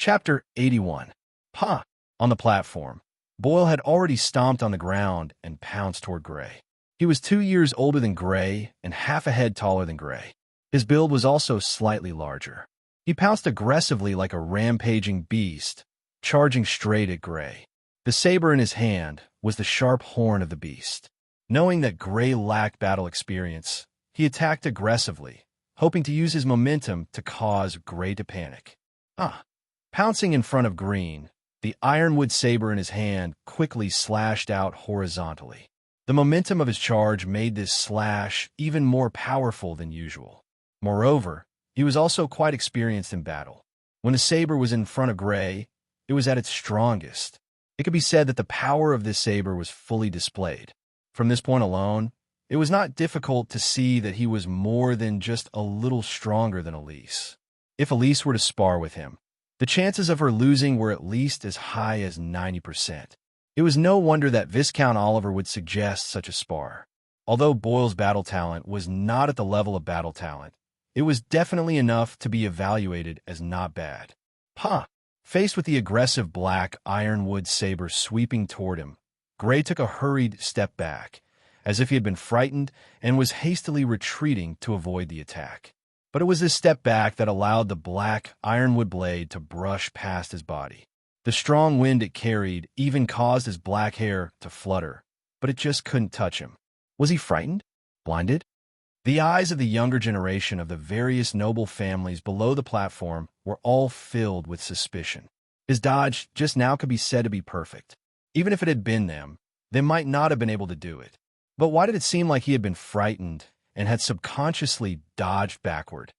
Chapter 81. Pa! On the platform, Boyle had already stomped on the ground and pounced toward Gray. He was 2 years older than Gray and half a head taller than Gray. His build was also slightly larger. He pounced aggressively like a rampaging beast, charging straight at Gray. The saber in his hand was the sharp horn of the beast. Knowing that Gray lacked battle experience, he attacked aggressively, hoping to use his momentum to cause Gray to panic. Pouncing in front of Green, the ironwood saber in his hand quickly slashed out horizontally. The momentum of his charge made this slash even more powerful than usual. Moreover, he was also quite experienced in battle. When the saber was in front of Gray, it was at its strongest. It could be said that the power of this saber was fully displayed. From this point alone, it was not difficult to see that he was more than just a little stronger than Elise. If Elise were to spar with him, the chances of her losing were at least as high as 90%. It was no wonder that Viscount Oliver would suggest such a spar. Although Boyle's battle talent was not at the level of battle talent, it was definitely enough to be evaluated as not bad. Faced with the aggressive black ironwood saber sweeping toward him, Gray took a hurried step back, as if he had been frightened and was hastily retreating to avoid the attack. But it was this step back that allowed the black ironwood blade to brush past his body. The strong wind it carried even caused his black hair to flutter, but it just couldn't touch him. Was he frightened? Blinded? The eyes of the younger generation of the various noble families below the platform were all filled with suspicion. His dodge just now could be said to be perfect. Even if it had been them, they might not have been able to do it. But why did it seem like he had been frightened and had subconsciously dodged backward?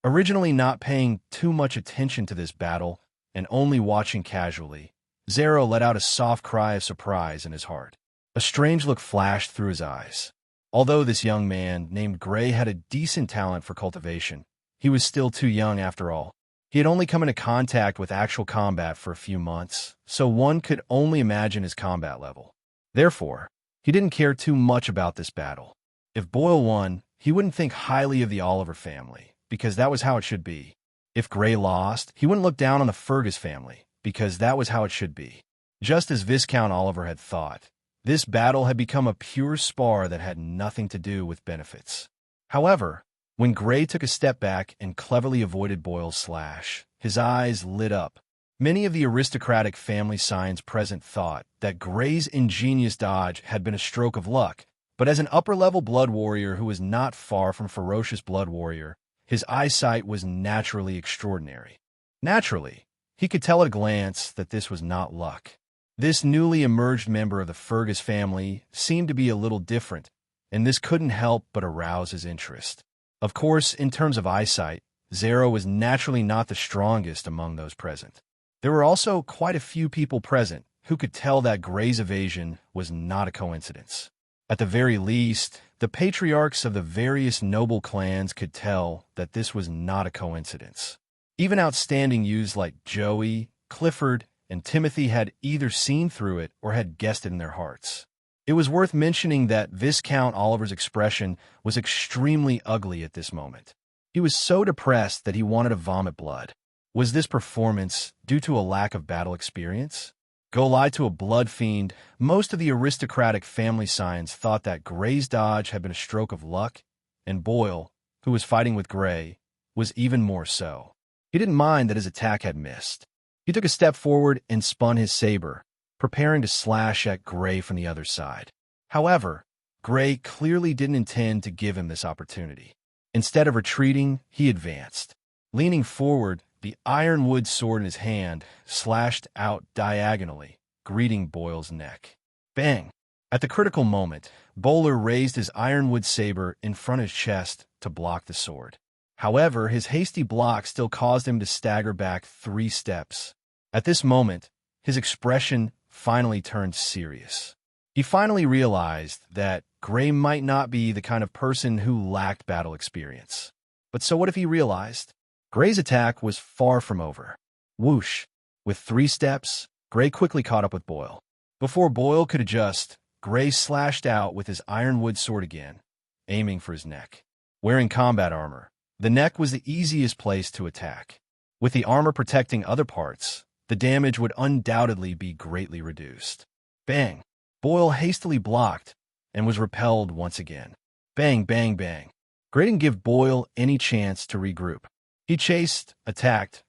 Originally not paying too much attention to this battle and only watching casually, Zero let out a soft cry of surprise in his heart. A strange look flashed through his eyes. Although this young man named Gray had a decent talent for cultivation, he was still too young after all. He had only come into contact with actual combat for a few months, so one could only imagine his combat level. Therefore, he didn't care too much about this battle. If Boyle won, he wouldn't think highly of the Oliver family, because that was how it should be. If Gray lost, he wouldn't look down on the Fergus family, because that was how it should be. Just as Viscount Oliver had thought, this battle had become a pure spar that had nothing to do with benefits. However, when Gray took a step back and cleverly avoided Boyle's slash, his eyes lit up. Many of the aristocratic family signs present thought that Gray's ingenious dodge had been a stroke of luck, but as an upper-level blood warrior who was not far from ferocious blood warrior, his eyesight was naturally extraordinary. Naturally, he could tell at a glance that this was not luck. This newly emerged member of the Fergus family seemed to be a little different, and this couldn't help but arouse his interest. Of course, in terms of eyesight, Zero was naturally not the strongest among those present. There were also quite a few people present who could tell that Gray's evasion was not a coincidence. At the very least, the patriarchs of the various noble clans could tell that this was not a coincidence. Even outstanding youths like Joey, Clifford, and Timothy had either seen through it or had guessed it in their hearts. It was worth mentioning that Viscount Oliver's expression was extremely ugly at this moment. He was so depressed that he wanted to vomit blood. Was this performance due to a lack of battle experience? Go lie to a blood fiend, most of the aristocratic family signs thought that Gray's dodge had been a stroke of luck, and Boyle, who was fighting with Gray, was even more so. He didn't mind that his attack had missed. He took a step forward and spun his saber, preparing to slash at Gray from the other side. However, Gray clearly didn't intend to give him this opportunity. Instead of retreating, he advanced. Leaning forward, the ironwood sword in his hand slashed out diagonally, greeting Boyle's neck. Bang! At the critical moment, Bowler raised his ironwood saber in front of his chest to block the sword. However, his hasty block still caused him to stagger back 3 steps. At this moment, his expression finally turned serious. He finally realized that Gray might not be the kind of person who lacked battle experience. But so what if he realized? Gray's attack was far from over. Whoosh! With 3 steps, Gray quickly caught up with Boyle. Before Boyle could adjust, Gray slashed out with his ironwood sword again, aiming for his neck. Wearing combat armor, the neck was the easiest place to attack. With the armor protecting other parts, the damage would undoubtedly be greatly reduced. Bang! Boyle hastily blocked and was repelled once again. Bang, bang, bang. Gray didn't give Boyle any chance to regroup. He chased, attacked,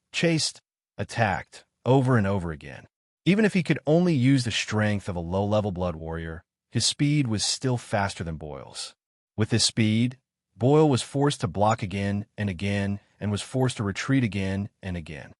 over and over again. Even if he could only use the strength of a low-level blood warrior, his speed was still faster than Boyle's. With this speed, Boyle was forced to block again and was forced to retreat again and again.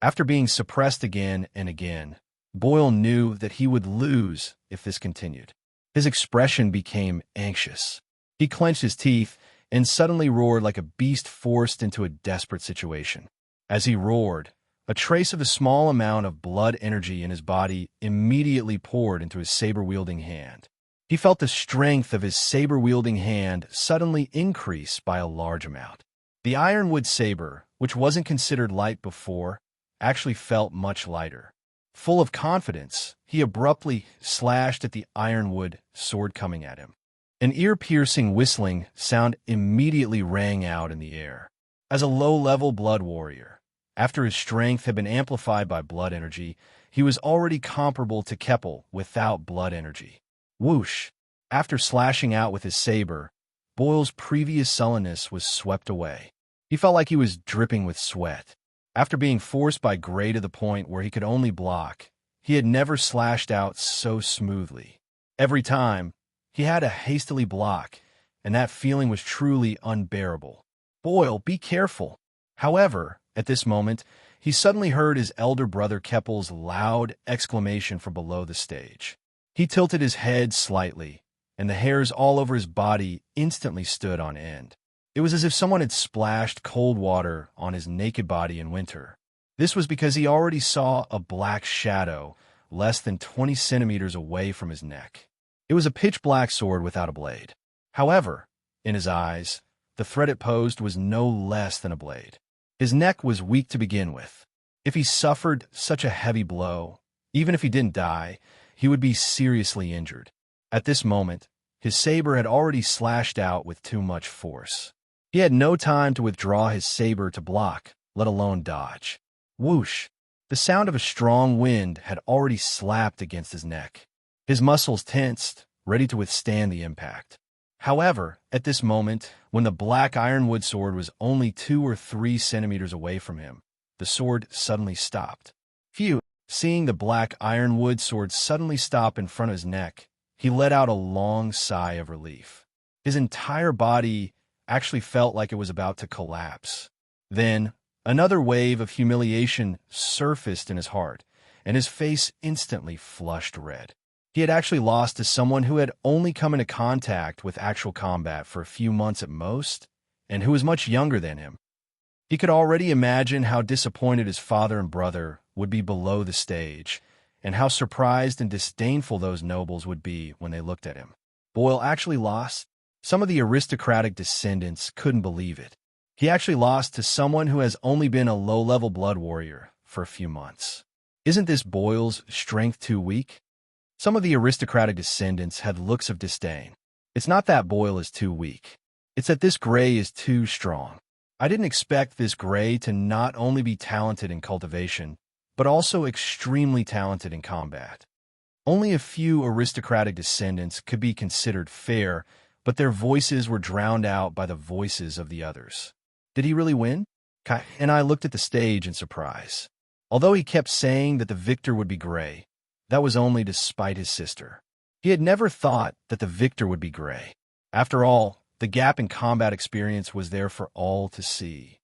After being suppressed again and again, Boyle knew that he would lose if this continued. His expression became anxious. He clenched his teeth and suddenly roared like a beast forced into a desperate situation. As he roared, a trace of a small amount of blood energy in his body immediately poured into his saber-wielding hand. He felt the strength of his saber-wielding hand suddenly increase by a large amount. The ironwood saber, which wasn't considered light before, actually felt much lighter. Full of confidence, he abruptly slashed at the ironwood sword coming at him. An ear-piercing whistling sound immediately rang out in the air. As a low-level blood warrior, after his strength had been amplified by blood energy, he was already comparable to Keppel without blood energy. Whoosh! After slashing out with his saber, Boyle's previous sullenness was swept away. He felt like he was dripping with sweat. After being forced by Gray to the point where he could only block, he had never slashed out so smoothly. Every time, he had to hastily block, and that feeling was truly unbearable. Boyle, be careful. However, at this moment, he suddenly heard his elder brother Keppel's loud exclamation from below the stage. He tilted his head slightly, and the hairs all over his body instantly stood on end. It was as if someone had splashed cold water on his naked body in winter. This was because he already saw a black shadow less than 20 centimeters away from his neck. It was a pitch-black sword without a blade. However, in his eyes, the threat it posed was no less than a blade. His neck was weak to begin with. If he suffered such a heavy blow, even if he didn't die, he would be seriously injured. At this moment, his saber had already slashed out with too much force. He had no time to withdraw his saber to block, let alone dodge. Whoosh! The sound of a strong wind had already slapped against his neck. His muscles tensed, ready to withstand the impact. However, at this moment, when the black ironwood sword was only 2 or 3 centimeters away from him, the sword suddenly stopped. Phew! Seeing the black ironwood sword suddenly stop in front of his neck, he let out a long sigh of relief. His entire body actually felt like it was about to collapse. Then, another wave of humiliation surfaced in his heart, and his face instantly flushed red. He had actually lost to someone who had only come into contact with actual combat for a few months at most, and who was much younger than him. He could already imagine how disappointed his father and brother would be below the stage, and how surprised and disdainful those nobles would be when they looked at him. Boyle actually lost? Some of the aristocratic descendants couldn't believe it. He actually lost to someone who has only been a low-level blood warrior for a few months. Isn't this Boyle's strength too weak? Some of the aristocratic descendants had looks of disdain. It's not that Boyle is too weak. It's that this Gray is too strong. I didn't expect this Gray to not only be talented in cultivation, but also extremely talented in combat. Only a few aristocratic descendants could be considered fair, but their voices were drowned out by the voices of the others. Did he really win? Kai and I looked at the stage in surprise. Although he kept saying that the victor would be Gray, that was only to spite his sister. He had never thought that the victor would be Gray. After all, the gap in combat experience was there for all to see.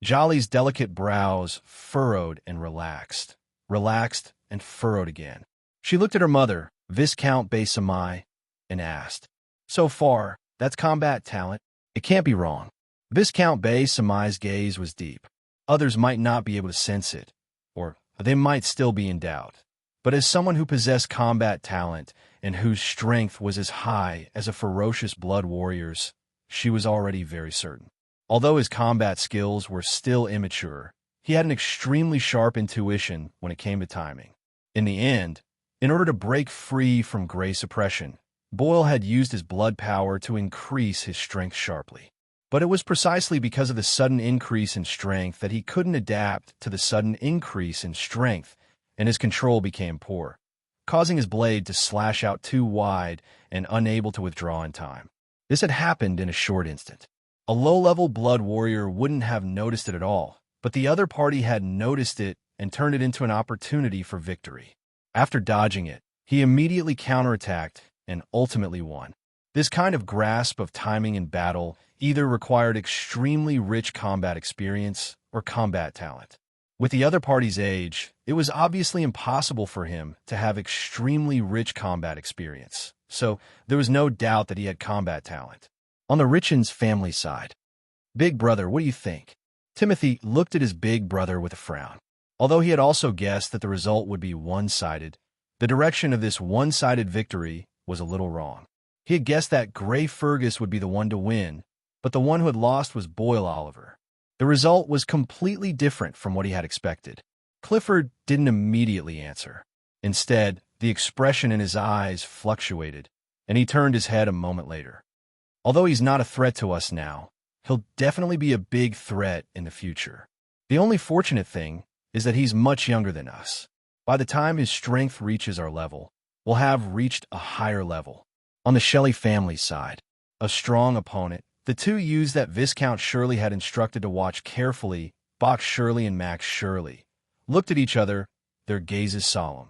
Jolly's delicate brows furrowed and relaxed and furrowed again. She looked at her mother, Viscount Besamai, and asked, "So far, that's combat talent. It can't be wrong." Viscount Besamai's gaze was deep. Others might not be able to sense it, or they might still be in doubt. But as someone who possessed combat talent and whose strength was as high as a ferocious blood warrior's, she was already very certain. Although his combat skills were still immature, he had an extremely sharp intuition when it came to timing. In the end, in order to break free from Gray suppression, Boyle had used his blood power to increase his strength sharply. But it was precisely because of the sudden increase in strength that he couldn't adapt to the sudden increase in strength, and his control became poor, causing his blade to slash out too wide and unable to withdraw in time. This had happened in a short instant. A low-level blood warrior wouldn't have noticed it at all, but the other party had noticed it and turned it into an opportunity for victory. After dodging it, he immediately counterattacked and ultimately won. This kind of grasp of timing in battle either required extremely rich combat experience or combat talent. With the other party's age, it was obviously impossible for him to have extremely rich combat experience, so there was no doubt that he had combat talent. On the Richens family side, "Big brother, what do you think?" Timothy looked at his big brother with a frown. Although he had also guessed that the result would be one-sided, the direction of this one-sided victory was a little wrong. He had guessed that Gray Fergus would be the one to win, but the one who had lost was Boyle Oliver. The result was completely different from what he had expected. Clifford didn't immediately answer. Instead, the expression in his eyes fluctuated, and he turned his head a moment later. "Although he's not a threat to us now, he'll definitely be a big threat in the future. The only fortunate thing is that he's much younger than us. By the time his strength reaches our level, we'll have reached a higher level." On the Shelley family side, a strong opponent, the two youths that Viscount Shirley had instructed to watch carefully, Box Shirley and Max Shirley, looked at each other, their gazes solemn.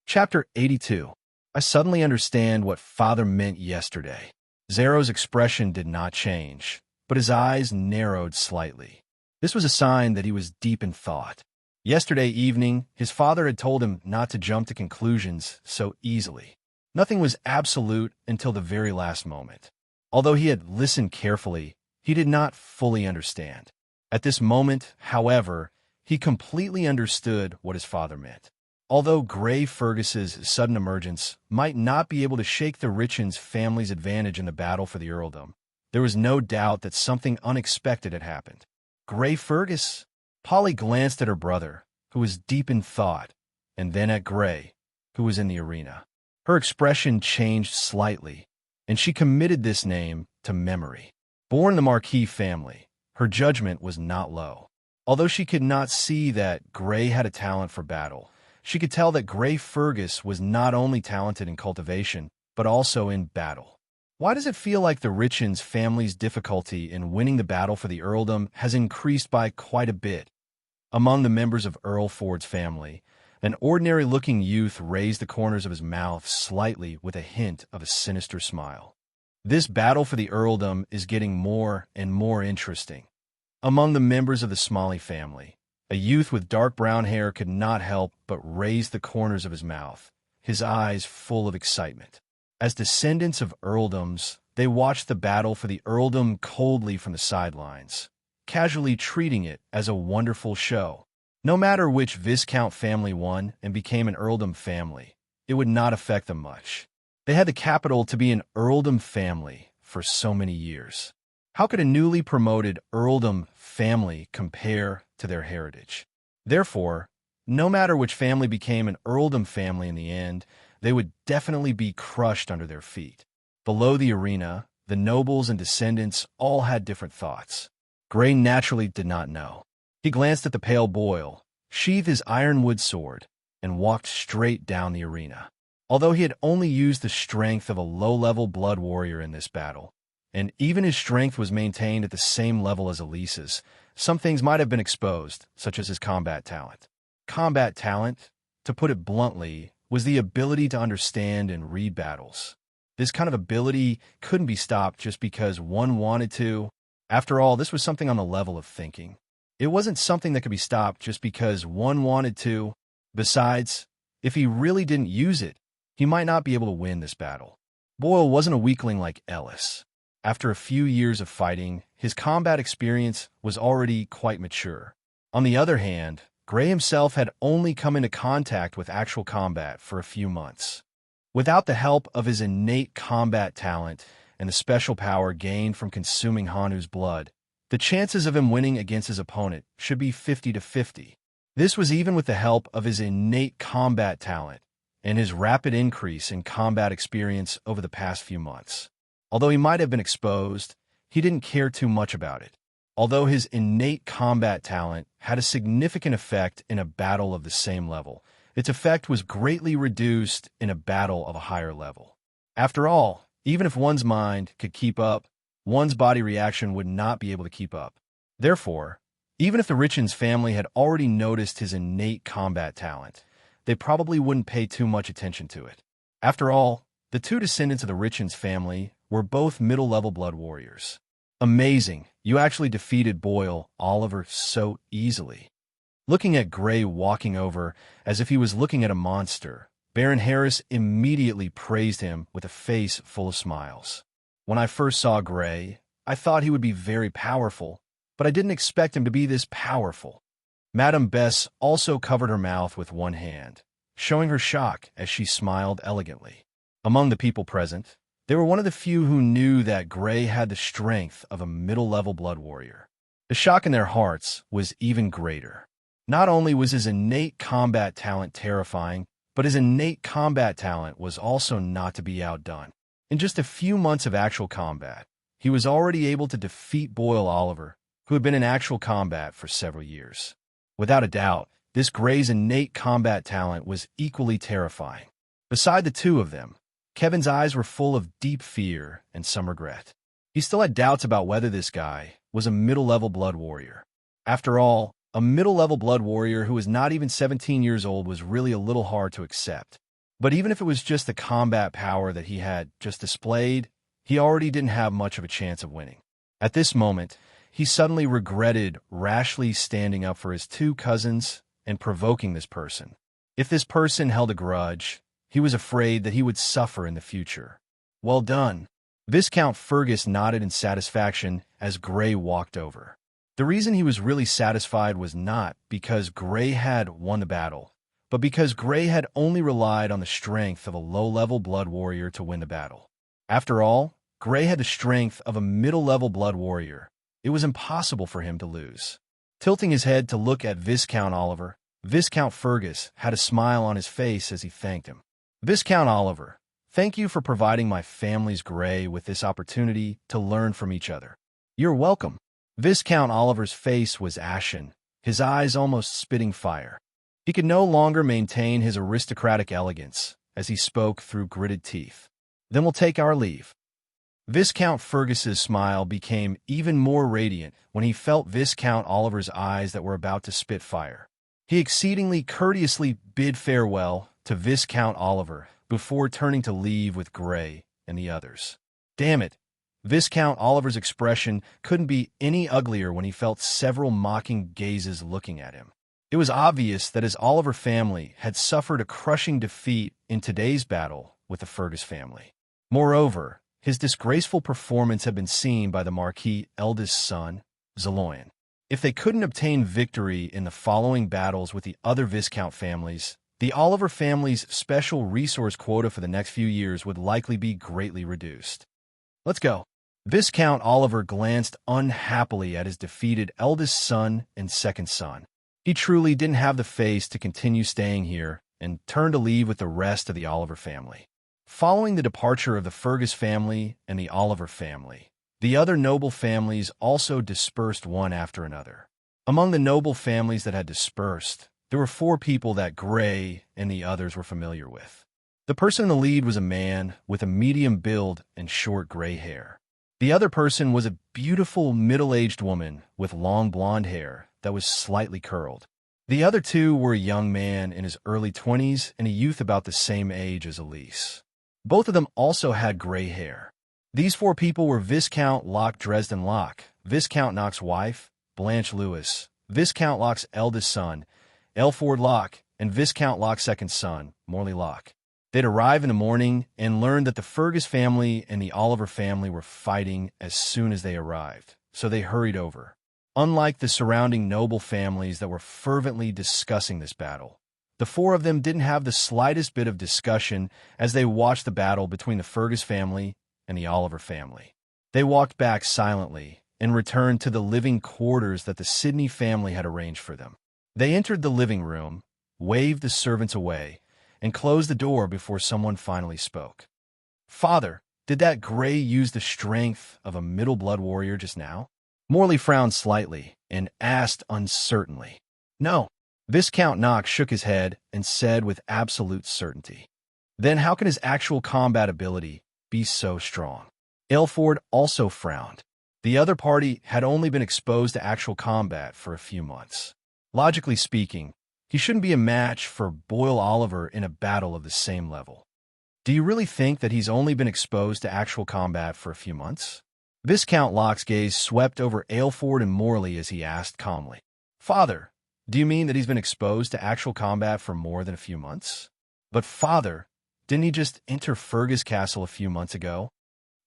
Chapter 82. I suddenly understand what Father meant yesterday. Zero's expression did not change, but his eyes narrowed slightly. This was a sign that he was deep in thought. Yesterday evening, his father had told him not to jump to conclusions so easily. Nothing was absolute until the very last moment. Although he had listened carefully, he did not fully understand. At this moment, however, he completely understood what his father meant. Although Gray Fergus's sudden emergence might not be able to shake the Richens family's advantage in the battle for the earldom, there was no doubt that something unexpected had happened. Gray Fergus? Polly glanced at her brother, who was deep in thought, and then at Gray, who was in the arena. Her expression changed slightly, and she committed this name to memory. Born in the Marquis family, her judgment was not low. Although she could not see that Gray had a talent for battle, she could tell that Gray Fergus was not only talented in cultivation, but also in battle. Why does it feel like the Richens family's difficulty in winning the battle for the earldom has increased by quite a bit? Among the members of Earl Ford's family, an ordinary-looking youth raised the corners of his mouth slightly with a hint of a sinister smile. This battle for the earldom is getting more and more interesting. Among the members of the Smalley family, a youth with dark brown hair could not help but raise the corners of his mouth, his eyes full of excitement. As descendants of earldoms, they watched the battle for the earldom coldly from the sidelines, casually treating it as a wonderful show. No matter which Viscount family won and became an earldom family, it would not affect them much. They had the capital to be an earldom family for so many years. How could a newly promoted earldom family compare to their heritage? Therefore, no matter which family became an earldom family in the end, they would definitely be crushed under their feet. Below the arena, the nobles and descendants all had different thoughts. Gray naturally did not know. He glanced at the pale Boyle, sheathed his ironwood sword, and walked straight down the arena. Although he had only used the strength of a low-level blood warrior in this battle, and even his strength was maintained at the same level as Elise's, some things might have been exposed, such as his combat talent. Combat talent, to put it bluntly, was the ability to understand and read battles. This kind of ability couldn't be stopped just because one wanted to. After all, this was something on the level of thinking. It wasn't something that could be stopped just because one wanted to. Besides, if he really didn't use it, he might not be able to win this battle. Boyle wasn't a weakling like Ellis. After a few years of fighting, his combat experience was already quite mature. On the other hand, Gray himself had only come into contact with actual combat for a few months. Without the help of his innate combat talent and the special power gained from consuming Hanu's blood, the chances of him winning against his opponent should be 50-50. This was even with the help of his innate combat talent and his rapid increase in combat experience over the past few months. Although he might have been exposed, he didn't care too much about it. Although his innate combat talent had a significant effect in a battle of the same level, its effect was greatly reduced in a battle of a higher level. After all, even if one's mind could keep up, one's body reaction would not be able to keep up. Therefore, even if the Richens family had already noticed his innate combat talent, they probably wouldn't pay too much attention to it. After all, the two descendants of the Richens family were both middle-level blood warriors. Amazing, you actually defeated Boyle Oliver so easily. Looking at Gray walking over as if he was looking at a monster, Baron Harris immediately praised him with a face full of smiles. When I first saw Gray, I thought he would be very powerful, but I didn't expect him to be this powerful. Madame Bess also covered her mouth with one hand, showing her shock as she smiled elegantly. Among the people present, they were one of the few who knew that Gray had the strength of a middle-level blood warrior. The shock in their hearts was even greater. Not only was his innate combat talent terrifying, but his innate combat talent was also not to be outdone. In just a few months of actual combat, he was already able to defeat Boyle Oliver, who had been in actual combat for several years. Without a doubt, this Gray's innate combat talent was equally terrifying. Beside the two of them, Kevin's eyes were full of deep fear and some regret. He still had doubts about whether this guy was a middle-level blood warrior. After all, a middle-level blood warrior who was not even 17 years old was really a little hard to accept. But even if it was just the combat power that he had just displayed, he already didn't have much of a chance of winning. At this moment, he suddenly regretted rashly standing up for his two cousins and provoking this person. If this person held a grudge, he was afraid that he would suffer in the future. Well done. Viscount Fergus nodded in satisfaction as Gray walked over. The reason he was really satisfied was not because Gray had won the battle, but because Gray had only relied on the strength of a low-level blood warrior to win the battle. After all, Gray had the strength of a middle-level blood warrior. It was impossible for him to lose. Tilting his head to look at Viscount Oliver, Viscount Fergus had a smile on his face as he thanked him. Viscount Oliver, thank you for providing my family's Gray with this opportunity to learn from each other. You're welcome. Viscount Oliver's face was ashen, his eyes almost spitting fire. He could no longer maintain his aristocratic elegance as he spoke through gritted teeth. Then we'll take our leave. Viscount Fergus's smile became even more radiant when he felt Viscount Oliver's eyes that were about to spit fire. He exceedingly courteously bid farewell to Viscount Oliver before turning to leave with Gray and the others. Damn it! Viscount Oliver's expression couldn't be any uglier when he felt several mocking gazes looking at him. It was obvious that his Oliver family had suffered a crushing defeat in today's battle with the Fergus family. Moreover, his disgraceful performance had been seen by the Marquis' eldest son, Zeloyan. If they couldn't obtain victory in the following battles with the other Viscount families, the Oliver family's special resource quota for the next few years would likely be greatly reduced. Let's go. Viscount Oliver glanced unhappily at his defeated eldest son and second son. He truly didn't have the face to continue staying here and turned to leave with the rest of the Oliver family. Following the departure of the Fergus family and the Oliver family, the other noble families also dispersed one after another. Among the noble families that had dispersed, there were 4 people that Gray and the others were familiar with. The person in the lead was a man with a medium build and short gray hair. The other person was a beautiful middle-aged woman with long blonde hair that was slightly curled. The other 2 were a young man in his early 20s and a youth about the same age as Elise. Both of them also had gray hair. These 4 people were Viscount Locke Dresden Locke, Viscount Knox's wife, Blanche Lewis, Viscount Locke's eldest son, Elford Locke, and Viscount Locke's second son, Morley Locke. They'd arrive in the morning and learned that the Fergus family and the Oliver family were fighting as soon as they arrived, so they hurried over. Unlike the surrounding noble families that were fervently discussing this battle, the 4 of them didn't have the slightest bit of discussion as they watched the battle between the Fergus family and the Oliver family. They walked back silently and returned to the living quarters that the Sidney family had arranged for them. They entered the living room, waved the servants away, and closed the door before someone finally spoke. "Father, Did that Gray use the strength of a middle blood warrior just now? Morley frowned slightly and asked uncertainly. No. Viscount Knox shook his head and said with absolute certainty. Then how can his actual combat ability be so strong? Aylford also frowned. The other party had only been exposed to actual combat for a few months. Logically speaking, he shouldn't be a match for Boyle Oliver in a battle of the same level. Do you really think that he's only been exposed to actual combat for a few months? Viscount Locke's gaze swept over Aylford and Morley as he asked calmly. Father, do you mean that he's been exposed to actual combat for more than a few months? But father, didn't he just enter Fergus Castle a few months ago?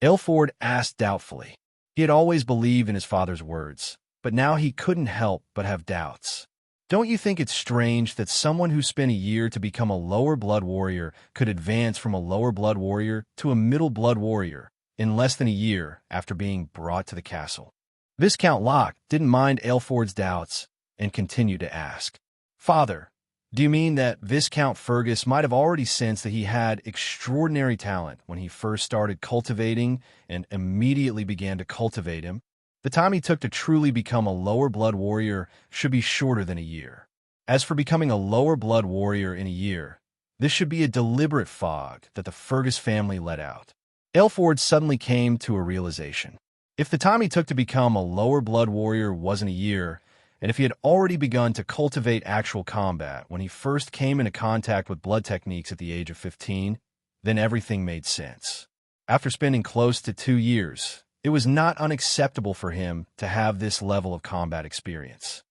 Aylford asked doubtfully. He had always believed in his father's words, but now he couldn't help but have doubts. Don't you think it's strange that someone who spent a year to become a lower blood warrior could advance from a lower blood warrior to a middle blood warrior in less than a year after being brought to the castle? Viscount Locke didn't mind Aylford's doubts and continued to ask, Father, do you mean that Viscount Fergus might have already sensed that he had extraordinary talent when he first started cultivating and immediately began to cultivate him? The time he took to truly become a lower blood warrior should be shorter than a year. As for becoming a lower blood warrior in a year, this should be a deliberate fog that the Fergus family let out. Aylford suddenly came to a realization. If the time he took to become a lower blood warrior wasn't a year, and if he had already begun to cultivate actual combat when he first came into contact with blood techniques at the age of 15, then everything made sense. After spending close to 2 years, it was not unacceptable for him to have this level of combat experience.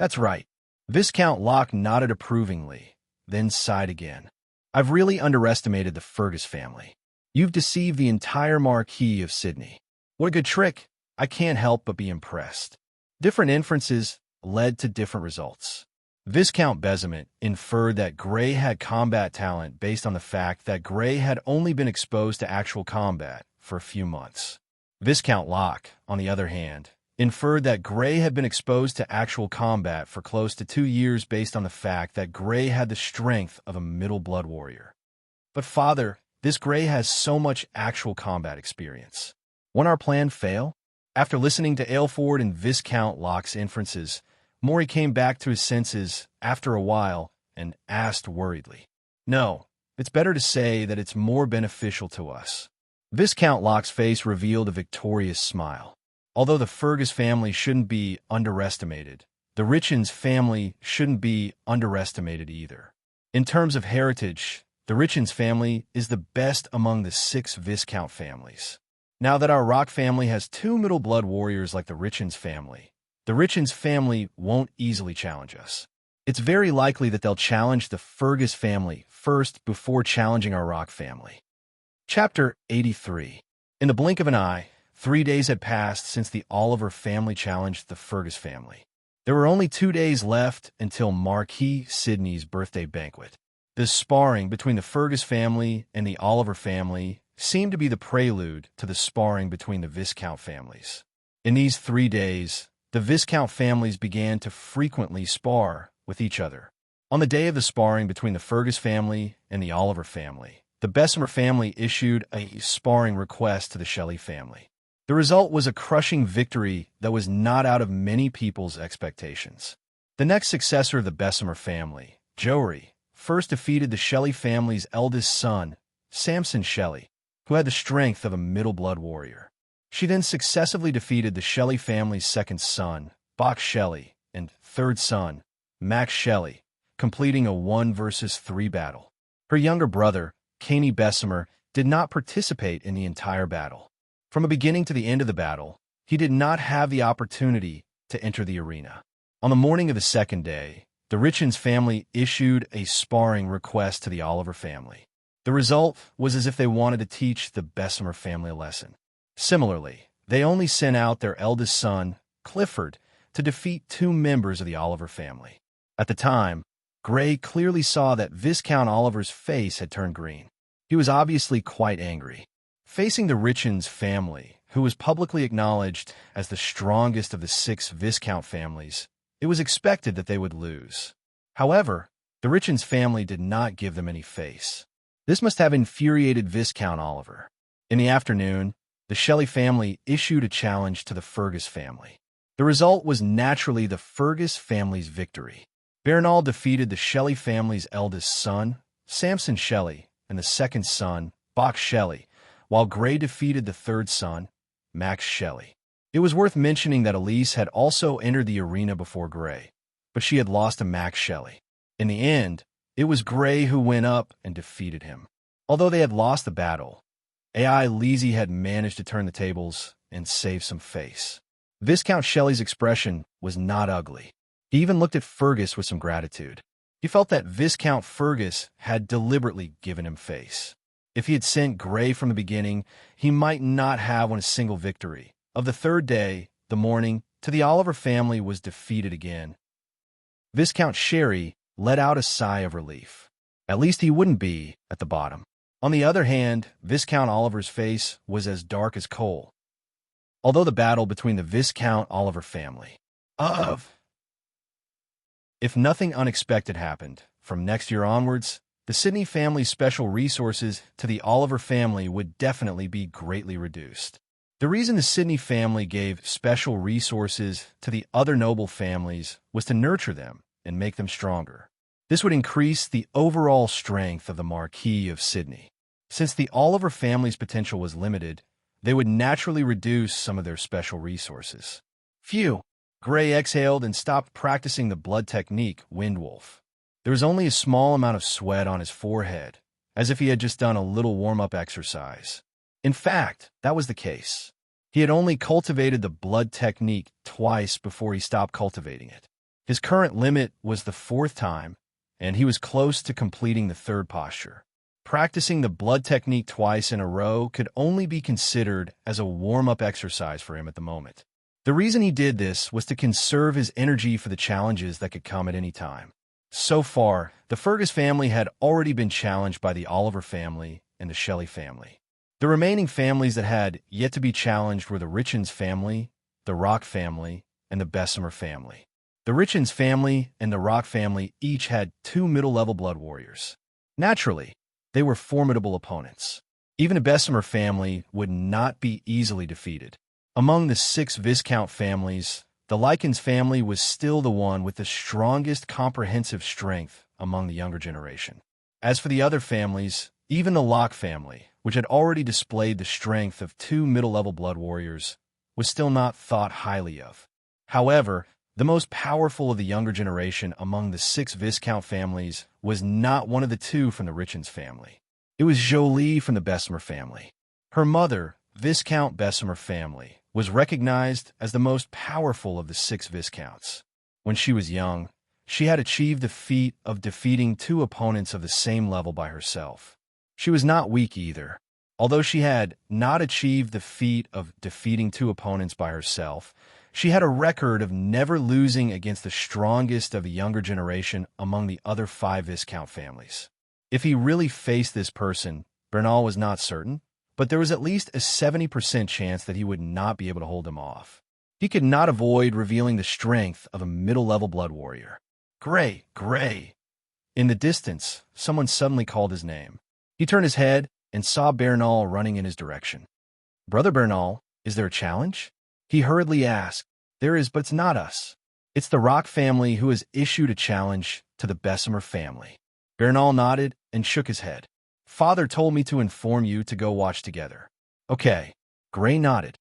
That's right. Viscount Locke nodded approvingly, then sighed again. I've really underestimated the Fergus family. You've deceived the entire Marquis of Sydney. What a good trick. I can't help but be impressed. Different inferences led to different results. Viscount Besament inferred that Gray had combat talent based on the fact that Gray had only been exposed to actual combat for a few months. Viscount Locke, on the other hand, inferred that Gray had been exposed to actual combat for close to 2 years based on the fact that Gray had the strength of a middle blood warrior. But father, this Gray has so much actual combat experience. Won't our plan fail? After listening to Aylford and Viscount Locke's inferences, Morey came back to his senses after a while and asked worriedly, No, it's better to say that it's more beneficial to us. Viscount Locke's face revealed a victorious smile. Although the Fergus family shouldn't be underestimated, the Richens family shouldn't be underestimated either. In terms of heritage, the Richens family is the best among the 6 Viscount families. Now that our Rock family has 2 middle blood warriors like the Richens family won't easily challenge us. It's very likely that they'll challenge the Fergus family first before challenging our Rock family. Chapter 83. In the blink of an eye, 3 days had passed since the Oliver family challenged the Fergus family. There were only 2 days left until Marquis Sidney's birthday banquet. The sparring between the Fergus family and the Oliver family seemed to be the prelude to the sparring between the Viscount families. In these 3 days, the Viscount families began to frequently spar with each other. On the day of the sparring between the Fergus family and the Oliver family, the Bessemer family issued a sparring request to the Shelley family. The result was a crushing victory that was not out of many people's expectations. The next successor of the Bessemer family, Jory, first defeated the Shelley family's eldest son, Samson Shelley, who had the strength of a middle blood warrior. She then successively defeated the Shelley family's second son, Bach Shelley, and third son, Max Shelley, completing a 1 versus 3 battle. Her younger brother, Caney Bessemer, did not participate in the entire battle. From the beginning to the end of the battle, he did not have the opportunity to enter the arena. On the morning of the second day, the Richens family issued a sparring request to the Oliver family. The result was as if they wanted to teach the Bessemer family a lesson. Similarly, they only sent out their eldest son, Clifford, to defeat 2 members of the Oliver family. At the time, Gray clearly saw that Viscount Oliver's face had turned green. He was obviously quite angry. Facing the Richens family, who was publicly acknowledged as the strongest of the 6 Viscount families, it was expected that they would lose. However, the Richens family did not give them any face. This must have infuriated Viscount Oliver. In the afternoon, the Shelley family issued a challenge to the Fergus family. The result was naturally the Fergus family's victory. Bernal defeated the Shelley family's eldest son, Samson Shelley, and the second son, Bach Shelley, while Gray defeated the third son, Max Shelley. It was worth mentioning that Elise had also entered the arena before Gray, but she had lost to Max Shelley. In the end, it was Gray who went up and defeated him. Although they had lost the battle, AI Lizzie had managed to turn the tables and save some face. Viscount Shelley's expression was not ugly. He even looked at Fergus with some gratitude. He felt that Viscount Fergus had deliberately given him face. If he had sent Gray from the beginning, he might not have won a single victory. Of the third day, the morning, to the Oliver family was defeated again. Viscount Sherry let out a sigh of relief. At least he wouldn't be at the bottom. On the other hand, Viscount Oliver's face was as dark as coal. Although the battle between the Viscount Oliver family if nothing unexpected happened, from next year onwards, the Sidney family's special resources to the Oliver family would definitely be greatly reduced. The reason the Sidney family gave special resources to the other noble families was to nurture them and make them stronger. This would increase the overall strength of the Marquis of Sidney. Since the Oliver family's potential was limited, they would naturally reduce some of their special resources. Phew! Gray exhaled and stopped practicing the blood technique, Windwolf. There was only a small amount of sweat on his forehead, as if he had just done a little warm-up exercise. In fact, that was the case. He had only cultivated the blood technique twice before he stopped cultivating it. His current limit was the fourth time, and he was close to completing the third posture. Practicing the blood technique twice in a row could only be considered as a warm-up exercise for him at the moment. The reason he did this was to conserve his energy for the challenges that could come at any time. So far, the Fergus family had already been challenged by the Oliver family and the Shelley family. The remaining families that had yet to be challenged were the Richens family, the Rock family, and the Bessemer family. The Richens family and the Rock family each had 2 middle-level blood warriors. Naturally, they were formidable opponents. Even the Bessemer family would not be easily defeated. Among the 6 Viscount families, the Likens family was still the one with the strongest comprehensive strength among the younger generation. As for the other families, even the Locke family, which had already displayed the strength of 2 middle-level blood warriors, was still not thought highly of. However, the most powerful of the younger generation among the 6 Viscount families was not one of the 2 from the Richens family. It was Jolie from the Bessemer family. Her mother, Viscount Bessemer family, was recognized as the most powerful of the 6 Viscounts. When she was young, she had achieved the feat of defeating 2 opponents of the same level by herself. She was not weak either. Although she had not achieved the feat of defeating 2 opponents by herself, she had a record of never losing against the strongest of the younger generation among the other 5 Viscount families. If he really faced this person, Bernal was not certain, but there was at least a 70% chance that he would not be able to hold him off. He could not avoid revealing the strength of a middle-level blood warrior. Gray, Gray! In the distance, someone suddenly called his name. He turned his head and saw Bernal running in his direction. "Brother Bernal, is there a challenge?" He hurriedly asked. "There is, but it's not us. It's the Rock family who has issued a challenge to the Bessemer family." Bernal nodded and shook his head. "Father told me to inform you to go watch together." "Okay." Gray nodded.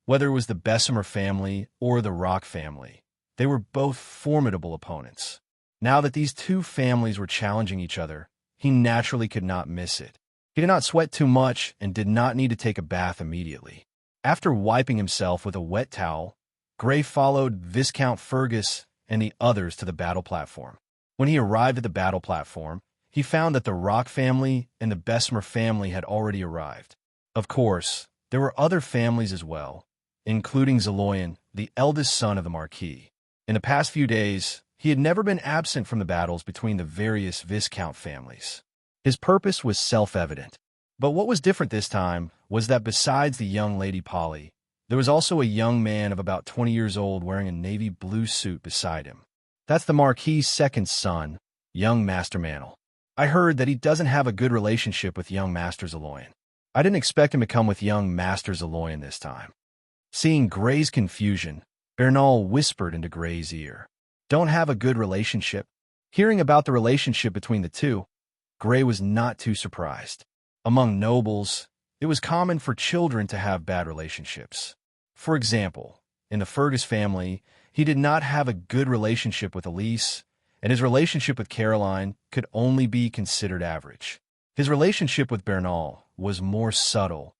Whether it was the Bessemer family or the Rock family, they were both formidable opponents. Now that these 2 families were challenging each other, he naturally could not miss it. He did not sweat too much and did not need to take a bath immediately. After wiping himself with a wet towel, Gray followed Viscount Fergus and the others to the battle platform. When he arrived at the battle platform, he found that the Rock family and the Bessemer family had already arrived. Of course, there were other families as well, including Zeloyan, the eldest son of the Marquis. In the past few days, he had never been absent from the battles between the various Viscount families. His purpose was self-evident. But what was different this time was that besides the young Lady Polly, there was also a young man of about 20 years old wearing a navy blue suit beside him. That's the Marquis' second son, young Master Mantle. I heard that he doesn't have a good relationship with young Master Zeloyan. I didn't expect him to come with young Master Zeloyan this time. Seeing Gray's confusion, Bernal whispered into Gray's ear, "Don't have a good relationship." Hearing about the relationship between the two, Gray was not too surprised. Among nobles, it was common for children to have bad relationships. For example, in the Fergus family, he did not have a good relationship with Elise, and his relationship with Caroline could only be considered average. His relationship with Bernal was more subtle,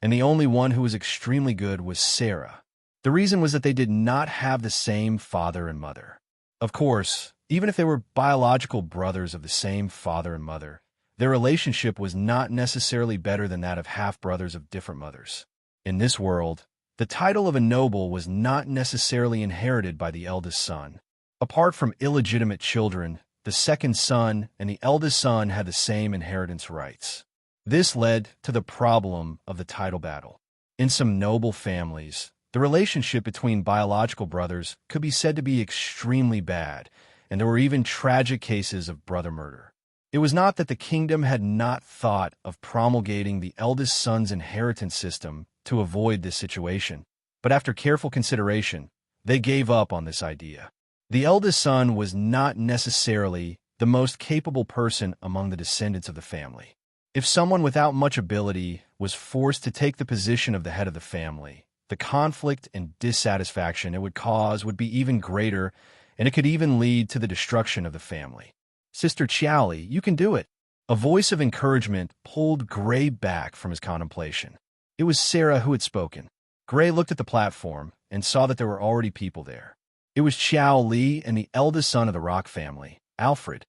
and the only one who was extremely good was Sarah. The reason was that they did not have the same father and mother. Of course, even if they were biological brothers of the same father and mother, their relationship was not necessarily better than that of half-brothers of different mothers. In this world, the title of a noble was not necessarily inherited by the eldest son. Apart from illegitimate children, the second son and the eldest son had the same inheritance rights. This led to the problem of the title battle. In some noble families, the relationship between biological brothers could be said to be extremely bad, and there were even tragic cases of brother murder. It was not that the kingdom had not thought of promulgating the eldest son's inheritance system to avoid this situation, but after careful consideration, they gave up on this idea. The eldest son was not necessarily the most capable person among the descendants of the family. If someone without much ability was forced to take the position of the head of the family, the conflict and dissatisfaction it would cause would be even greater, and it could even lead to the destruction of the family. "Sister Chiaoli, you can do it." A voice of encouragement pulled Gray back from his contemplation. It was Sarah who had spoken. Gray looked at the platform and saw that there were already people there. It was Xiao Li and the eldest son of the Rock family, Alfred.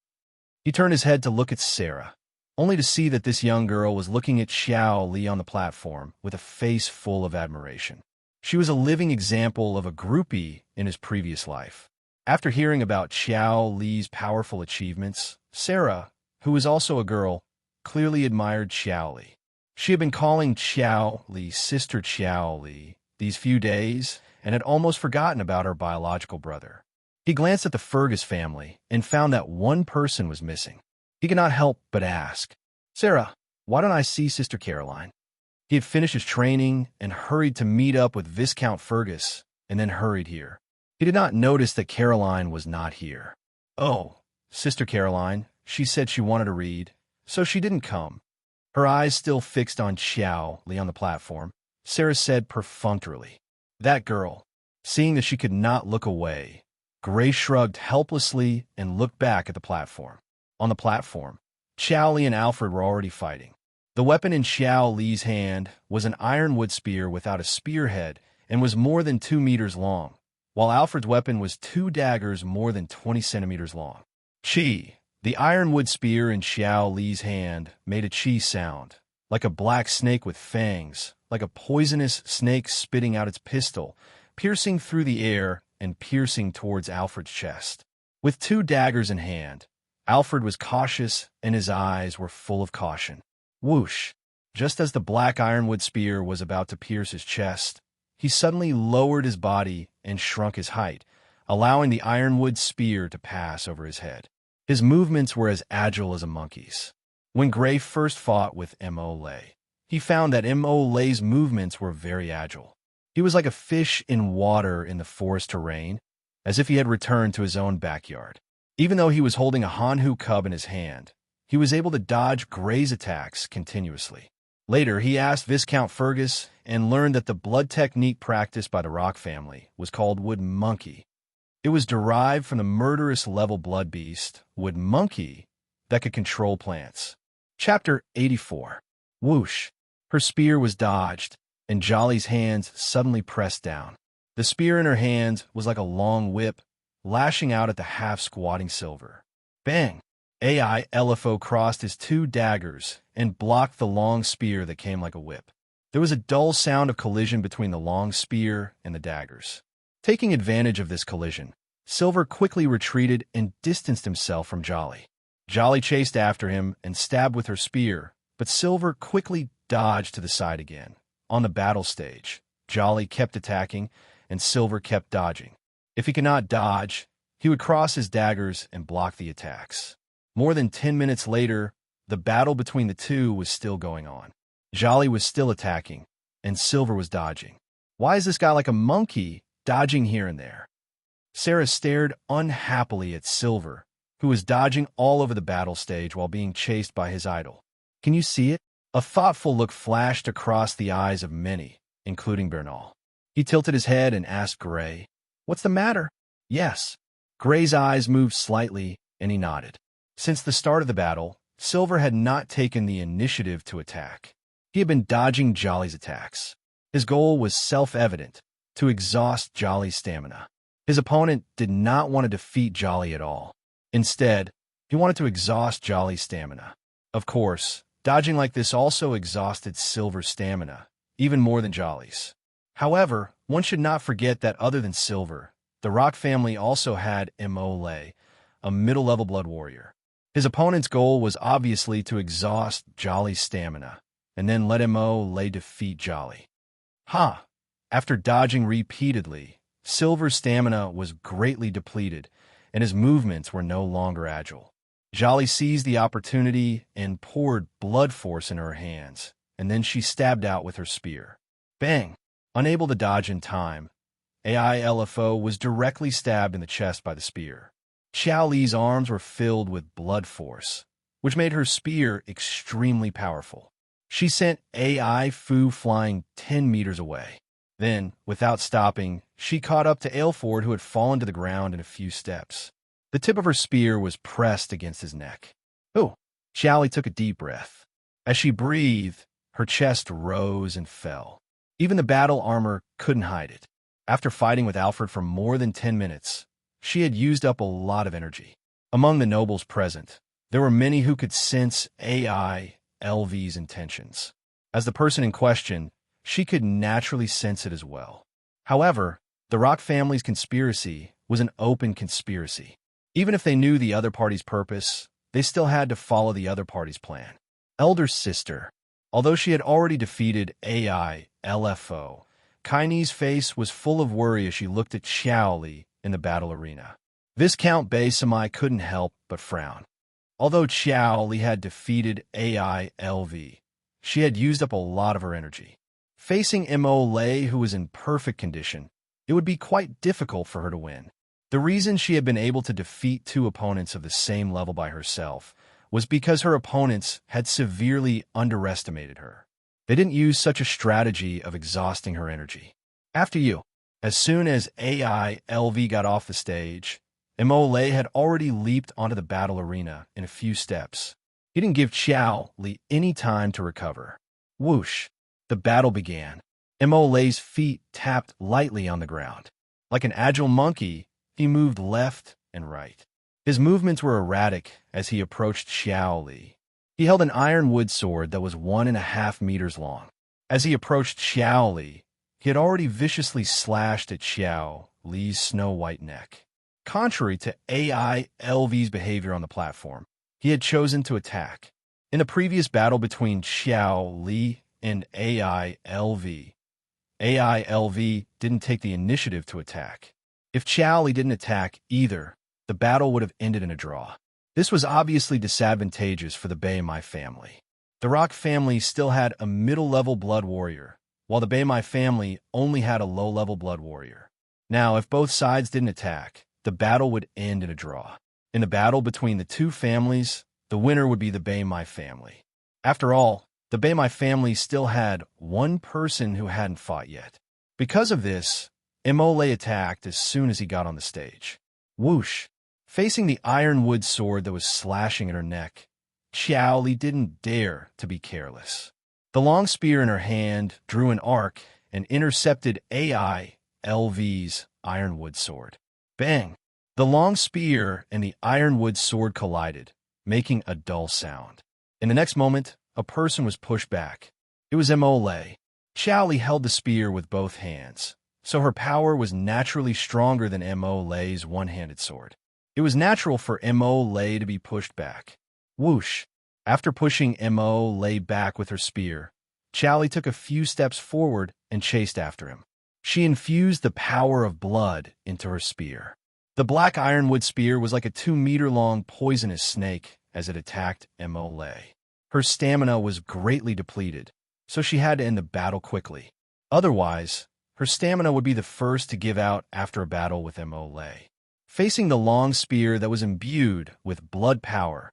He turned his head to look at Sarah, only to see that this young girl was looking at Xiao Li on the platform with a face full of admiration. She was a living example of a groupie in his previous life. After hearing about Xiao Li's powerful achievements, Sarah, who was also a girl, clearly admired Xiao Li. She had been calling Xiao Li Sister Xiao Li these few days and had almost forgotten about her biological brother. He glanced at the Fergus family and found that one person was missing. He could not help but ask, "Sarah, why don't I see Sister Caroline?" He had finished his training and hurried to meet up with Viscount Fergus, and then hurried here. He did not notice that Caroline was not here. "Oh, Sister Caroline, she said she wanted to read, so she didn't come." Her eyes still fixed on Xiao Li on the platform, Sarah said perfunctorily, "That girl." Seeing that she could not look away, Gray shrugged helplessly and looked back at the platform. On the platform, Xiao Li and Alfred were already fighting. The weapon in Xiao Li's hand was an ironwood spear without a spearhead and was more than 2 meters long, while Alfred's weapon was 2 daggers more than 20 centimeters long. Chi, the ironwood spear in Xiao Li's hand, made a chi sound, like a black snake with fangs, like a poisonous snake spitting out its pistol, piercing through the air and piercing towards Alfred's chest. With 2 daggers in hand, Alfred was cautious and his eyes were full of caution. Whoosh! Just as the black ironwood spear was about to pierce his chest, he suddenly lowered his body and shrunk his height, allowing the ironwood spear to pass over his head. His movements were as agile as a monkey's. When Gray first fought with M.O. Lei, he found that M.O. Lei's movements were very agile. He was like a fish in water in the forest terrain, as if he had returned to his own backyard. Even though he was holding a Hanhu cub in his hand, he was able to dodge Gray's attacks continuously. Later, he asked Viscount Fergus and learned that the blood technique practiced by the Rock family was called Wood Monkey. It was derived from the murderous level blood beast, Wood Monkey, that could control plants. Chapter 84. Whoosh! Her spear was dodged, and Jolly's hands suddenly pressed down. The spear in her hand was like a long whip, lashing out at the half-squatting Silver. Bang! AI LFO crossed his 2 daggers and blocked the long spear that came like a whip. There was a dull sound of collision between the long spear and the daggers. Taking advantage of this collision, Silver quickly retreated and distanced himself from Jolly. Jolly chased after him and stabbed with her spear, but Silver quickly dodged to the side again. On the battle stage, Jolly kept attacking and Silver kept dodging. If he could not dodge, he would cross his daggers and block the attacks. More than 10 minutes later, the battle between the two was still going on. Jolly was still attacking, and Silver was dodging. Why is this guy like a monkey, dodging here and there? Sarah stared unhappily at Silver, who was dodging all over the battle stage while being chased by his idol. Can you see it? A thoughtful look flashed across the eyes of many, including Bernal. He tilted his head and asked Gray, "What's the matter?" "Yes." Gray's eyes moved slightly, and he nodded. Since the start of the battle, Silver had not taken the initiative to attack. He had been dodging Jolly's attacks. His goal was self-evident, to exhaust Jolly's stamina. His opponent did not want to defeat Jolly at all. Instead, he wanted to exhaust Jolly's stamina. Of course, dodging like this also exhausted Silver's stamina, even more than Jolly's. However, one should not forget that other than Silver, the Rock family also had Imole, a middle-level blood warrior. His opponent's goal was obviously to exhaust Jolly's stamina, and then let Imole defeat Jolly. After dodging repeatedly, Silver's stamina was greatly depleted, and his movements were no longer agile. Jolly seized the opportunity and poured blood force in her hands, and then she stabbed out with her spear. Bang! Unable to dodge in time, AILFO was directly stabbed in the chest by the spear. Xiao Li's arms were filled with blood force, which made her spear extremely powerful. She sent AI Fu flying 10 meters away. Then, without stopping, she caught up to Aylford, who had fallen to the ground in a few steps. The tip of her spear was pressed against his neck. "Oh!" Xiao Li took a deep breath. As she breathed, her chest rose and fell. Even the battle armor couldn't hide it. After fighting with Alfred for more than 10 minutes, she had used up a lot of energy. Among the nobles present, there were many who could sense AILV's intentions. As the person in question, she could naturally sense it as well. However, the Rock family's conspiracy was an open conspiracy. Even if they knew the other party's purpose, they still had to follow the other party's plan. Elder sister. Although she had already defeated AILFO, Kainie's face was full of worry as she looked at Xiao Li in the battle arena. Viscount Bei Samai couldn't help but frown. Although Xiao Li had defeated AILV, she had used up a lot of her energy. Facing Imole, who was in perfect condition, it would be quite difficult for her to win. The reason she had been able to defeat two opponents of the same level by herself was because her opponents had severely underestimated her. They didn't use such a strategy of exhausting her energy. After you. As soon as AILV got off the stage, Imole had already leaped onto the battle arena in a few steps. He didn't give Xiao Li any time to recover. Whoosh! The battle began. Imole's feet tapped lightly on the ground. Like an agile monkey, he moved left and right. His movements were erratic as he approached Xiao Li. He held an ironwood sword that was 1.5 meters long. As he approached Xiao Li, he had already viciously slashed at Xiao Li's snow-white neck. Contrary to AILV's behavior on the platform, he had chosen to attack. In the previous battle between Xiao Li and AILV, AILV didn't take the initiative to attack. If Xiao Li didn't attack either, the battle would have ended in a draw. This was obviously disadvantageous for the Baimai family. The Rock family still had a middle-level blood warrior, while the Baimai family only had a low-level blood warrior. Now, if both sides didn't attack, the battle would end in a draw. In the battle between the two families, the winner would be the Baimai family. After all, the Baimai family still had one person who hadn't fought yet. Because of this, Imole attacked as soon as he got on the stage. Whoosh! Facing the ironwood sword that was slashing at her neck, Xiao Li didn't dare to be careless. The long spear in her hand drew an arc and intercepted AILV's ironwood sword. Bang! The long spear and the ironwood sword collided, making a dull sound. In the next moment, a person was pushed back. It was Imole. Xiao Li held the spear with both hands, so her power was naturally stronger than Imole's one-handed sword. It was natural for Imole to be pushed back. Whoosh! After pushing Imole back with her spear, Xiao Li took a few steps forward and chased after him. She infused the power of blood into her spear. The black ironwood spear was like a 2-meter-long poisonous snake as it attacked Imole. Her stamina was greatly depleted, so she had to end the battle quickly. Otherwise, her stamina would be the first to give out after a battle with Mo-Lay. Facing the long spear that was imbued with blood power,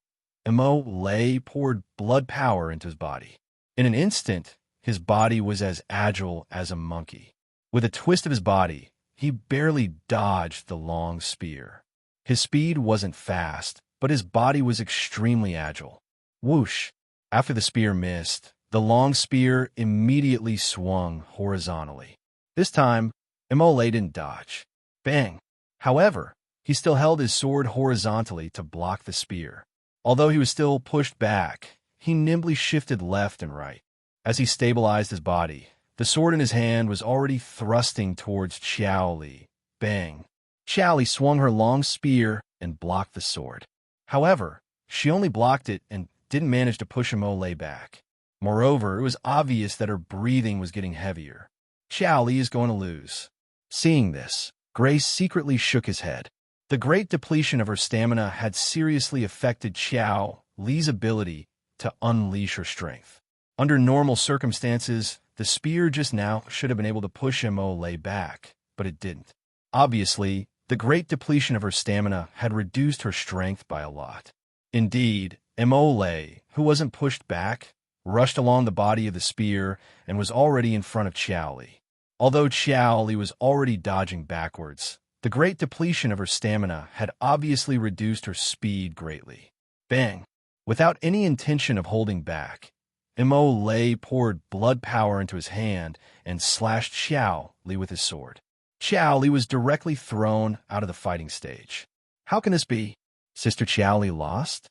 Mo-Lay poured blood power into his body. In an instant, his body was as agile as a monkey. With a twist of his body, he barely dodged the long spear. His speed wasn't fast, but his body was extremely agile. Whoosh! After the spear missed, the long spear immediately swung horizontally. This time, Mo-Lay didn't dodge. Bang! However, he still held his sword horizontally to block the spear. Although he was still pushed back, he nimbly shifted left and right. As he stabilized his body, the sword in his hand was already thrusting towards Xiao Li. Bang! Xiao Li swung her long spear and blocked the sword. However, she only blocked it and didn't manage to push Mo-Lay back. Moreover, it was obvious that her breathing was getting heavier. Xiao Li is going to lose. Seeing this, Grace secretly shook his head. The great depletion of her stamina had seriously affected Xiao Li's ability to unleash her strength. Under normal circumstances, the spear just now should have been able to push Mo-Lay back, but it didn't. Obviously, the great depletion of her stamina had reduced her strength by a lot. Indeed, Mo-Lay, who wasn't pushed back, rushed along the body of the spear and was already in front of Xiao Li. Although Xiao Li was already dodging backwards, the great depletion of her stamina had obviously reduced her speed greatly. Bang! Without any intention of holding back, Mo-Lay poured blood power into his hand and slashed Xiao Li with his sword. Xiao Li was directly thrown out of the fighting stage. How can this be? Sister Xiao Li lost?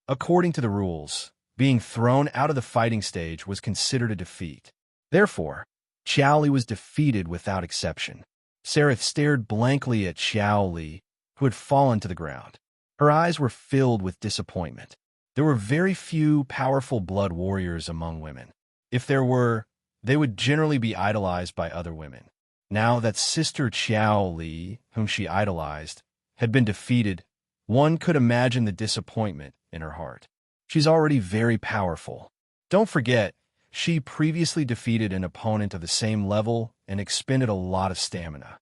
According to the rules, being thrown out of the fighting stage was considered a defeat. Therefore, Xiao Li was defeated without exception. Sereth stared blankly at Xiao Li, who had fallen to the ground. Her eyes were filled with disappointment. There were very few powerful blood warriors among women. If there were, they would generally be idolized by other women. Now that Sister Xiao Li, whom she idolized, had been defeated, one could imagine the disappointment in her heart. She's already very powerful. Don't forget, she previously defeated an opponent of the same level and expended a lot of stamina.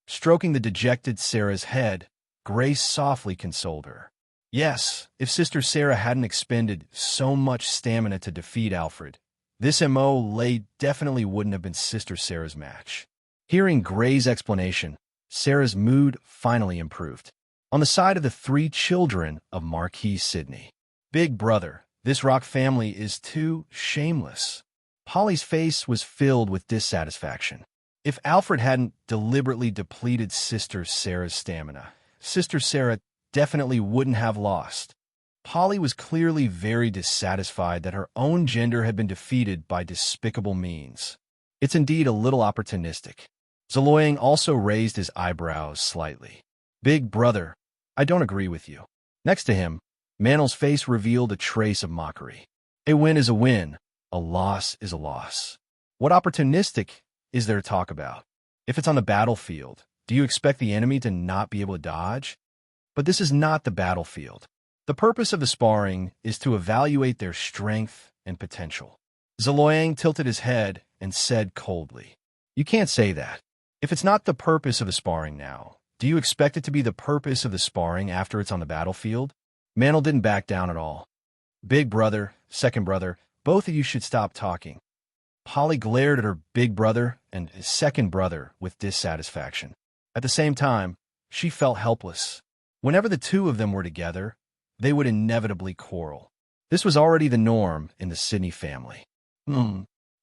Stroking the dejected Sarah's head, Grace softly consoled her. Yes, if Sister Sarah hadn't expended so much stamina to defeat Alfred, this Mo-Lay definitely wouldn't have been Sister Sarah's match. Hearing Gray's explanation, Sarah's mood finally improved. On the side of the three children of Marquis Sidney. Big brother, this Rock family is too shameless. Polly's face was filled with dissatisfaction. If Alfred hadn't deliberately depleted Sister Sarah's stamina, Sister Sarah definitely wouldn't have lost. Polly was clearly very dissatisfied that her own gender had been defeated by despicable means. It's indeed a little opportunistic. Zaloyang also raised his eyebrows slightly. Big brother, I don't agree with you. Next to him, Manel's face revealed a trace of mockery. A win is a win, a loss is a loss. What opportunistic is there to talk about? If it's on the battlefield, do you expect the enemy to not be able to dodge? But this is not the battlefield. The purpose of the sparring is to evaluate their strength and potential. Zaloyang tilted his head and said coldly, You can't say that. If it's not the purpose of the sparring now, do you expect it to be the purpose of the sparring after it's on the battlefield? Manel didn't back down at all. Big brother, second brother, both of you should stop talking. Polly glared at her big brother and his second brother with dissatisfaction. At the same time, she felt helpless. Whenever the two of them were together, they would inevitably quarrel. This was already the norm in the Sidney family.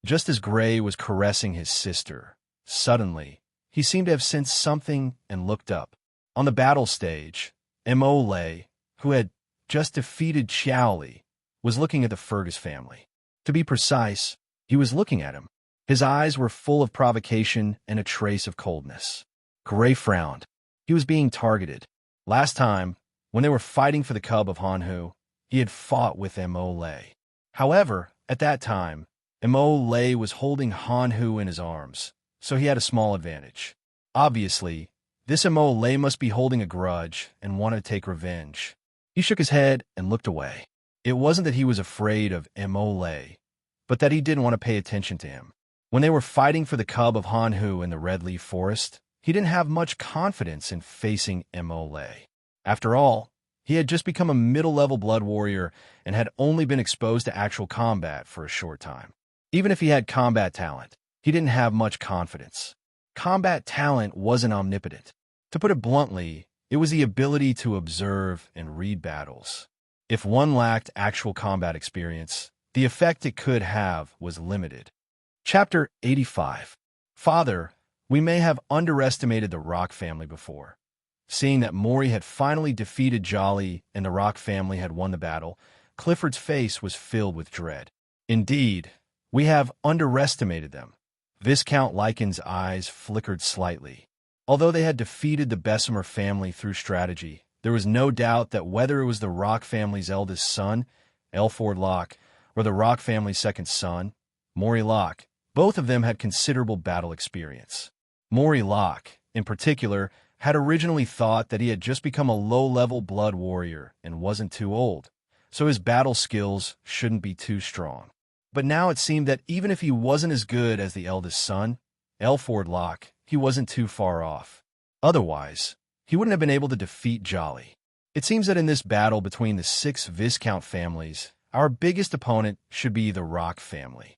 Just as Gray was caressing his sister, suddenly, he seemed to have sensed something and looked up. On the battle stage, Mo-Lay, who had just defeated Xiao Li, was looking at the Fergus family. To be precise, he was looking at him. His eyes were full of provocation and a trace of coldness. Gray frowned. He was being targeted. Last time, when they were fighting for the cub of Hanhu, he had fought with Mo-Lay. However, at that time, Mo-Lay was holding Hanhu in his arms, so he had a small advantage. Obviously, this Mo-Lay must be holding a grudge and wanted to take revenge. He shook his head and looked away. It wasn't that he was afraid of Mo-Lay, but that he didn't want to pay attention to him. When they were fighting for the cub of Hanhu in the Red Leaf Forest, he didn't have much confidence in facing Mole. After all, he had just become a middle-level blood warrior and had only been exposed to actual combat for a short time. Even if he had combat talent, he didn't have much confidence. Combat talent wasn't omnipotent. To put it bluntly, it was the ability to observe and read battles. If one lacked actual combat experience, the effect it could have was limited. Chapter 85. Father, we may have underestimated the Rock family before. Seeing that Mori had finally defeated Jolly and the Rock family had won the battle, Clifford's face was filled with dread. Indeed, we have underestimated them. Viscount Lycan's eyes flickered slightly. Although they had defeated the Bessemer family through strategy, there was no doubt that whether it was the Rock family's eldest son, Elford Locke, or the Rock family's second son, Maury Locke, both of them had considerable battle experience. Maury Locke, in particular, had originally thought that he had just become a low-level blood warrior and wasn't too old, so his battle skills shouldn't be too strong. But now it seemed that even if he wasn't as good as the eldest son, Elford Locke, he wasn't too far off. Otherwise, he wouldn't have been able to defeat Jolly. It seems that in this battle between the 6 Viscount families, our biggest opponent should be the Rock family.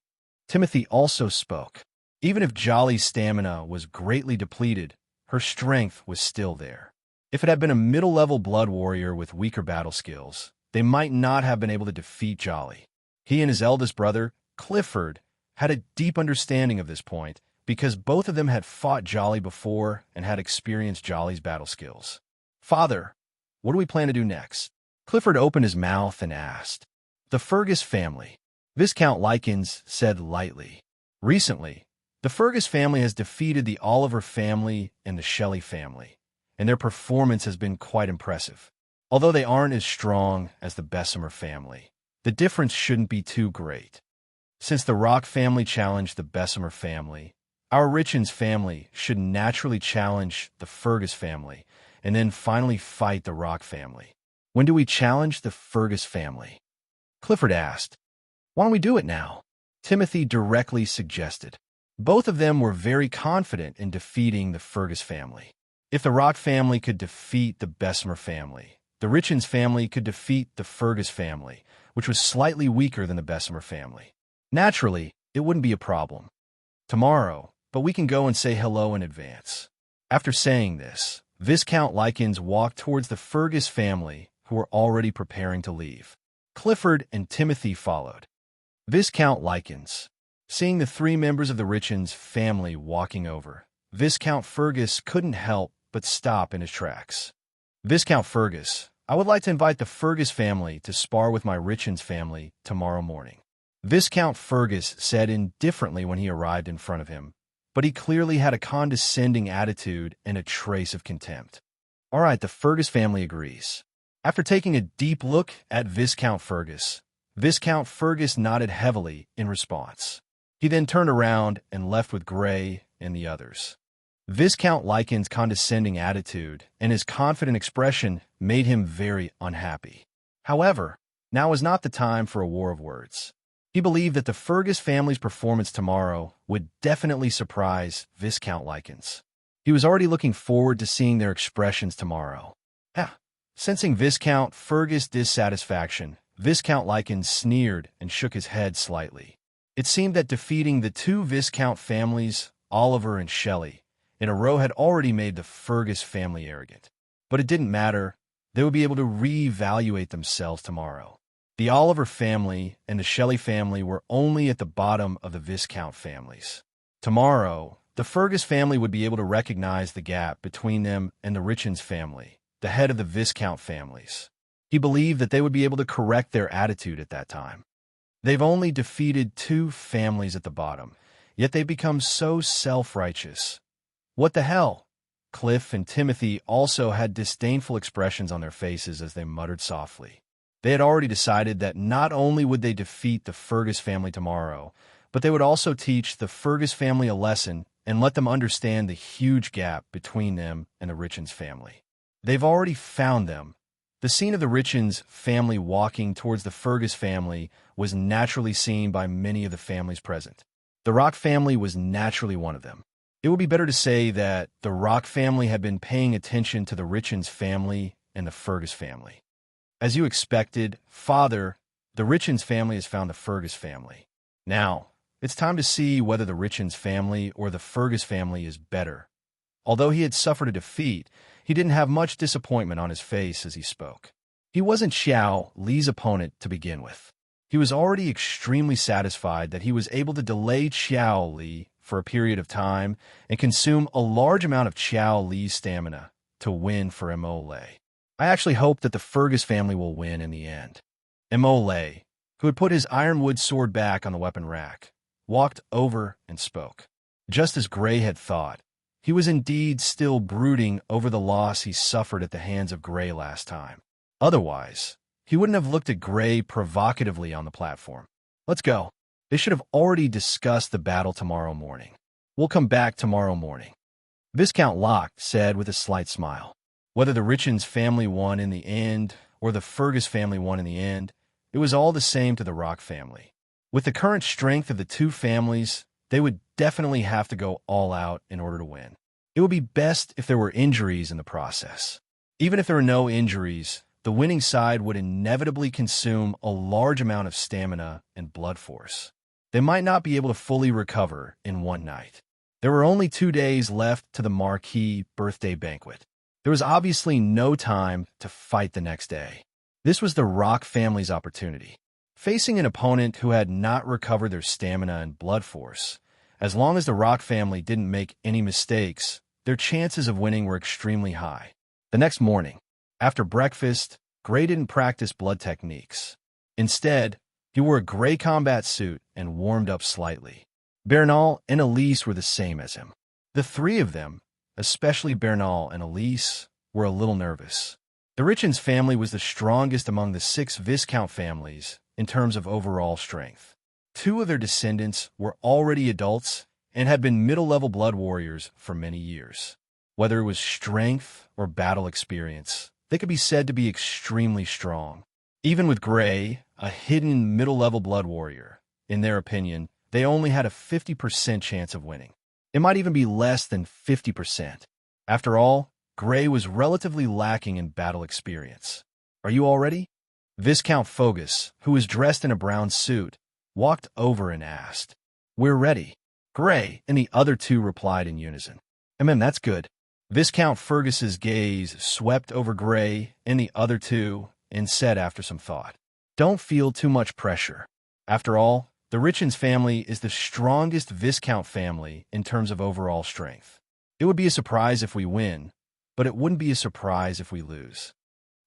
Timothy also spoke. Even if Jolly's stamina was greatly depleted, her strength was still there. If it had been a middle-level blood warrior with weaker battle skills, they might not have been able to defeat Jolly. He and his eldest brother, Clifford, had a deep understanding of this point because both of them had fought Jolly before and had experienced Jolly's battle skills. Father, what do we plan to do next? Clifford opened his mouth and asked. The Fergus family, Viscount Lykins said lightly. Recently, the Fergus family has defeated the Oliver family and the Shelley family, and their performance has been quite impressive. Although they aren't as strong as the Bessemer family, the difference shouldn't be too great. Since the Rock family challenged the Bessemer family, our Richens family should naturally challenge the Fergus family and then finally fight the Rock family. When do we challenge the Fergus family? Clifford asked. Why don't we do it now? Timothy directly suggested. Both of them were very confident in defeating the Fergus family. If the Rock family could defeat the Bessemer family, the Richens family could defeat the Fergus family, which was slightly weaker than the Bessemer family. Naturally, it wouldn't be a problem. Tomorrow, but we can go and say hello in advance. After saying this, Viscount Lykins walked towards the Fergus family, who were already preparing to leave. Clifford and Timothy followed. Viscount Lykins. Seeing the 3 members of the Richens family walking over, Viscount Fergus couldn't help but stop in his tracks. Viscount Fergus, I would like to invite the Fergus family to spar with my Richens family tomorrow morning. Viscount Fergus said indifferently when he arrived in front of him, but he clearly had a condescending attitude and a trace of contempt. All right, the Fergus family agrees. After taking a deep look at Viscount Fergus nodded heavily in response. He then turned around and left with Gray and the others. Viscount Lykins' condescending attitude and his confident expression made him very unhappy. However, now was not the time for a war of words. He believed that the Fergus family's performance tomorrow would definitely surprise Viscount Lykins. He was already looking forward to seeing their expressions tomorrow. Sensing Viscount Fergus' dissatisfaction, Viscount Lykins sneered and shook his head slightly. It seemed that defeating the 2 Viscount families, Oliver and Shelley, in a row had already made the Fergus family arrogant. But it didn't matter. They would be able to reevaluate themselves tomorrow. The Oliver family and the Shelley family were only at the bottom of the Viscount families. Tomorrow, the Fergus family would be able to recognize the gap between them and the Richens family, the head of the Viscount families. He believed that they would be able to correct their attitude at that time. They've only defeated 2 families at the bottom, yet they've become so self-righteous. What the hell? Cliff and Timothy also had disdainful expressions on their faces as they muttered softly. They had already decided that not only would they defeat the Fergus family tomorrow, but they would also teach the Fergus family a lesson and let them understand the huge gap between them and the Richens family. They've already found them. The scene of the Richens family walking towards the Fergus family was naturally seen by many of the families present. The Rock family was naturally one of them. It would be better to say that the Rock family had been paying attention to the Richens family and the Fergus family. As you expected, Father, the Richens family has found the Fergus family. Now, it's time to see whether the Richens family or the Fergus family is better. Although he had suffered a defeat, he didn't have much disappointment on his face as he spoke. He wasn't Xiao Li's opponent to begin with. He was already extremely satisfied that he was able to delay Xiao Li for a period of time and consume a large amount of Xiao Li's stamina to win for Mo Lei. I actually hope that the Fergus family will win in the end. Mo Lei, who had put his ironwood sword back on the weapon rack, walked over and spoke. Just as Gray had thought, he was indeed still brooding over the loss he suffered at the hands of Gray last time. Otherwise, he wouldn't have looked at Gray provocatively on the platform. Let's go. They should have already discussed the battle tomorrow morning. We'll come back tomorrow morning. Viscount Locke said with a slight smile. Whether the Richens family won in the end or the Fergus family won in the end, it was all the same to the Rock family. With the current strength of the two families, they would definitely have to go all out in order to win. It would be best if there were injuries in the process. Even if there were no injuries, the winning side would inevitably consume a large amount of stamina and blood force. They might not be able to fully recover in one night. There were only 2 days left to the Marquis birthday banquet. There was obviously no time to fight the next day. This was the Rock family's opportunity. Facing an opponent who had not recovered their stamina and blood force, as long as the Rock family didn't make any mistakes, their chances of winning were extremely high. The next morning, after breakfast, Gray didn't practice blood techniques. Instead, he wore a gray combat suit and warmed up slightly. Bernal and Elise were the same as him. The three of them, especially Bernal and Elise, were a little nervous. The Richens family was the strongest among the 6 Viscount families in terms of overall strength. 2 of their descendants were already adults and had been middle-level blood warriors for many years. Whether it was strength or battle experience, they could be said to be extremely strong. Even with Gray, a hidden middle-level blood warrior, in their opinion, they only had a 50% chance of winning. It might even be less than 50%. After all, Gray was relatively lacking in battle experience. Are you all ready? Viscount Fogus, who was dressed in a brown suit, walked over and asked. We're ready. Gray and the other 2 replied in unison. That's good. Viscount Fergus's gaze swept over Gray and the other 2 and said after some thought, Don't feel too much pressure. After all, the Richens family is the strongest Viscount family in terms of overall strength. It would be a surprise if we win, but it wouldn't be a surprise if we lose.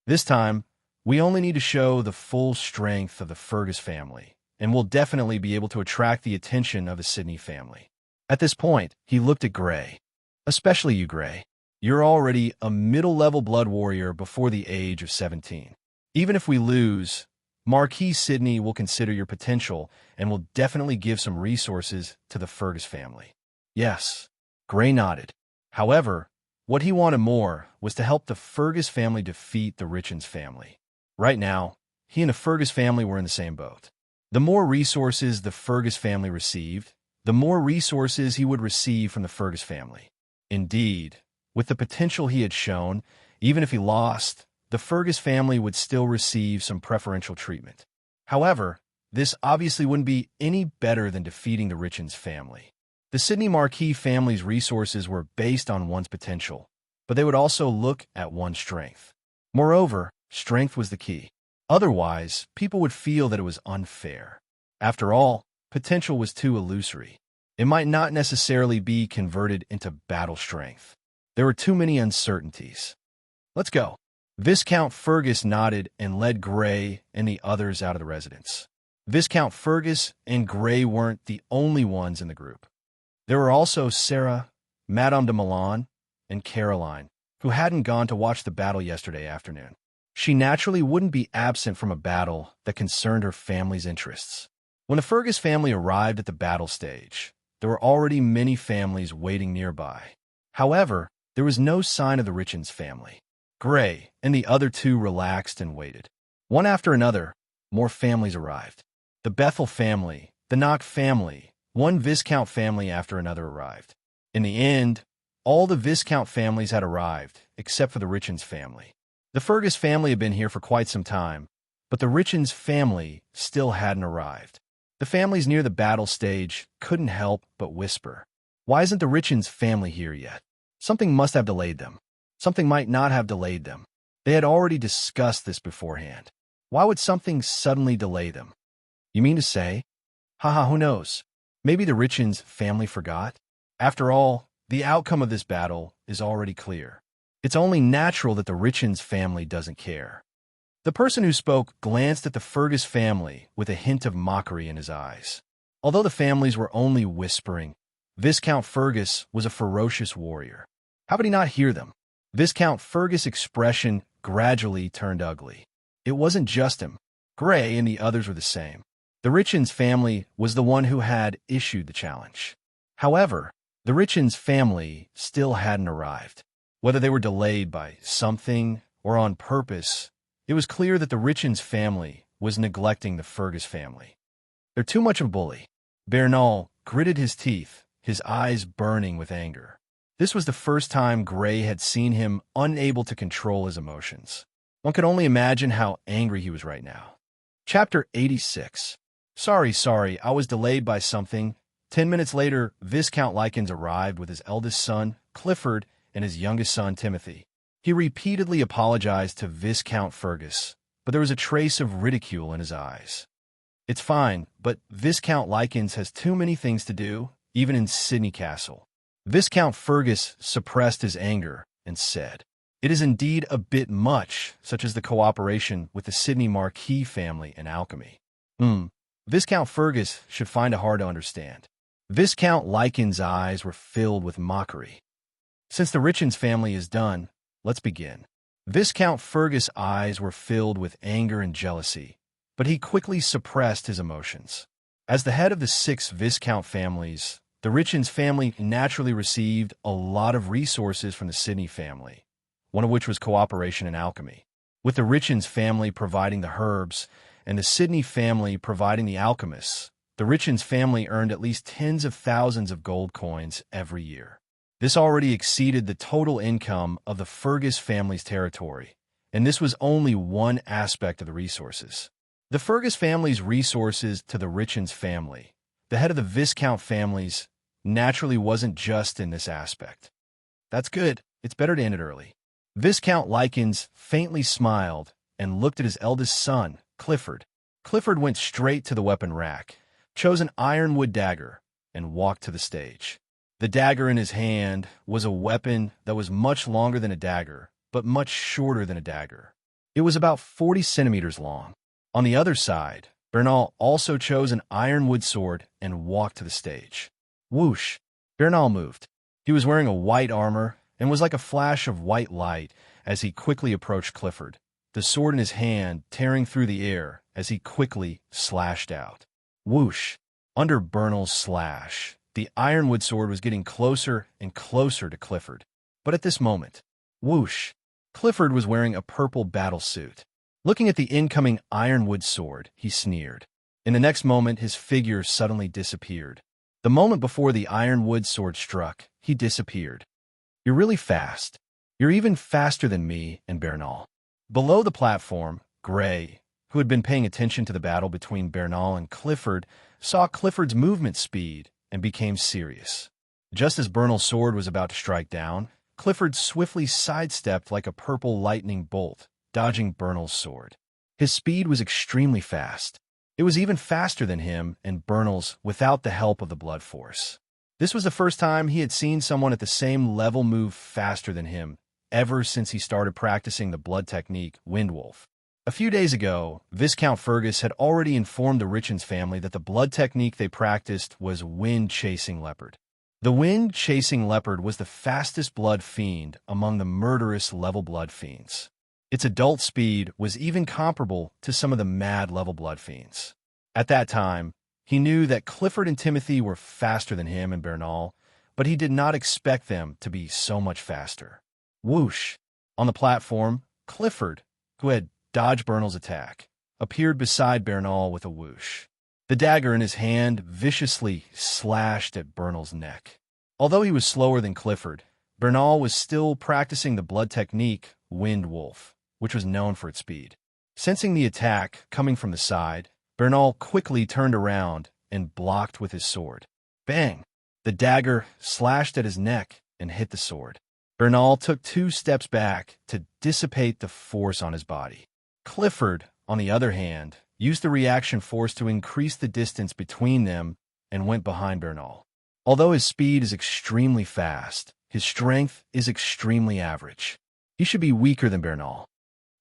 This time, we only need to show the full strength of the Fergus family, and we'll definitely be able to attract the attention of the Sidney family. At this point, he looked at Gray. Especially you, Gray. You're already a middle-level blood warrior before the age of 17. Even if we lose, Marquis Sidney will consider your potential and will definitely give some resources to the Fergus family. Yes, Gray nodded. However, what he wanted more was to help the Fergus family defeat the Richens family. Right now, he and the Fergus family were in the same boat. The more resources the Fergus family received, the more resources he would receive from the Fergus family. Indeed, with the potential he had shown, even if he lost, the Fergus family would still receive some preferential treatment. However, this obviously wouldn't be any better than defeating the Richens family. The Sidney Marquis family's resources were based on one's potential, but they would also look at one's strength. Moreover, strength was the key. Otherwise, people would feel that it was unfair. After all, potential was too illusory. It might not necessarily be converted into battle strength. There were too many uncertainties. Let's go. Viscount Fergus nodded and led Gray and the others out of the residence. Viscount Fergus and Gray weren't the only ones in the group. There were also Sarah, Madame de Milan, and Caroline, who hadn't gone to watch the battle yesterday afternoon. She naturally wouldn't be absent from a battle that concerned her family's interests. When the Fergus family arrived at the battle stage, there were already many families waiting nearby. However, there was no sign of the Richens family. Gray and the other two relaxed and waited. One after another, more families arrived. The Bethel family, the Knock family, one Viscount family after another arrived. In the end, all the Viscount families had arrived, except for the Richens family. The Fergus family had been here for quite some time, but the Richens family still hadn't arrived. The families near the battle stage couldn't help but whisper, "Why isn't the Richens family here yet? Something must have delayed them. Something might not have delayed them." They had already discussed this beforehand. Why would something suddenly delay them? You mean to say? Haha, who knows? Maybe the Richens family forgot? After all, the outcome of this battle is already clear. It's only natural that the Richens family doesn't care. The person who spoke glanced at the Fergus family with a hint of mockery in his eyes. Although the families were only whispering, Viscount Fergus was a ferocious warrior. How could he not hear them? Viscount Fergus' expression gradually turned ugly. It wasn't just him. Gray and the others were the same. The Richens family was the one who had issued the challenge. However, the Richens family still hadn't arrived. Whether they were delayed by something or on purpose, it was clear that the Richens family was neglecting the Fergus family. They're too much of a bully. Bernal gritted his teeth, his eyes burning with anger. This was the first time Gray had seen him unable to control his emotions. One could only imagine how angry he was right now. Chapter 86. Sorry, I was delayed by something. 10 minutes later, Viscount Likens arrived with his eldest son, Clifford, and his youngest son, Timothy. He repeatedly apologized to Viscount Fergus, but there was a trace of ridicule in his eyes. It's fine, but Viscount Likens has too many things to do, even in Sydney Castle. Viscount Fergus suppressed his anger and said, "It is indeed a bit much, such as the cooperation with the Sydney Marquis family in alchemy." Viscount Fergus should find it hard to understand. Viscount Likens' eyes were filled with mockery. Since the Richens family is done, let's begin. Viscount Fergus' eyes were filled with anger and jealousy, but he quickly suppressed his emotions. As the head of the 6 Viscount families, the Richens family naturally received a lot of resources from the Sydney family, one of which was cooperation in alchemy. With the Richens family providing the herbs and the Sydney family providing the alchemists, the Richens family earned at least tens of thousands of gold coins every year. This already exceeded the total income of the Fergus family's territory, and this was only one aspect of the resources. The Fergus family's resources to the Richens family, the head of the Viscount families, naturally wasn't just in this aspect. That's good. It's better to end it early. Viscount Likens faintly smiled and looked at his eldest son, Clifford. Clifford went straight to the weapon rack, chose an ironwood dagger, and walked to the stage. The dagger in his hand was a weapon that was much longer than a dagger, but much shorter than a dagger. It was about 40 centimeters long. On the other side, Bernal also chose an ironwood sword and walked to the stage. Whoosh! Bernal moved. He was wearing a white armor and was like a flash of white light as he quickly approached Clifford, the sword in his hand tearing through the air as he quickly slashed out. Whoosh! Under Bernal's slash, the ironwood sword was getting closer and closer to Clifford. But at this moment, whoosh! Clifford was wearing a purple battle suit. Looking at the incoming ironwood sword, he sneered. In the next moment, his figure suddenly disappeared. The moment before the ironwood sword struck, he disappeared. "You're really fast. You're even faster than me and Bernal." Below the platform, Gray, who had been paying attention to the battle between Bernal and Clifford, saw Clifford's movement speed and became serious. Just as Bernal's sword was about to strike down, Clifford swiftly sidestepped like a purple lightning bolt, dodging Bernal's sword. His speed was extremely fast. It was even faster than him and Bernal's without the help of the blood force. This was the first time he had seen someone at the same level move faster than him, ever since he started practicing the blood technique, Windwolf. A few days ago, Viscount Fergus had already informed the Richens family that the blood technique they practiced was wind-chasing leopard. The wind-chasing leopard was the fastest blood fiend among the murderous level blood fiends. Its adult speed was even comparable to some of the mad level blood fiends. At that time, he knew that Clifford and Timothy were faster than him and Bernal, but he did not expect them to be so much faster. Whoosh! On the platform, Clifford, who had dodged Bernal's attack, appeared beside Bernal with a whoosh. The dagger in his hand viciously slashed at Bernal's neck. Although he was slower than Clifford, Bernal was still practicing the blood technique, Wind Wolf, which was known for its speed. Sensing the attack coming from the side, Bernal quickly turned around and blocked with his sword. Bang! The dagger slashed at his neck and hit the sword. Bernal took 2 steps back to dissipate the force on his body. Clifford, on the other hand, used the reaction force to increase the distance between them and went behind Bernal. Although his speed is extremely fast, his strength is extremely average. He should be weaker than Bernal.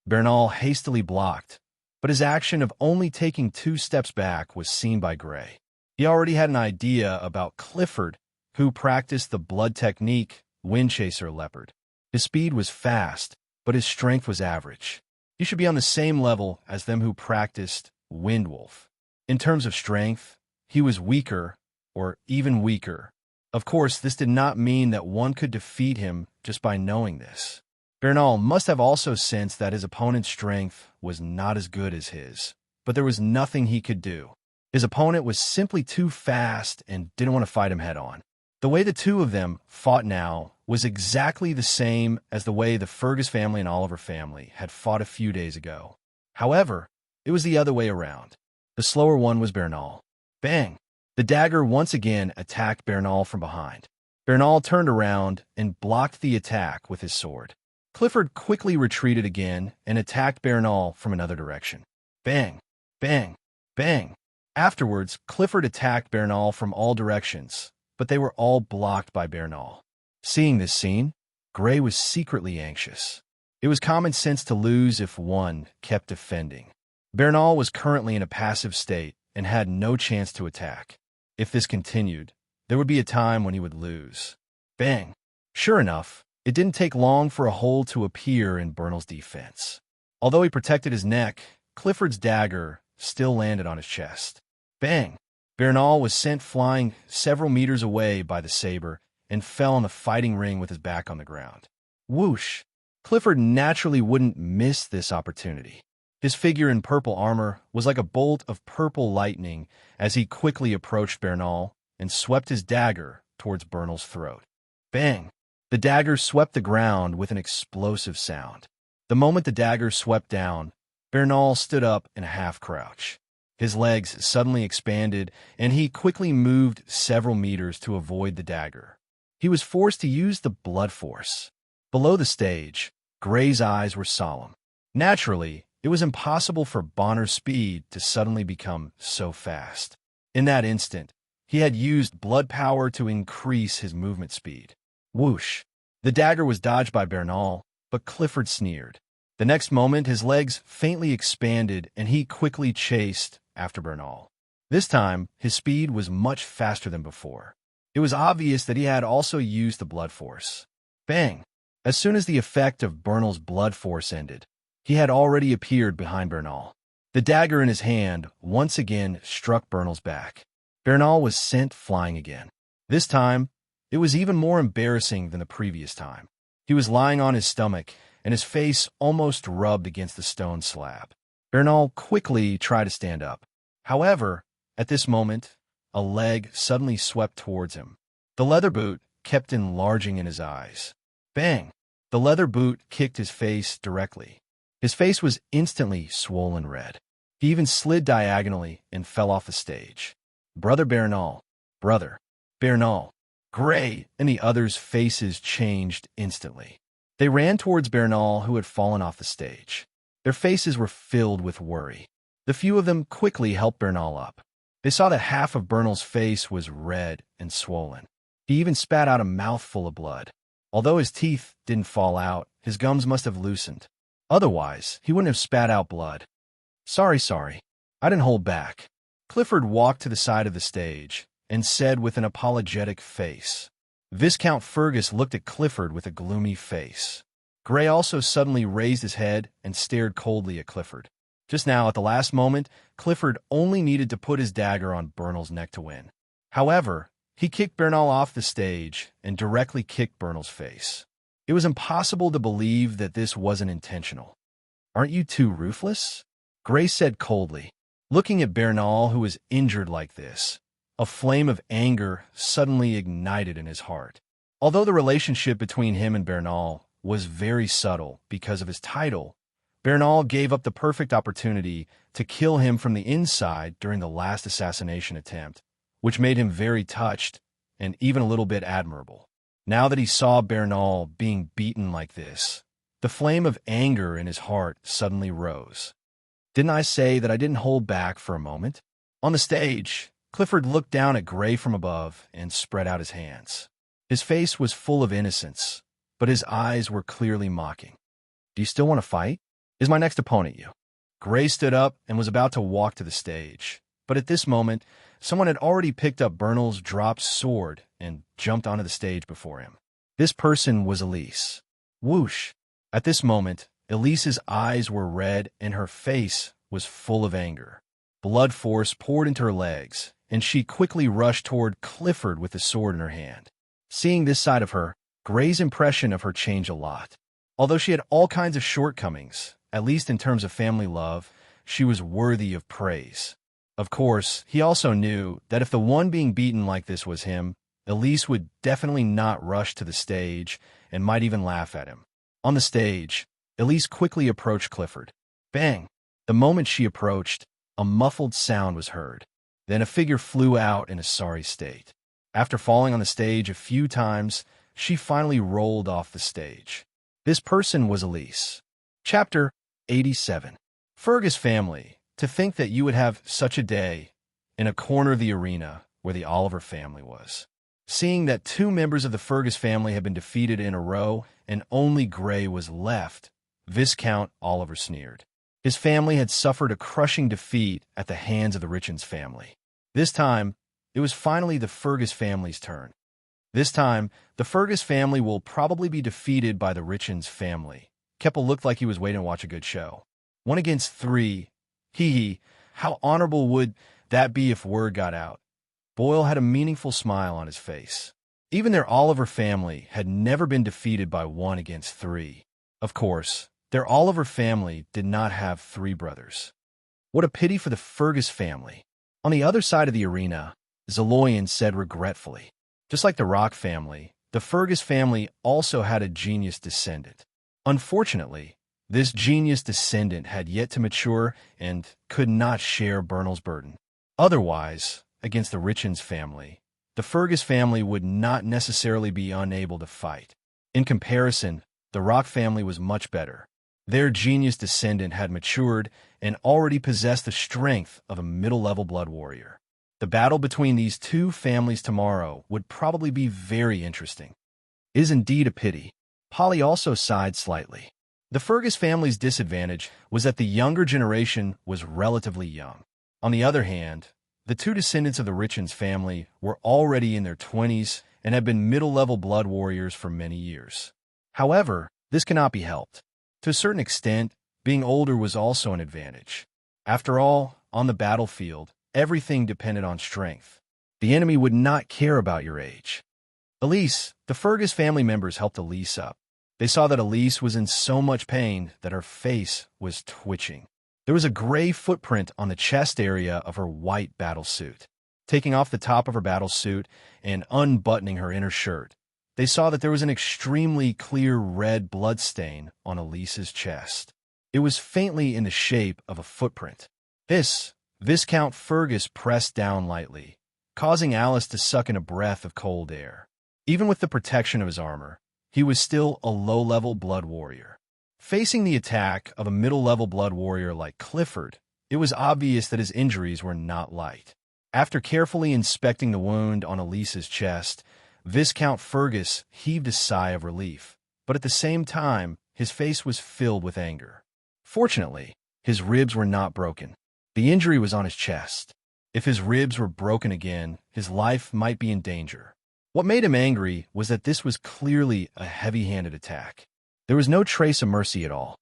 Bernal hastily blocked, but his action of only taking 2 steps back was seen by Gray. He already had an idea about Clifford, who practiced the blood technique, Windchaser Leopard. His speed was fast, but his strength was average. He should be on the same level as them who practiced Windwolf. In terms of strength, he was weaker, or even weaker. Of course, this did not mean that one could defeat him just by knowing this. Bernal must have also sensed that his opponent's strength was not as good as his, but there was nothing he could do. His opponent was simply too fast and didn't want to fight him head-on. The way the two of them fought now was exactly the same as the way the Fergus family and Oliver family had fought a few days ago. However, it was the other way around. The slower one was Bernal. Bang! The dagger once again attacked Bernal from behind. Bernal turned around and blocked the attack with his sword. Clifford quickly retreated again and attacked Bernal from another direction. Bang! Bang! Bang! Afterwards, Clifford attacked Bernal from all directions, but they were all blocked by Bernal. Seeing this scene, Gray was secretly anxious. It was common sense to lose if one kept defending. Bernal was currently in a passive state and had no chance to attack. If this continued, there would be a time when he would lose. Bang! Sure enough, it didn't take long for a hole to appear in Bernal's defense. Although he protected his neck, Clifford's dagger still landed on his chest. Bang! Bernal was sent flying several meters away by the saber and fell on the fighting ring with his back on the ground. Whoosh! Clifford naturally wouldn't miss this opportunity. His figure in purple armor was like a bolt of purple lightning as he quickly approached Bernal and swept his dagger towards Bernal's throat. Bang! The dagger swept the ground with an explosive sound. The moment the dagger swept down, Bernal stood up in a half-crouch. His legs suddenly expanded, and he quickly moved several meters to avoid the dagger. He was forced to use the blood force. Below the stage, Gray's eyes were solemn. Naturally, it was impossible for Bonner's speed to suddenly become so fast. In that instant, he had used blood power to increase his movement speed. Whoosh! The dagger was dodged by Bernal, but Clifford sneered. The next moment, his legs faintly expanded, and he quickly chased after Bernal. This time, his speed was much faster than before. It was obvious that he had also used the blood force. Bang! As soon as the effect of Bernal's blood force ended, he had already appeared behind Bernal. The dagger in his hand once again struck Bernal's back. Bernal was sent flying again. This time, it was even more embarrassing than the previous time. He was lying on his stomach, and his face almost rubbed against the stone slab. Bernal quickly tried to stand up. However, at this moment, a leg suddenly swept towards him. The leather boot kept enlarging in his eyes. Bang! The leather boot kicked his face directly. His face was instantly swollen red. He even slid diagonally and fell off the stage. Brother Bernal, brother, Bernal, Gray, and the others' faces changed instantly. They ran towards Bernal, who had fallen off the stage. Their faces were filled with worry. The few of them quickly helped Bernal up. They saw that half of Bernal's face was red and swollen. He even spat out a mouthful of blood. Although his teeth didn't fall out, his gums must have loosened. Otherwise, he wouldn't have spat out blood. Sorry. I didn't hold back. Clifford walked to the side of the stage and said with an apologetic face. Viscount Fergus looked at Clifford with a gloomy face. Gray also suddenly raised his head and stared coldly at Clifford. Just now, at the last moment, Clifford only needed to put his dagger on Bernal's neck to win. However, he kicked Bernal off the stage and directly kicked Bernal's face. It was impossible to believe that this wasn't intentional. "Aren't you too ruthless?" Gray said coldly. Looking at Bernal, who was injured like this, a flame of anger suddenly ignited in his heart. Although the relationship between him and Bernal was very subtle because of his title, Bernal gave up the perfect opportunity to kill him from the inside during the last assassination attempt, which made him very touched and even a little bit admirable. Now that he saw Bernal being beaten like this, the flame of anger in his heart suddenly rose. "Didn't I say that I didn't hold back for a moment?" On the stage, Clifford looked down at Gray from above and spread out his hands. His face was full of innocence, but his eyes were clearly mocking. "Do you still want to fight? Is my next opponent you?" Gray stood up and was about to walk to the stage, but at this moment, someone had already picked up Bernal's dropped sword and jumped onto the stage before him. This person was Elise. Whoosh! At this moment, Elise's eyes were red and her face was full of anger. Blood force poured into her legs, and she quickly rushed toward Clifford with the sword in her hand. Seeing this side of her, Gray's impression of her changed a lot. Although she had all kinds of shortcomings, at least in terms of family love, she was worthy of praise. Of course, he also knew that if the one being beaten like this was him, Elise would definitely not rush to the stage and might even laugh at him. On the stage, Elise quickly approached Clifford. Bang! The moment she approached, a muffled sound was heard. Then a figure flew out in a sorry state. After falling on the stage a few times, she finally rolled off the stage. This person was Elise. Chapter 87. Fergus family. To think that you would have such a day in a corner of the arena where the Oliver family was. Seeing that 2 members of the Fergus family had been defeated in a row and only Gray was left, Viscount Oliver sneered. His family had suffered a crushing defeat at the hands of the Richens family. This time, it was finally the Fergus family's turn. This time, the Fergus family will probably be defeated by the Richens family. Keppel looked like he was waiting to watch a good show. 1 against 3. Hee, how honorable would that be if word got out? Boyle had a meaningful smile on his face. Even their Oliver family had never been defeated by 1 against 3. Of course, their Oliver family did not have 3 brothers. What a pity for the Fergus family. On the other side of the arena, Zeloyan said regretfully. Just like the Rock family, the Fergus family also had a genius descendant. Unfortunately, this genius descendant had yet to mature and could not share Bernal's burden. Otherwise, against the Richens family, the Fergus family would not necessarily be unable to fight. In comparison, the Rock family was much better. Their genius descendant had matured and already possessed the strength of a middle-level blood warrior. The battle between these 2 families tomorrow would probably be very interesting. It is indeed a pity. Polly also sighed slightly. The Fergus family's disadvantage was that the younger generation was relatively young. On the other hand, the 2 descendants of the Richens family were already in their 20s and had been middle-level blood warriors for many years. However, this cannot be helped. To a certain extent, being older was also an advantage. After all, on the battlefield, everything depended on strength. The enemy would not care about your age. Elise, the Fergus family members helped Elise up. They saw that Elise was in so much pain that her face was twitching. There was a gray footprint on the chest area of her white battle suit. Taking off the top of her battle suit and unbuttoning her inner shirt, they saw that there was an extremely clear red blood stain on Elise's chest. It was faintly in the shape of a footprint. Viscount Fergus pressed down lightly, causing Alice to suck in a breath of cold air. Even with the protection of his armor, he was still a low-level blood warrior. Facing the attack of a middle-level blood warrior like Clifford, it was obvious that his injuries were not light. After carefully inspecting the wound on Elise's chest, Viscount Fergus heaved a sigh of relief, but at the same time, his face was filled with anger. Fortunately, his ribs were not broken. The injury was on his chest. If his ribs were broken again, his life might be in danger. What made him angry was that this was clearly a heavy-handed attack. There was no trace of mercy at all.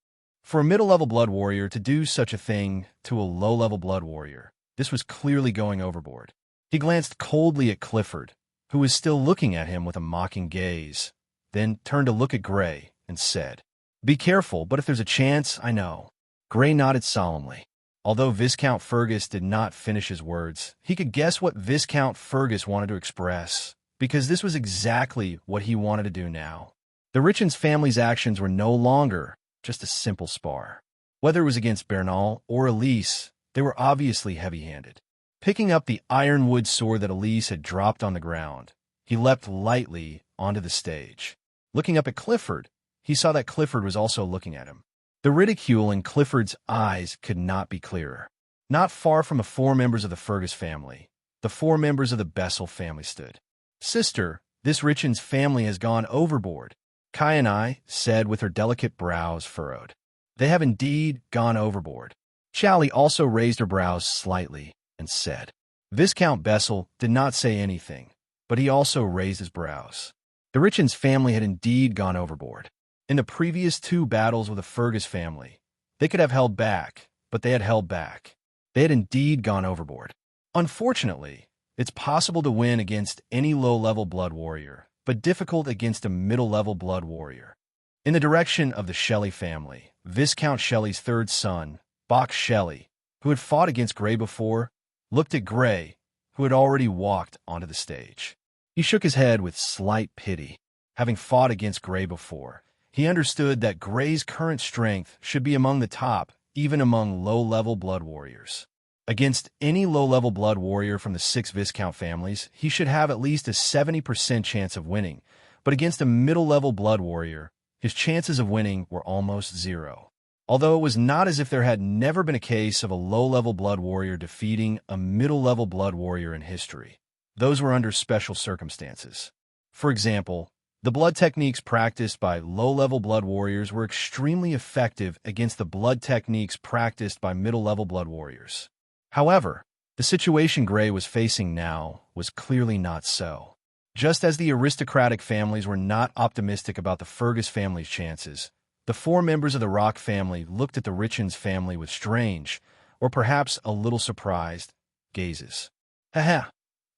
For a middle-level blood warrior to do such a thing to a low-level blood warrior, this was clearly going overboard. He glanced coldly at Clifford, who was still looking at him with a mocking gaze. then turned to look at Gray and said, "Be careful, but if there's a chance, I know." Gray nodded solemnly. Although Viscount Fergus did not finish his words, he could guess what Viscount Fergus wanted to express, because this was exactly what he wanted to do now. The Richens family's actions were no longer just a simple spar. Whether it was against Bernal or Elise, they were obviously heavy-handed. Picking up the ironwood sword that Elise had dropped on the ground, he leapt lightly onto the stage. Looking up at Clifford, he saw that Clifford was also looking at him. The ridicule in Clifford's eyes could not be clearer. Not far from the four members of the Fergus family, the four members of the Bessel family stood. "Sister, this Richens family has gone overboard," Kyanai said with her delicate brows furrowed. "They have indeed gone overboard." Chally also raised her brows slightly and said. Viscount Bessel did not say anything, but he also raised his brows. The Richens family had indeed gone overboard. In the previous two battles with the Fergus family, they could have held back, but they had held back. They had indeed gone overboard. Unfortunately, it's possible to win against any low-level blood warrior, but difficult against a middle-level blood warrior. In the direction of the Shelley family, Viscount Shelley's third son, Bach Shelley, who had fought against Gray before, looked at Gray, who had already walked onto the stage. He shook his head with slight pity. Having fought against Gray before, he understood that Gray's current strength should be among the top, even among low-level blood warriors. Against any low-level blood warrior from the 6 Viscount families, he should have at least a 70% chance of winning, but against a middle-level blood warrior, his chances of winning were almost zero. Although it was not as if there had never been a case of a low-level blood warrior defeating a middle-level blood warrior in history. Those were under special circumstances. For example, the blood techniques practiced by low-level blood warriors were extremely effective against the blood techniques practiced by middle-level blood warriors. However, the situation Gray was facing now was clearly not so. Just as the aristocratic families were not optimistic about the Fergus family's chances, the 4 members of the Rock family looked at the Richens family with strange, or perhaps a little surprised, gazes. "Haha,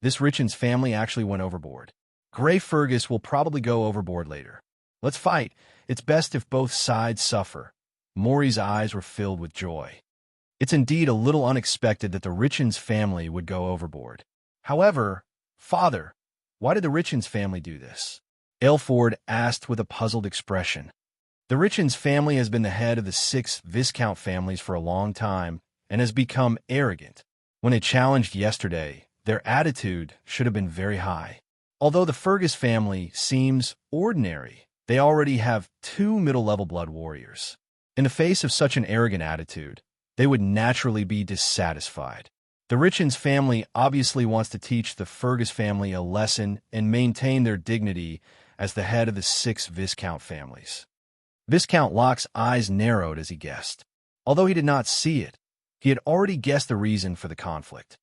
this Richens family actually went overboard. Gray Fergus will probably go overboard later. Let's fight. It's best if both sides suffer." Maury's eyes were filled with joy. It's indeed a little unexpected that the Richens family would go overboard. However, Father, why did the Richens family do this? Aylford asked with a puzzled expression. The Richens family has been the head of the 6 Viscount families for a long time and has become arrogant. When they challenged yesterday, their attitude should have been very high. Although the Fergus family seems ordinary, they already have 2 middle-level blood warriors. In the face of such an arrogant attitude, they would naturally be dissatisfied. The Richens family obviously wants to teach the Fergus family a lesson and maintain their dignity as the head of the 6 Viscount families. Viscount Locke's eyes narrowed as he guessed. Although he did not see it, he had already guessed the reason for the conflict.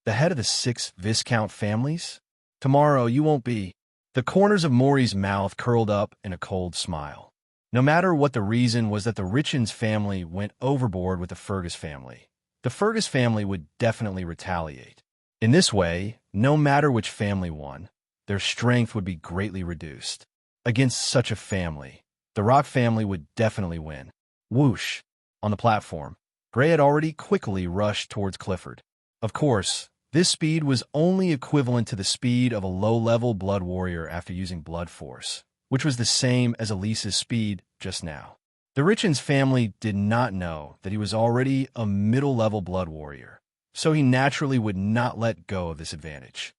The head of the 6 Viscount families? Tomorrow you won't be. The corners of Maury's mouth curled up in a cold smile. No matter what the reason was that the Richens family went overboard with the Fergus family, the Fergus family would definitely retaliate. In this way, no matter which family won, their strength would be greatly reduced. Against such a family, the Rock family would definitely win. Whoosh! On the platform, Gray had already quickly rushed towards Clifford. Of course, this speed was only equivalent to the speed of a low-level blood warrior after using blood force, which was the same as Elise's speed just now. The Richens family did not know that he was already a middle-level blood warrior, so he naturally would not let go of this advantage.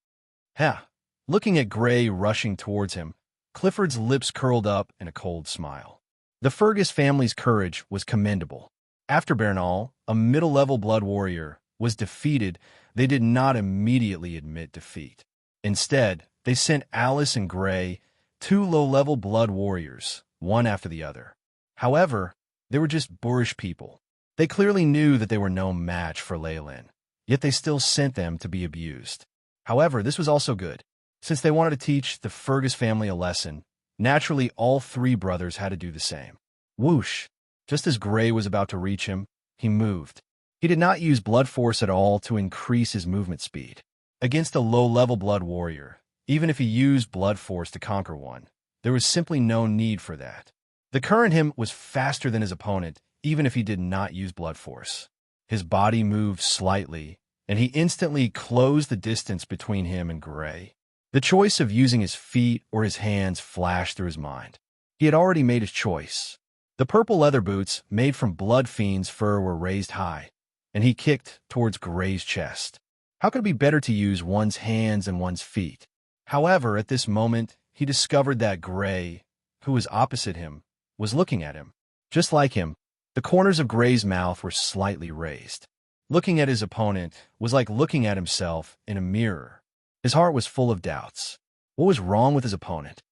Looking at Gray rushing towards him, Clifford's lips curled up in a cold smile. The Fergus family's courage was commendable. After Bernal, a middle-level blood warrior, was defeated, they did not immediately admit defeat. Instead, they sent Alice and Gray, 2 low-level blood warriors, one after the other. However, they were just boorish people. They clearly knew that they were no match for Leyland, yet they still sent them to be abused. However, this was also good. Since they wanted to teach the Fergus family a lesson, naturally all 3 brothers had to do the same. Whoosh! Just as Gray was about to reach him, he moved. He did not use blood force at all to increase his movement speed. Against a low-level blood warrior, even if he used blood force to conquer one, There was simply no need for that. The current him was faster than his opponent, even if he did not use blood force. His body moved slightly, and he instantly closed the distance between him and Gray. The choice of using his feet or his hands flashed through his mind. He had already made his choice. The purple leather boots, made from blood fiend's fur, were raised high, and he kicked towards Gray's chest. How could it be better to use one's hands and one's feet? However, at this moment, he discovered that Gray, who was opposite him, was looking at him. Just like him, the corners of Gray's mouth were slightly raised. Looking at his opponent was like looking at himself in a mirror. His heart was full of doubts. What was wrong with his opponent?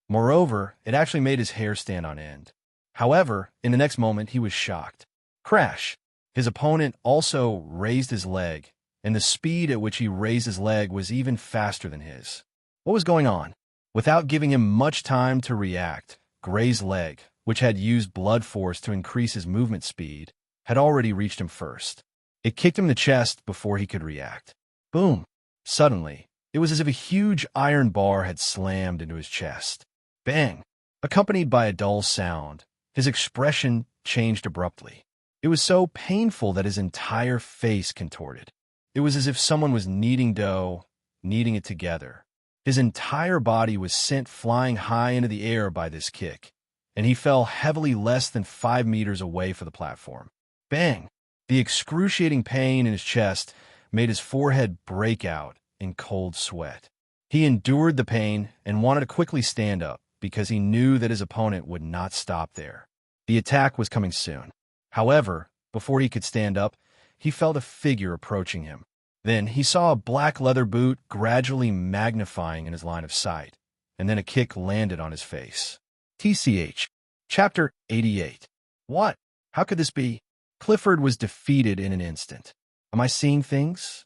Moreover, it actually made his hair stand on end. However, in the next moment, he was shocked. Crash! His opponent also raised his leg, and the speed at which he raised his leg was even faster than his. What was going on? Without giving him much time to react, Gray's leg, which had used blood force to increase his movement speed, had already reached him first. It kicked him in the chest before he could react. Boom! Suddenly, it was as if a huge iron bar had slammed into his chest. Bang! Accompanied by a dull sound, his expression changed abruptly. It was so painful that his entire face contorted. It was as if someone was kneading dough, kneading it together. His entire body was sent flying high into the air by this kick, and he fell heavily less than 5 meters away from the platform. Bang! The excruciating pain in his chest made his forehead break out in cold sweat. He endured the pain and wanted to quickly stand up because he knew that his opponent would not stop there. The attack was coming soon. However, before he could stand up, he felt a figure approaching him. Then he saw a black leather boot gradually magnifying in his line of sight, and then a kick landed on his face. TCH. Chapter 88. What? How could this be? Clifford was defeated in an instant. Am I seeing things?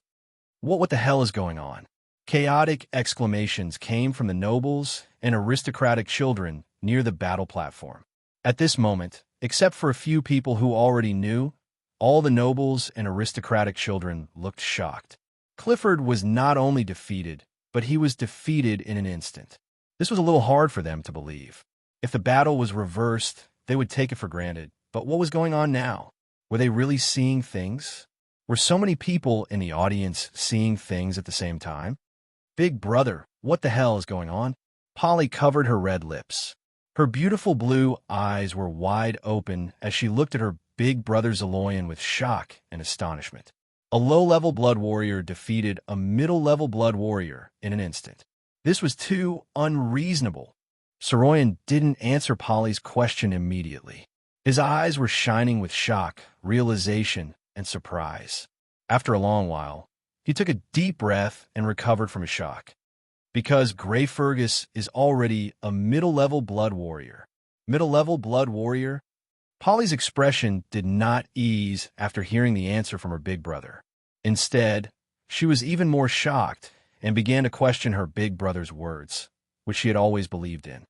What the hell is going on? Chaotic exclamations came from the nobles and aristocratic children near the battle platform. At this moment, except for a few people who already knew, all the nobles and aristocratic children looked shocked. Clifford was not only defeated, but he was defeated in an instant. This was a little hard for them to believe. If the battle was reversed, they would take it for granted. But what was going on now? Were they really seeing things? Were so many people in the audience seeing things at the same time? Big brother, what the hell is going on? Polly covered her red lips. Her beautiful blue eyes were wide open as she looked at her big brother Zaloyan with shock and astonishment. A low-level blood warrior defeated a middle-level blood warrior in an instant. This was too unreasonable. Zaloyan didn't answer Polly's question immediately. His eyes were shining with shock, realization, and surprise. After a long while, he took a deep breath and recovered from his shock. Because Grey Fergus is already a middle-level blood warrior. Middle-level blood warrior? Polly's expression did not ease after hearing the answer from her big brother. Instead, she was even more shocked and began to question her big brother's words, which she had always believed in.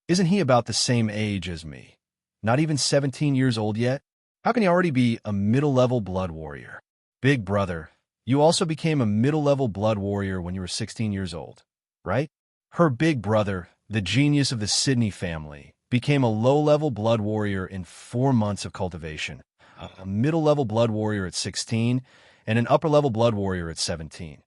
Isn't he about the same age as me? Not even 17 years old yet? How can he already be a middle-level blood warrior? Big brother, you also became a middle-level blood warrior when you were 16 years old, right? Her big brother, the genius of the Sydney family, became a low-level blood warrior in 4 months of cultivation, a middle-level blood warrior at 16, and an upper-level blood warrior at 17.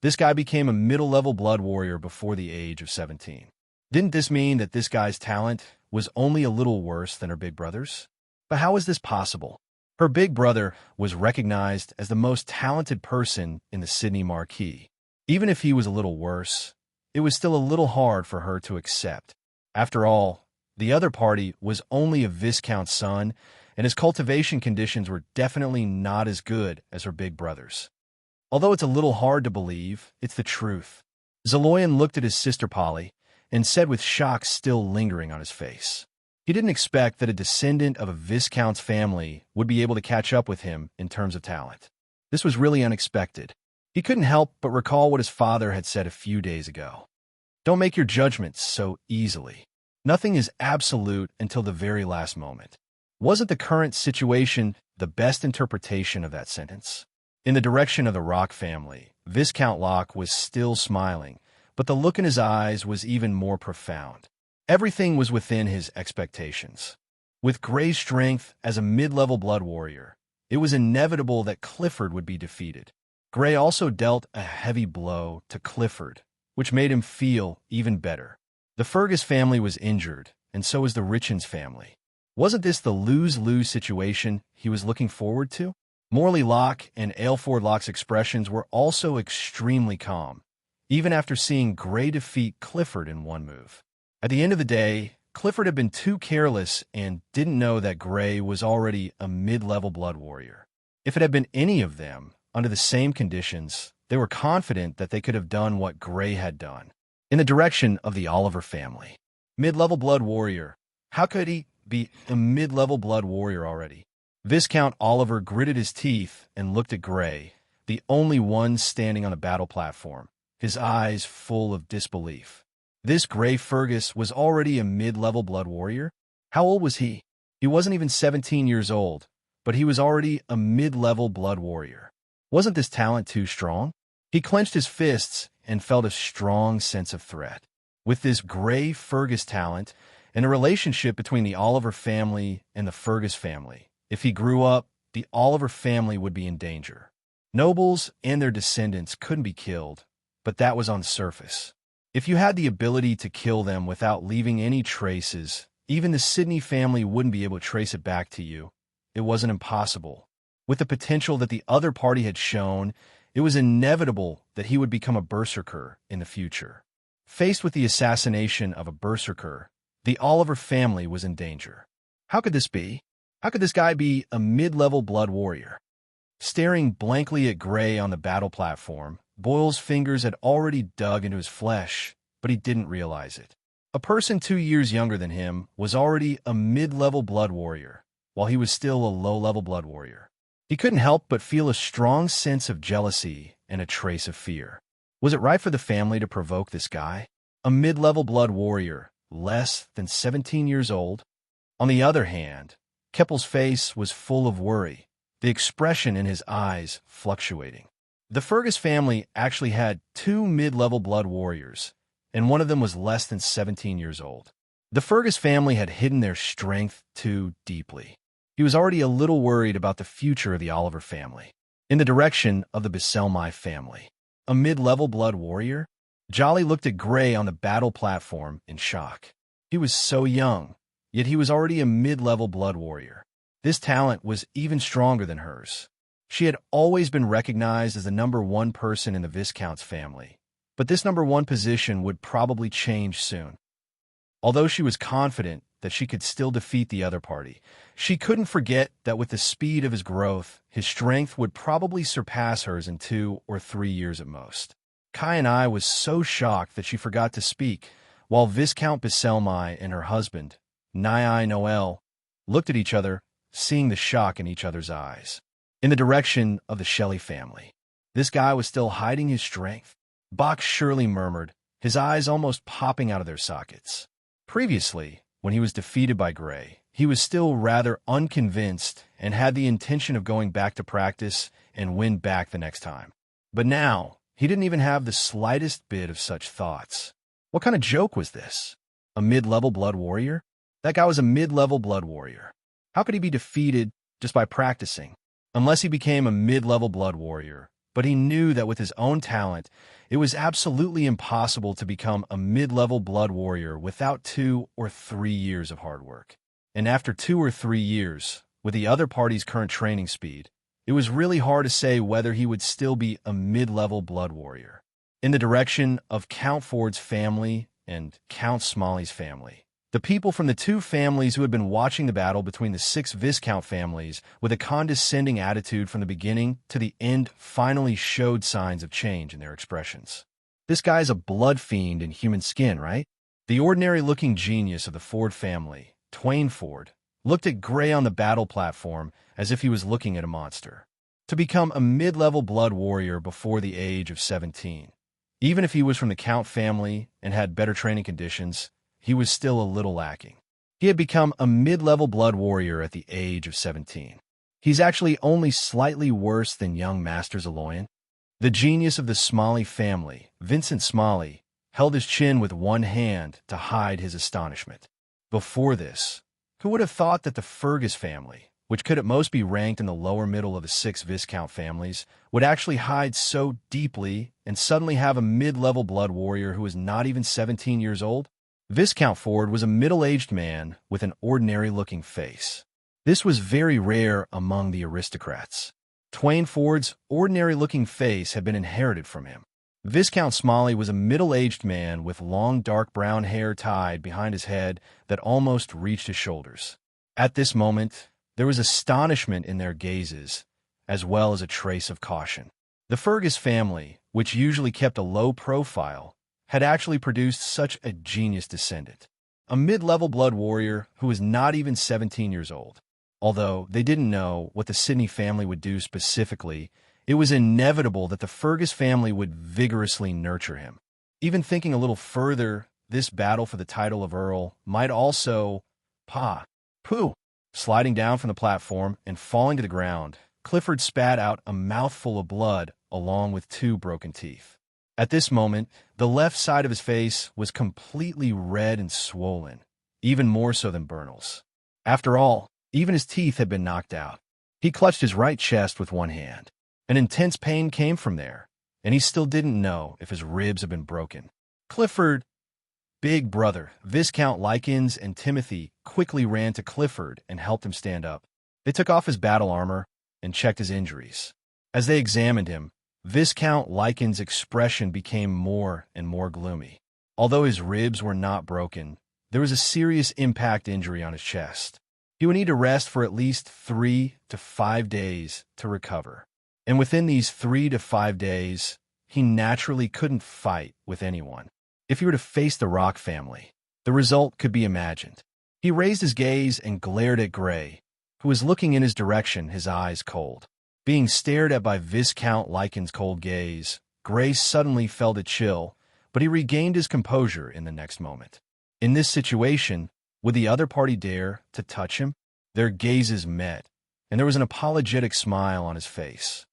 This guy became a middle-level blood warrior before the age of 17. Didn't this mean that this guy's talent was only a little worse than her big brother's? But how is this possible? Her big brother was recognized as the most talented person in the Sydney Marquee. Even if he was a little worse, it was still a little hard for her to accept. After all, the other party was only a Viscount's son, and his cultivation conditions were definitely not as good as her big brother's. Although it's a little hard to believe, it's the truth. Zaloyan looked at his sister Polly and said with shock still lingering on his face. He didn't expect that a descendant of a Viscount's family would be able to catch up with him in terms of talent. This was really unexpected. He couldn't help but recall what his father had said a few days ago. Don't make your judgments so easily. Nothing is absolute until the very last moment. Wasn't the current situation the best interpretation of that sentence? In the direction of the Rock family, Viscount Locke was still smiling, but the look in his eyes was even more profound. Everything was within his expectations. With Gray's strength as a mid-level blood warrior, it was inevitable that Clifford would be defeated. Gray also dealt a heavy blow to Clifford, which made him feel even better. The Fergus family was injured, and so was the Richens family. Wasn't this the lose-lose situation he was looking forward to? Morley Locke and Aylford Locke's expressions were also extremely calm, even after seeing Gray defeat Clifford in one move. At the end of the day, Clifford had been too careless and didn't know that Gray was already a mid-level blood warrior. If it had been any of them, under the same conditions, they were confident that they could have done what Gray had done. In the direction of the Oliver family. Mid-level blood warrior. How could he be a mid-level blood warrior already? Viscount Oliver gritted his teeth and looked at Gray, the only one standing on a battle platform, his eyes full of disbelief. This Gray Fergus was already a mid-level blood warrior? How old was he? He wasn't even 17 years old, but he was already a mid-level blood warrior. Wasn't this talent too strong? He clenched his fists and felt a strong sense of threat. With this Gray Fergus talent and a relationship between the Oliver family and the Fergus family, if he grew up, the Oliver family would be in danger. Nobles and their descendants couldn't be killed, but that was on the surface. If you had the ability to kill them without leaving any traces, even the Sidney family wouldn't be able to trace it back to you. It wasn't impossible. With the potential that the other party had shown, it was inevitable that he would become a berserker in the future. Faced with the assassination of a berserker, the Oliver family was in danger. How could this be? How could this guy be a mid-level blood warrior? Staring blankly at Gray on the battle platform, Boyle's fingers had already dug into his flesh, but he didn't realize it. A person 2 years younger than him was already a mid-level blood warrior, while he was still a low-level blood warrior. He couldn't help but feel a strong sense of jealousy and a trace of fear. Was it right for the family to provoke this guy? A mid-level blood warrior, less than 17 years old? On the other hand, Keppel's face was full of worry, the expression in his eyes fluctuating. The Fergus family actually had 2 mid-level blood warriors, and one of them was less than 17 years old. The Fergus family had hidden their strength too deeply. He was already a little worried about the future of the Oliver family. In the direction of the Bustling family. A mid-level blood warrior? Jolly looked at Gray on the battle platform in shock. He was so young, yet he was already a mid-level blood warrior. This talent was even stronger than hers. She had always been recognized as the #1 person in the Viscount's family, but this #1 position would probably change soon. Although she was confident that she could still defeat the other party, she couldn't forget that with the speed of his growth, his strength would probably surpass hers in 2 or 3 years at most. Kai and I was so shocked that she forgot to speak, while Viscount Bustling and her husband, Nai Noel, looked at each other, seeing the shock in each other's eyes. In the direction of the Shelley family. This guy was still hiding his strength. Box Shirley murmured, his eyes almost popping out of their sockets. Previously, when he was defeated by Gray, he was still rather unconvinced and had the intention of going back to practice and win back the next time. But now, he didn't even have the slightest bit of such thoughts. What kind of joke was this? A mid-level blood warrior? That guy was a mid-level blood warrior. How could he be defeated just by practicing? Unless he became a mid-level blood warrior, but he knew that with his own talent, it was absolutely impossible to become a mid-level blood warrior without 2 or 3 years of hard work. And after 2 or 3 years, with the other party's current training speed, it was really hard to say whether he would still be a mid-level blood warrior. In the direction of Count Ford's family and Count Smalley's family, the people from the 2 families who had been watching the battle between the 6 Viscount families with a condescending attitude from the beginning to the end finally showed signs of change in their expressions. This guy's a blood fiend in human skin, right? The ordinary-looking genius of the Ford family, Twain Ford, looked at Gray on the battle platform as if he was looking at a monster. To become a mid-level blood warrior before the age of 17, even if he was from the Count family and had better training conditions, he was still a little lacking. He had become a mid-level blood warrior at the age of 17. He's actually only slightly worse than young Masters Aloyan. The genius of the Smalley family, Vincent Smalley, held his chin with one hand to hide his astonishment. Before this, who would have thought that the Fergus family, which could at most be ranked in the lower middle of the 6 Viscount families, would actually hide so deeply and suddenly have a mid-level blood warrior who was not even 17 years old? Viscount Ford was a middle-aged man with an ordinary-looking face. This was very rare among the aristocrats. Twain Ford's ordinary-looking face had been inherited from him. Viscount Smalley was a middle-aged man with long dark brown hair tied behind his head that almost reached his shoulders. At this moment, there was astonishment in their gazes, as well as a trace of caution. The Fergus family, which usually kept a low profile, had actually produced such a genius descendant. A mid-level blood warrior who was not even 17 years old. Although they didn't know what the Sidney family would do specifically, it was inevitable that the Fergus family would vigorously nurture him. Even thinking a little further, this battle for the title of Earl might also... Pooh! Sliding down from the platform and falling to the ground, Clifford spat out a mouthful of blood along with 2 broken teeth. At this moment, the left side of his face was completely red and swollen, even more so than Bernal's. After all, even his teeth had been knocked out. He clutched his right chest with one hand. An intense pain came from there, and he still didn't know if his ribs had been broken. Clifford, big brother, Viscount Lykins, and Timothy quickly ran to Clifford and helped him stand up. They took off his battle armor and checked his injuries. As they examined him, Viscount Lykins' expression became more and more gloomy. Although his ribs were not broken, there was a serious impact injury on his chest. He would need to rest for at least 3 to 5 days to recover. And within these 3 to 5 days, he naturally couldn't fight with anyone. If he were to face the Rock family, the result could be imagined. He raised his gaze and glared at Gray, who was looking in his direction, his eyes cold. Being stared at by Viscount Lykins' cold gaze, Gray suddenly felt a chill, but he regained his composure in the next moment. In this situation, would the other party dare to touch him? Their gazes met, and there was an apologetic smile on his face.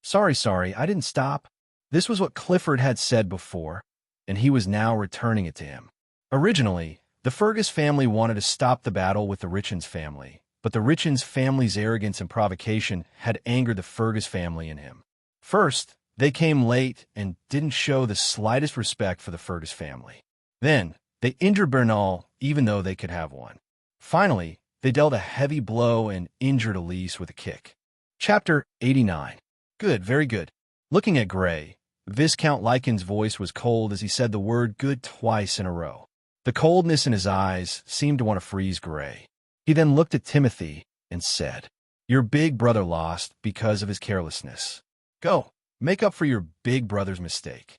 Sorry, I didn't stop. This was what Clifford had said before, and he was now returning it to him. Originally, the Fergus family wanted to stop the battle with the Richens family, but the Richens family's arrogance and provocation had angered the Fergus family in him. First, they came late and didn't show the slightest respect for the Fergus family. Then, they injured Bernal even though they could have one. Finally, they dealt a heavy blow and injured Elise with a kick. Chapter 89. Good, very good. Looking at Gray, Viscount Lykins' voice was cold as he said the word good twice in a row. The coldness in his eyes seemed to want to freeze Gray. He then looked at Timothy and said, "Your big brother lost because of his carelessness. Go, make up for your big brother's mistake."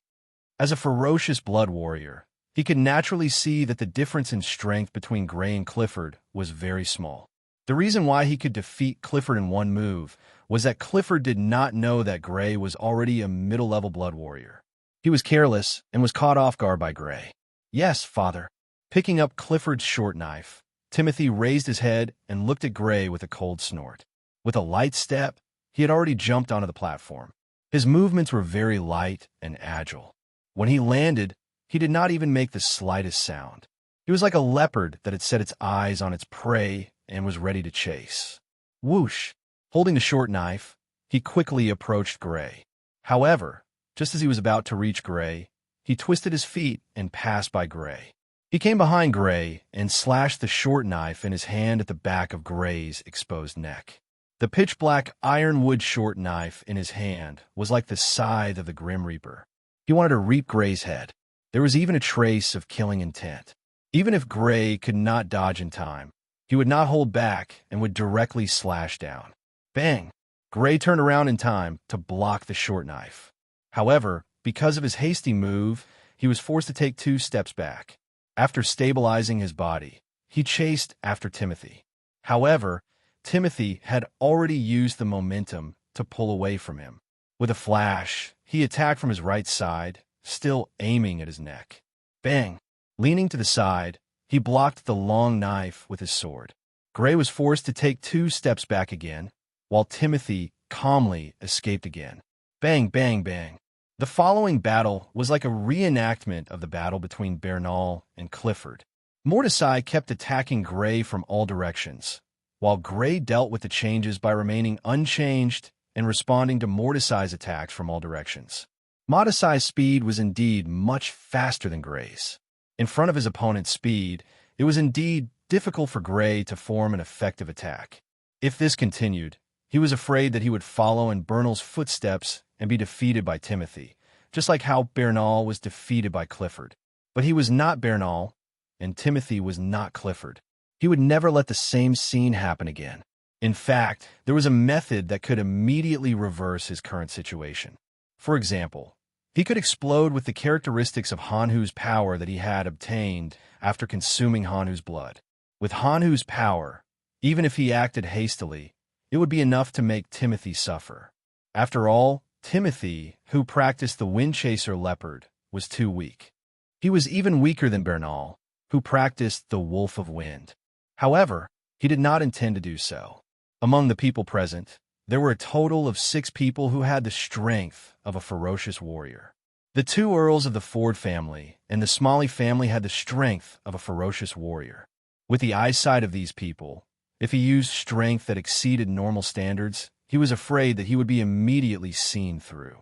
As a ferocious blood warrior, he could naturally see that the difference in strength between Gray and Clifford was very small. The reason why he could defeat Clifford in one move was that Clifford did not know that Gray was already a middle-level blood warrior. He was careless and was caught off guard by Gray. "Yes, father." Picking up Clifford's short knife, Timothy raised his head and looked at Gray with a cold snort. With a light step, he had already jumped onto the platform. His movements were very light and agile. When he landed, he did not even make the slightest sound. He was like a leopard that had set its eyes on its prey and was ready to chase. Whoosh! Holding the short knife, he quickly approached Gray. However, just as he was about to reach Gray, he twisted his feet and passed by Gray. He came behind Gray and slashed the short knife in his hand at the back of Gray's exposed neck. The pitch-black ironwood short knife in his hand was like the scythe of the Grim Reaper. He wanted to reap Gray's head. There was even a trace of killing intent. Even if Gray could not dodge in time, he would not hold back and would directly slash down. Bang! Gray turned around in time to block the short knife. However, because of his hasty move, he was forced to take 2 steps back. After stabilizing his body, he chased after Timothy. However, Timothy had already used the momentum to pull away from him. With a flash, he attacked from his right side, still aiming at his neck. Bang! Leaning to the side, he blocked the long knife with his sword. Gray was forced to take 2 steps back again, while Timothy calmly escaped again. Bang, bang, bang. The following battle was like a reenactment of the battle between Bernal and Clifford. Mordecai kept attacking Gray from all directions, while Gray dealt with the changes by remaining unchanged and responding to Mordecai's attacks from all directions. Mordecai's speed was indeed much faster than Gray's. In front of his opponent's speed, it was indeed difficult for Gray to form an effective attack. If this continued, he was afraid that he would follow in Bernal's footsteps and be defeated by Timothy, just like how Bernal was defeated by Clifford. But he was not Bernal, and Timothy was not Clifford. He would never let the same scene happen again. In fact, there was a method that could immediately reverse his current situation. For example, he could explode with the characteristics of Hanhu's power that he had obtained after consuming Hanhu's blood. With Hanhu's power, even if he acted hastily, it would be enough to make Timothy suffer. After all, Timothy, who practiced the Windchaser Leopard, was too weak. He was even weaker than Bernal, who practiced the Wolf of Wind. However, he did not intend to do so. Among the people present, there were a total of 6 people who had the strength of a ferocious warrior. The 2 earls of the Ford family and the Smalley family had the strength of a ferocious warrior. With the eyesight of these people, if he used strength that exceeded normal standards, he was afraid that he would be immediately seen through.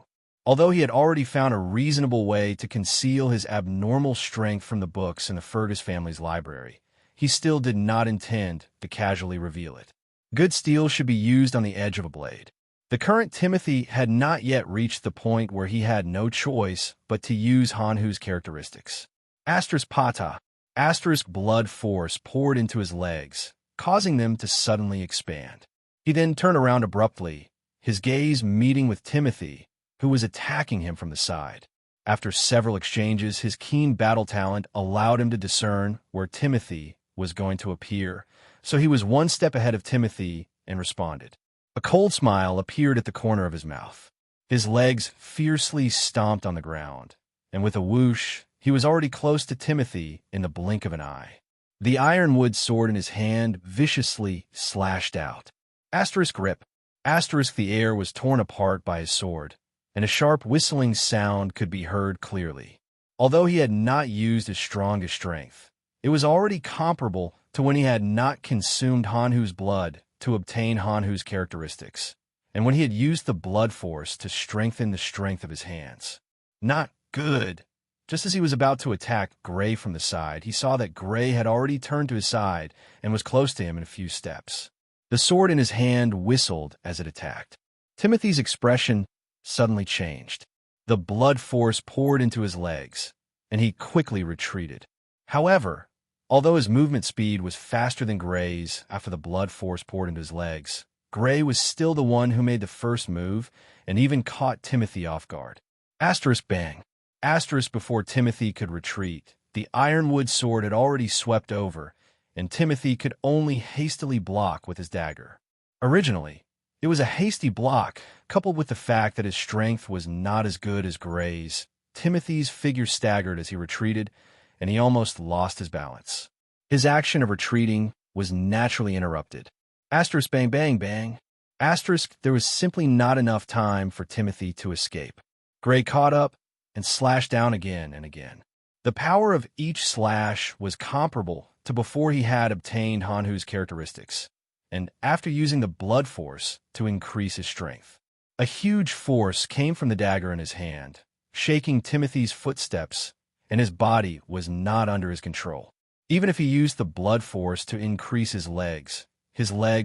Although he had already found a reasonable way to conceal his abnormal strength from the books in the Fergus family's library, he still did not intend to casually reveal it. Good steel should be used on the edge of a blade. The current Timothy had not yet reached the point where he had no choice but to use Hanhu's characteristics. Asterisk pata, asterisk blood force poured into his legs, causing them to suddenly expand. He then turned around abruptly, his gaze meeting with Timothy, who was attacking him from the side. After several exchanges, his keen battle talent allowed him to discern where Timothy was going to appear, so he was one step ahead of Timothy and responded. A cold smile appeared at the corner of his mouth. His legs fiercely stomped on the ground, and with a whoosh, he was already close to Timothy in the blink of an eye. The ironwood sword in his hand viciously slashed out. Asterisk rip. Asterisk the air was torn apart by his sword, and a sharp whistling sound could be heard clearly. Although he had not used his strongest strength, it was already comparable to when he had not consumed Hanhu's blood to obtain Hanhu's characteristics, and when he had used the blood force to strengthen the strength of his hands. Not good. Just as he was about to attack Gray from the side, he saw that Gray had already turned to his side and was close to him in a few steps. The sword in his hand whistled as it attacked. Timothy's expression suddenly changed. The blood force poured into his legs, and he quickly retreated. However, although his movement speed was faster than Gray's after the blood force poured into his legs, Gray was still the one who made the first move and even caught Timothy off guard. Asterisk bang. Asterisk before Timothy could retreat, the ironwood sword had already swept over, and Timothy could only hastily block with his dagger. Originally, it was a hasty block, coupled with the fact that his strength was not as good as Gray's. Timothy's figure staggered as he retreated, and he almost lost his balance. His action of retreating was naturally interrupted. Asterisk bang bang bang. Asterisk there was simply not enough time for Timothy to escape. Gray caught up and slashed down again and again. The power of each slash was comparable to before he had obtained Hanhu's characteristics, and after using the blood force to increase his strength. A huge force came from the dagger in his hand, shaking Timothy's footsteps, and his body was not under his control. Even if he used the blood force to increase his legs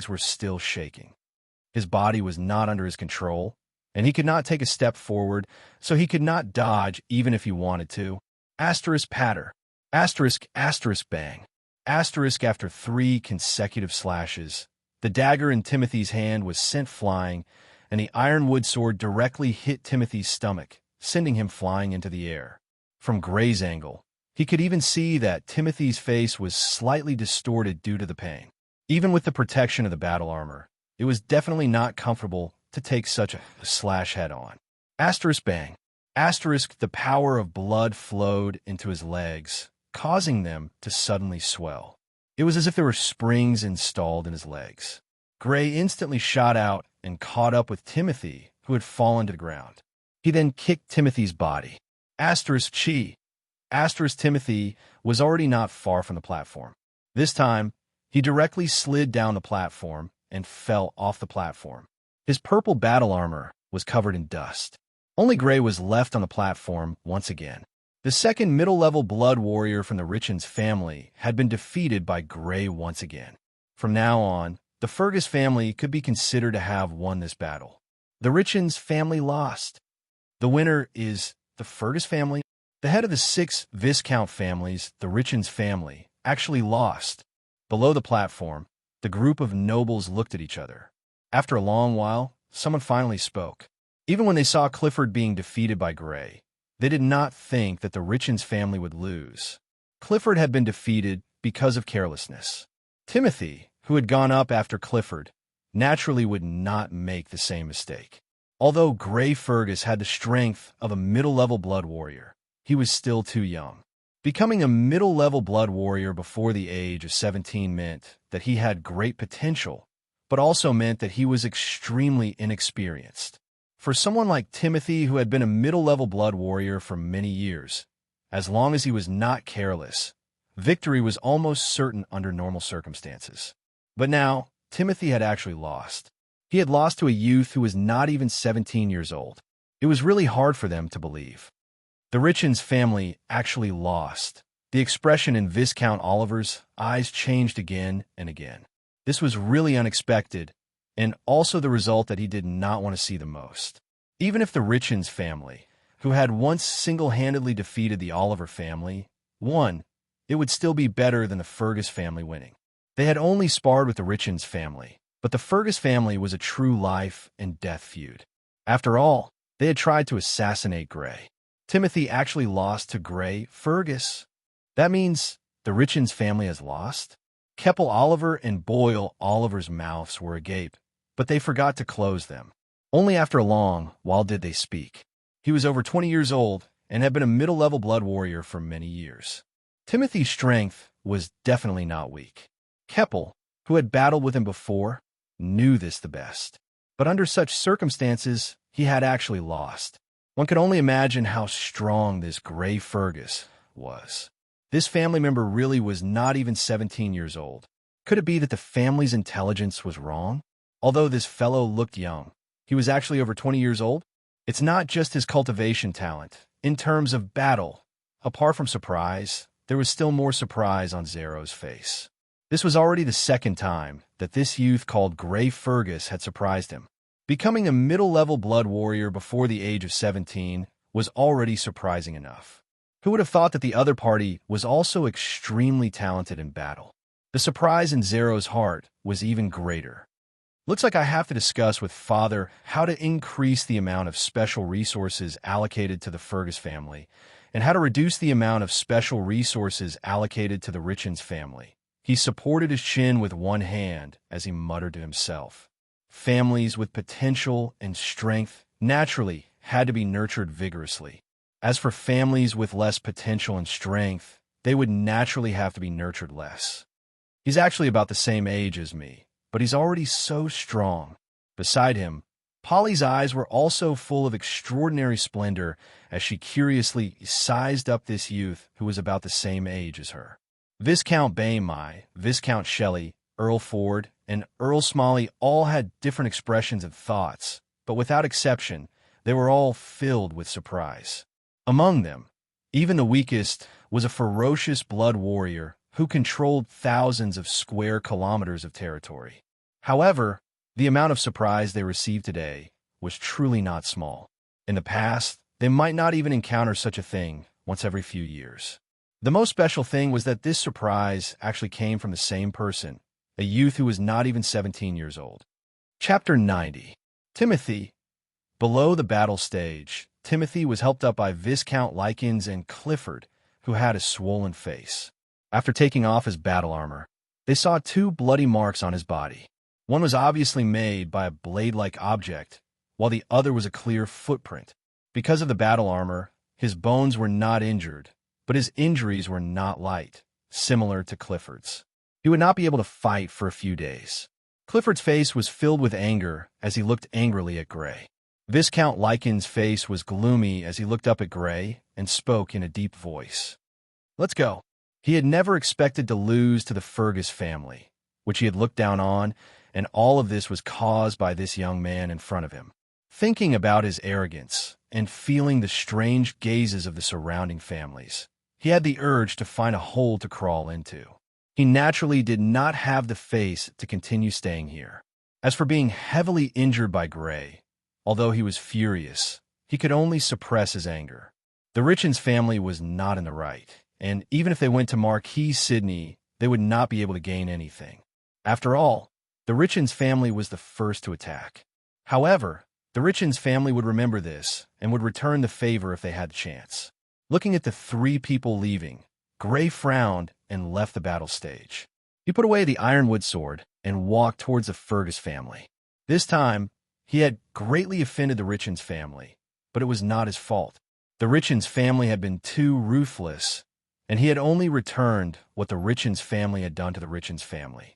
were still shaking. His body was not under his control, and he could not take a step forward, so he could not dodge even if he wanted to. Asterisk patter. Asterisk asterisk bang. Asterisk after 3 consecutive slashes, the dagger in Timothy's hand was sent flying, and the ironwood sword directly hit Timothy's stomach, sending him flying into the air. From Gray's angle, he could even see that Timothy's face was slightly distorted due to the pain. Even with the protection of the battle armor, it was definitely not comfortable to take such a slash head-on. Asterisk bang. Asterisk the power of blood flowed into his legs, causing them to suddenly swell. It was as if there were springs installed in his legs. Gray instantly shot out and caught up with Timothy, who had fallen to the ground. He then kicked Timothy's body. Asterisk chi. Asterisk Timothy was already not far from the platform. This time, he directly slid down the platform and fell off the platform. His purple battle armor was covered in dust. Only Gray was left on the platform once again. The second middle-level blood warrior from the Richens family had been defeated by Gray once again. From now on, the Fergus family could be considered to have won this battle. The Richens family lost. The winner is the Fergus family. The head of the 6 Viscount families, the Richens family, actually lost. Below the platform, the group of nobles looked at each other. After a long while, someone finally spoke. Even when they saw Clifford being defeated by Gray, they did not think that the Richens family would lose. Clifford had been defeated because of carelessness. Timothy, who had gone up after Clifford, naturally would not make the same mistake. Although Gray Fergus had the strength of a middle-level blood warrior, he was still too young. Becoming a middle-level blood warrior before the age of 17 meant that he had great potential, but also meant that he was extremely inexperienced. For someone like Timothy, who had been a middle-level blood warrior for many years, as long as he was not careless, victory was almost certain under normal circumstances. But now, Timothy had actually lost. He had lost to a youth who was not even 17 years old. It was really hard for them to believe. The Richens family actually lost. The expression in Viscount Oliver's eyes changed again and again. This was really unexpected, and also the result that he did not want to see the most. Even if the Richens family, who had once single-handedly defeated the Oliver family, won, it would still be better than the Fergus family winning. They had only sparred with the Richens family, but the Fergus family was a true life and death feud. After all, they had tried to assassinate Gray. Timothy actually lost to Gray Fergus. That means the Richens family has lost? Keppel Oliver and Boyle Oliver's mouths were agape, but they forgot to close them. Only after a long while did they speak. He was over 20 years old and had been a middle-level blood warrior for many years. Timothy's strength was definitely not weak. Keppel, who had battled with him before, knew this the best. But under such circumstances, he had actually lost. One could only imagine how strong this Gray Fergus was. This family member really was not even 17 years old. Could it be that the family's intelligence was wrong? Although this fellow looked young, he was actually over 20 years old. It's not just his cultivation talent. In terms of battle, apart from surprise, there was still more surprise on Zero's face. This was already the second time that this youth called Gray Fergus had surprised him. Becoming a middle-level blood warrior before the age of 17 was already surprising enough. Who would have thought that the other party was also extremely talented in battle? The surprise in Zero's heart was even greater. Looks like I have to discuss with Father how to increase the amount of special resources allocated to the Fergus family, and how to reduce the amount of special resources allocated to the Richens family. He supported his chin with one hand as he muttered to himself. Families with potential and strength naturally had to be nurtured vigorously. As for families with less potential and strength, they would naturally have to be nurtured less. He's actually about the same age as me, but he's already so strong. Beside him, Polly's eyes were also full of extraordinary splendor as she curiously sized up this youth who was about the same age as her. Viscount Baymai, Viscount Shelley, Earl Ford, and Earl Smalley all had different expressions of thoughts, but without exception, they were all filled with surprise. Among them, even the weakest, was a ferocious blood warrior who controlled thousands of square kilometers of territory. However, the amount of surprise they received today was truly not small. In the past, they might not even encounter such a thing once every few years. The most special thing was that this surprise actually came from the same person, a youth who was not even 17 years old. Chapter 90. Timothy. Below the battle stage, Timothy was helped up by Viscount Likens and Clifford, who had a swollen face. After taking off his battle armor, they saw 2 bloody marks on his body. One was obviously made by a blade-like object, while the other was a clear footprint. Because of the battle armor, his bones were not injured, but his injuries were not light, similar to Clifford's. He would not be able to fight for a few days. Clifford's face was filled with anger as he looked angrily at Gray. Viscount Lycan's face was gloomy as he looked up at Gray and spoke in a deep voice. Let's go. He had never expected to lose to the Fergus family, which he had looked down on, and all of this was caused by this young man in front of him. Thinking about his arrogance and feeling the strange gazes of the surrounding families, he had the urge to find a hole to crawl into. He naturally did not have the face to continue staying here. As for being heavily injured by Gray, although he was furious, he could only suppress his anger. The Richens family was not in the right, and even if they went to Marquis Sidney, they would not be able to gain anything. After all, the Richens family was the first to attack. However, the Richens family would remember this and would return the favor if they had the chance. Looking at the three people leaving, Gray frowned and left the battle stage. He put away the ironwood sword and walked towards the Fergus family. This time, he had greatly offended the Richens family, but it was not his fault. The Richens family had been too ruthless, and he had only returned what the Richens family had done to the Richens family.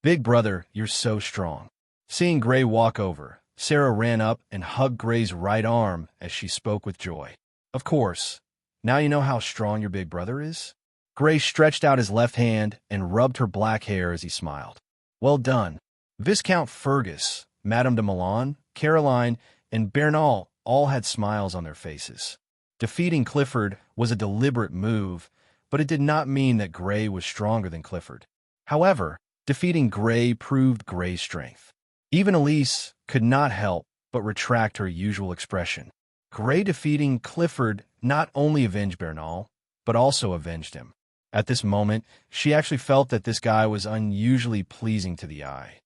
Big brother, you're so strong. Seeing Gray walk over, Sarah ran up and hugged Gray's right arm as she spoke with joy. Of course, now you know how strong your big brother is? Gray stretched out his left hand and rubbed her black hair as he smiled. Well done. Viscount Fergus, Madame de Milan, Caroline, and Bernal all had smiles on their faces. Defeating Clifford was a deliberate move, but it did not mean that Gray was stronger than Clifford. However, defeating Gray proved Gray's strength. Even Elise could not help but retract her usual expression. Gray defeating Clifford not only avenged Bernal, but also avenged him. At this moment, she actually felt that this guy was unusually pleasing to the eye.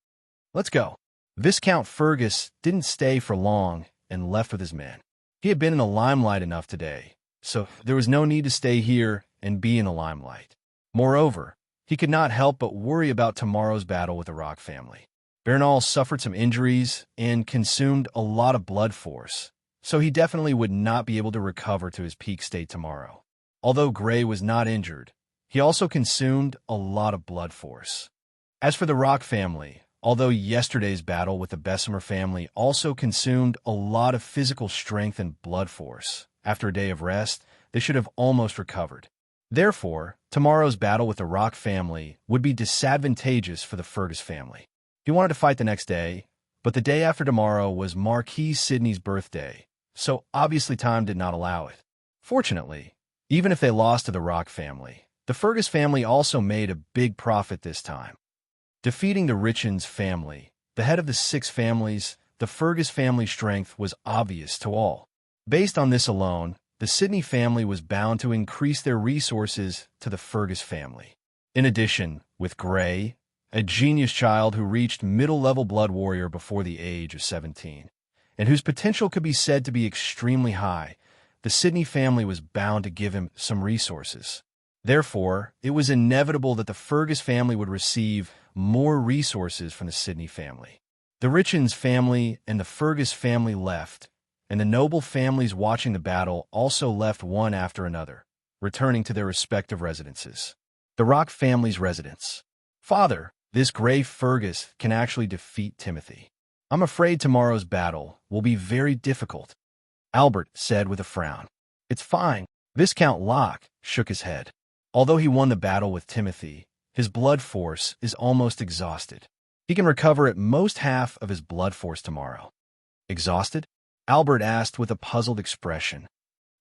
Let's go. Viscount Fergus didn't stay for long and left with his men. He had been in the limelight enough today, so there was no need to stay here and be in the limelight. Moreover, he could not help but worry about tomorrow's battle with the Rock family. Bernal suffered some injuries and consumed a lot of blood force, so he definitely would not be able to recover to his peak state tomorrow. Although Gray was not injured, he also consumed a lot of blood force. As for the Rock family, although yesterday's battle with the Bessemer family also consumed a lot of physical strength and blood force, after a day of rest, they should have almost recovered. Therefore, tomorrow's battle with the Rock family would be disadvantageous for the Fergus family. He wanted to fight the next day, but the day after tomorrow was Marquis Sidney's birthday, so obviously time did not allow it. Fortunately, even if they lost to the Rock family, the Fergus family also made a big profit this time. Defeating the Richens family, the head of the 6 families, the Fergus family's strength was obvious to all. Based on this alone, the Sidney family was bound to increase their resources to the Fergus family. In addition, with Gray, a genius child who reached middle-level blood warrior before the age of 17, and whose potential could be said to be extremely high, the Sidney family was bound to give him some resources. Therefore, it was inevitable that the Fergus family would receive more resources from the Sidney family. The Richens family and the Fergus family left, and the noble families watching the battle also left one after another, returning to their respective residences. The Rock family's residence. Father, this Gray Fergus can actually defeat Timothy. I'm afraid tomorrow's battle will be very difficult, Albert said with a frown. It's fine. Viscount Locke shook his head. Although he won the battle with Timothy, his blood force is almost exhausted. He can recover at most half of his blood force tomorrow. Exhausted? Albert asked with a puzzled expression.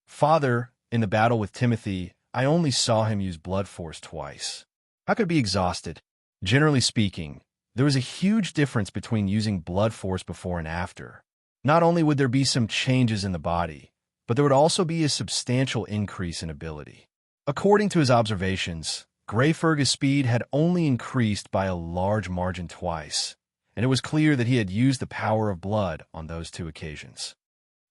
Father, in the battle with Timothy, I only saw him use blood force twice. How could he be exhausted? Generally speaking, there was a huge difference between using blood force before and after. Not only would there be some changes in the body, but there would also be a substantial increase in ability. According to his observations, Gray Fergus' speed had only increased by a large margin twice, and it was clear that he had used the power of blood on those 2 occasions.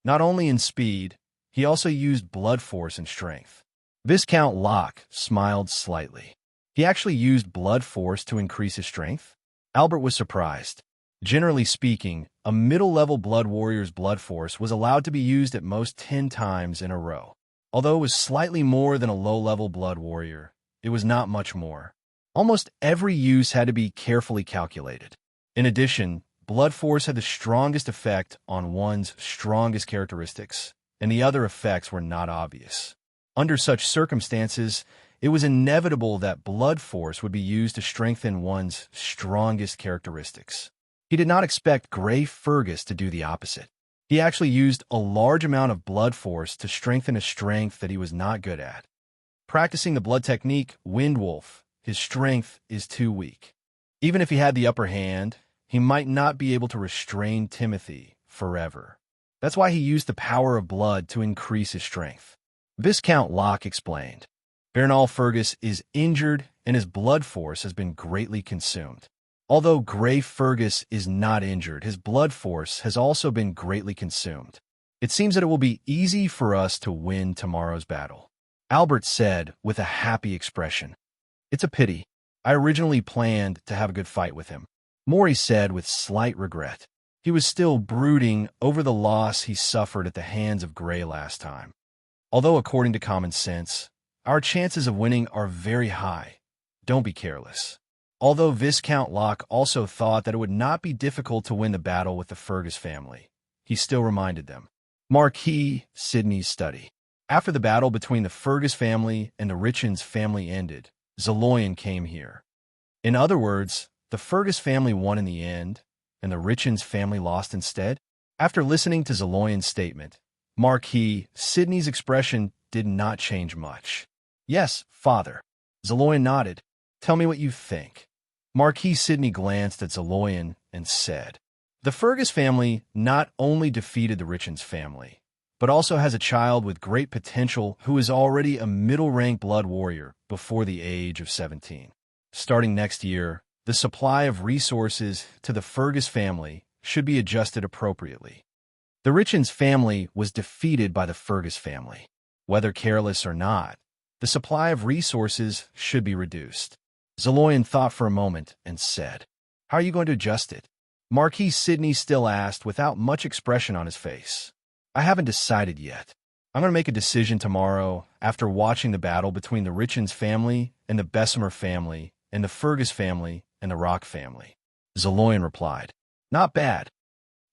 Not only in speed, he also used blood force and strength. Viscount Locke smiled slightly. He actually used blood force to increase his strength? Albert was surprised. Generally speaking, a middle-level blood warrior's blood force was allowed to be used at most 10 times in a row. Although it was slightly more than a low-level blood warrior, it was not much more. Almost every use had to be carefully calculated. In addition, blood force had the strongest effect on one's strongest characteristics, and the other effects were not obvious. Under such circumstances, it was inevitable that blood force would be used to strengthen one's strongest characteristics. He did not expect Grey Fergus to do the opposite. He actually used a large amount of blood force to strengthen a strength that he was not good at. Practicing the blood technique, Windwolf, his strength is too weak. Even if he had the upper hand, he might not be able to restrain Timothy forever. That's why he used the power of blood to increase his strength. Viscount Locke explained, Bernal Fergus is injured and his blood force has been greatly consumed. Although Grey Fergus is not injured, his blood force has also been greatly consumed. It seems that it will be easy for us to win tomorrow's battle. Albert said with a happy expression, It's a pity. I originally planned to have a good fight with him. Maury said with slight regret. He was still brooding over the loss he suffered at the hands of Grey last time. Although according to common sense, our chances of winning are very high. Don't be careless. Although Viscount Locke also thought that it would not be difficult to win the battle with the Fergus family, he still reminded them. Marquis Sidney's study. After the battle between the Fergus family and the Richens family ended, Zeloyan came here. In other words, the Fergus family won in the end, and the Richens family lost instead? After listening to Zeloyan's statement, Marquis Sidney's expression did not change much. Yes, father. Zeloyan nodded. Tell me what you think. Marquis Sidney glanced at Zeloyan and said, The Fergus family not only defeated the Richens family, but also has a child with great potential who is already a middle-rank blood warrior before the age of 17. Starting next year, the supply of resources to the Fergus family should be adjusted appropriately. The Richens family was defeated by the Fergus family. Whether careless or not, the supply of resources should be reduced. Zeloyan thought for a moment and said, How are you going to adjust it? Marquis Sidney still asked without much expression on his face. I haven't decided yet. I'm going to make a decision tomorrow after watching the battle between the Richens family and the Bessemer family and the Fergus family and the Rock family. Zeloyan replied, Not bad.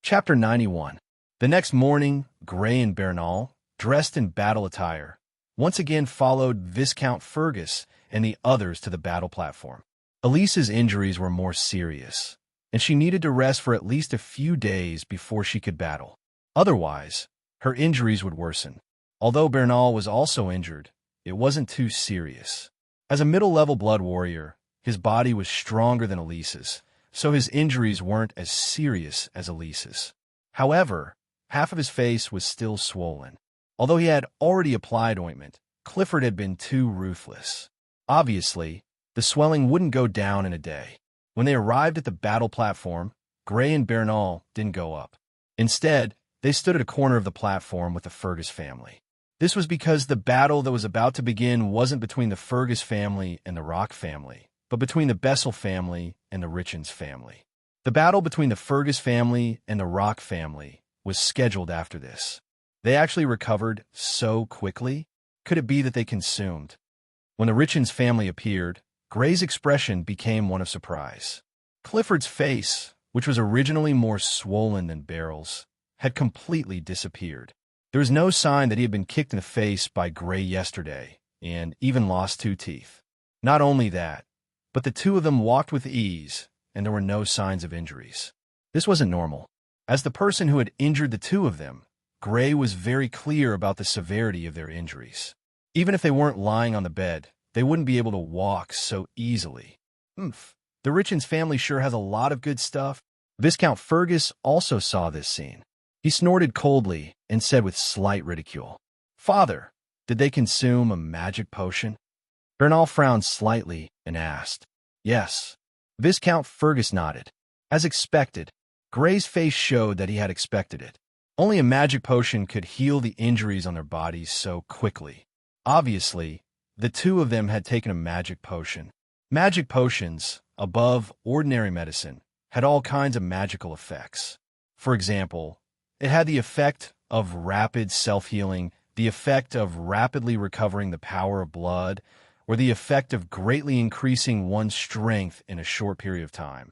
Chapter 91. The next morning, Grey and Bernal, dressed in battle attire, once again followed Viscount Fergus and the others to the battle platform. Elise's injuries were more serious, and she needed to rest for at least a few days before she could battle. Otherwise, her injuries would worsen. Although Bernal was also injured, it wasn't too serious. As a middle-level blood warrior, his body was stronger than Elise's, so his injuries weren't as serious as Elise's. However, half of his face was still swollen. Although he had already applied ointment, Clifford had been too ruthless. Obviously, the swelling wouldn't go down in a day. When they arrived at the battle platform, Grey and Bernal didn't go up. Instead, they stood at a corner of the platform with the Fergus family. This was because the battle that was about to begin wasn't between the Fergus family and the Rock family, but between the Bessel family and the Richens family. The battle between the Fergus family and the Rock family was scheduled after this. They actually recovered so quickly. Could it be that they consumed? When the Richens family appeared, Grey's expression became one of surprise. Clifford's face, which was originally more swollen than Beryl's, had completely disappeared. There was no sign that he had been kicked in the face by Grey yesterday, and even lost 2 teeth. Not only that, but the two of them walked with ease, and there were no signs of injuries. This wasn't normal. As the person who had injured the two of them, Grey was very clear about the severity of their injuries. Even if they weren't lying on the bed, they wouldn't be able to walk so easily. The Richens family sure has a lot of good stuff. Viscount Fergus also saw this scene. He snorted coldly and said with slight ridicule, Father, did they consume a magic potion? Bernal frowned slightly and asked, Yes. Viscount Fergus nodded. As expected, Grey's face showed that he had expected it. Only a magic potion could heal the injuries on their bodies so quickly. Obviously, the two of them had taken a magic potion. Magic potions, above ordinary medicine, had all kinds of magical effects. For example, it had the effect of rapid self-healing, the effect of rapidly recovering the power of blood, or the effect of greatly increasing one's strength in a short period of time.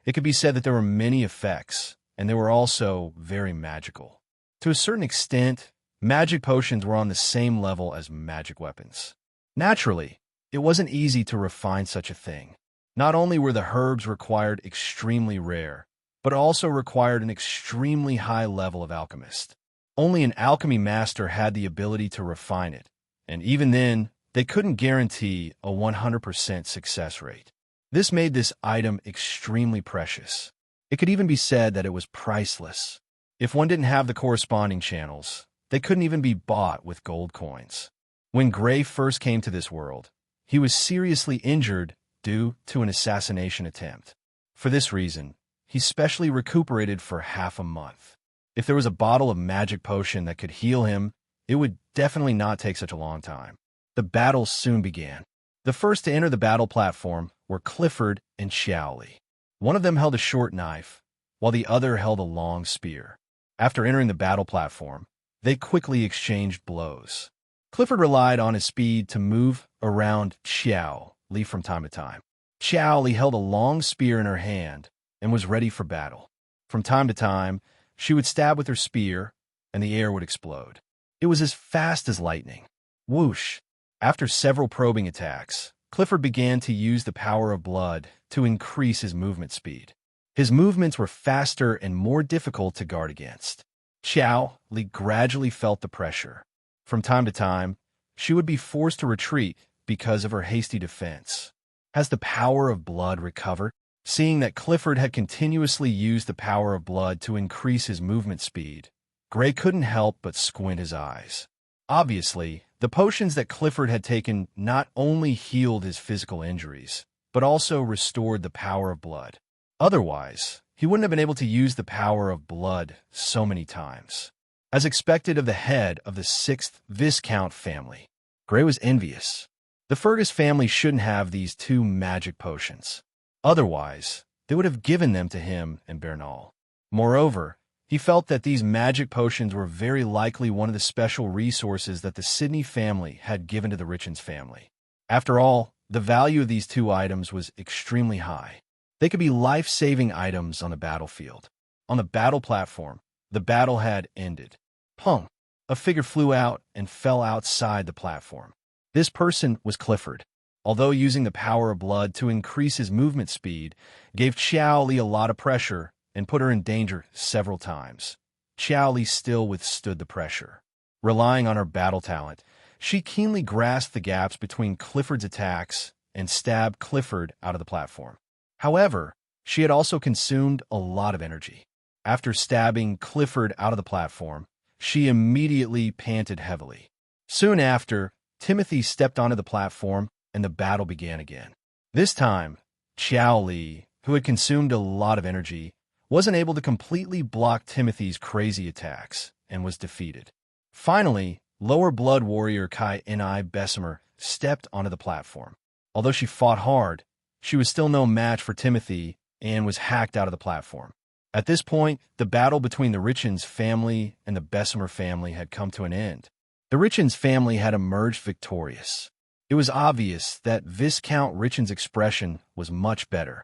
It could be said that there were many effects, and they were also very magical. To a certain extent, magic potions were on the same level as magic weapons. Naturally, it wasn't easy to refine such a thing. Not only were the herbs required extremely rare, but also required an extremely high level of alchemist. Only an alchemy master had the ability to refine it, and even then, they couldn't guarantee a 100% success rate. This made this item extremely precious. It could even be said that it was priceless. If one didn't have the corresponding channels, they couldn't even be bought with gold coins. When Gray first came to this world, he was seriously injured due to an assassination attempt. For this reason, he specially recuperated for half a month. If there was a bottle of magic potion that could heal him, it would definitely not take such a long time. The battle soon began. The first to enter the battle platform were Clifford and Xiaoli. One of them held a short knife, while the other held a long spear. After entering the battle platform, they quickly exchanged blows. Clifford relied on his speed to move around Xiaoli from time to time. Xiaoli held a long spear in her hand and was ready for battle. From time to time, she would stab with her spear, and the air would explode. It was as fast as lightning. Whoosh! After several probing attacks, Clifford began to use the power of blood to increase his movement speed. His movements were faster and more difficult to guard against. Xiaoli gradually felt the pressure. From time to time, she would be forced to retreat because of her hasty defense. Has the power of blood recovered? Seeing that Clifford had continuously used the power of blood to increase his movement speed, Gray couldn't help but squint his eyes. Obviously, the potions that Clifford had taken not only healed his physical injuries, but also restored the power of blood. Otherwise, he wouldn't have been able to use the power of blood so many times. As expected of the head of the 6th Viscount family, Gray was envious. The Fergus family shouldn't have these 2 magic potions. Otherwise, they would have given them to him and Bernal. Moreover, he felt that these magic potions were very likely one of the special resources that the Sidney family had given to the Richens family. After all, the value of these 2 items was extremely high. They could be life-saving items on the battlefield. On the battle platform, the battle had ended. Pung! A figure flew out and fell outside the platform. This person was Clifford. Although using the power of blood to increase his movement speed gave Xiaoli a lot of pressure and put her in danger several times, Xiaoli still withstood the pressure. Relying on her battle talent, she keenly grasped the gaps between Clifford's attacks and stabbed Clifford out of the platform. However, she had also consumed a lot of energy. After stabbing Clifford out of the platform, she immediately panted heavily. Soon after, Timothy stepped onto the platform and the battle began again. This time, Xiaoli, who had consumed a lot of energy, wasn't able to completely block Timothy's crazy attacks and was defeated. Finally, lower blood warrior Kai Ni Bessemer stepped onto the platform. Although she fought hard, she was still no match for Timothy and was hacked out of the platform. At this point, the battle between the Richens family and the Bessemer family had come to an end. The Richens family had emerged victorious. It was obvious that Viscount Richens' expression was much better.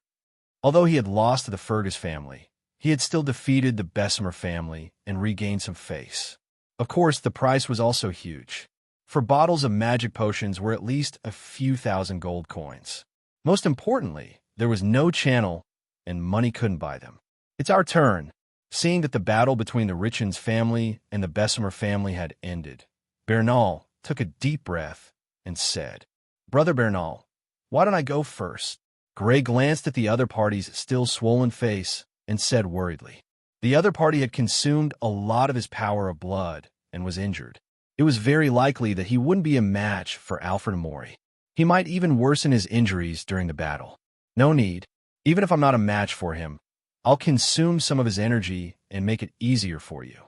Although he had lost to the Fergus family, he had still defeated the Bessemer family and regained some face. Of course, the price was also huge. For bottles of magic potions were at least a few thousand gold coins. Most importantly, there was no channel, and money couldn't buy them. It's our turn. Seeing that the battle between the Richens family and the Bessemer family had ended, Bernal took a deep breath and said, "Brother Bernal, why don't I go first?" Gray glanced at the other party's still swollen face and said worriedly. The other party had consumed a lot of his power of blood and was injured. It was very likely that he wouldn't be a match for Alfred Amori. He might even worsen his injuries during the battle. No need. Even if I'm not a match for him, I'll consume some of his energy and make it easier for you.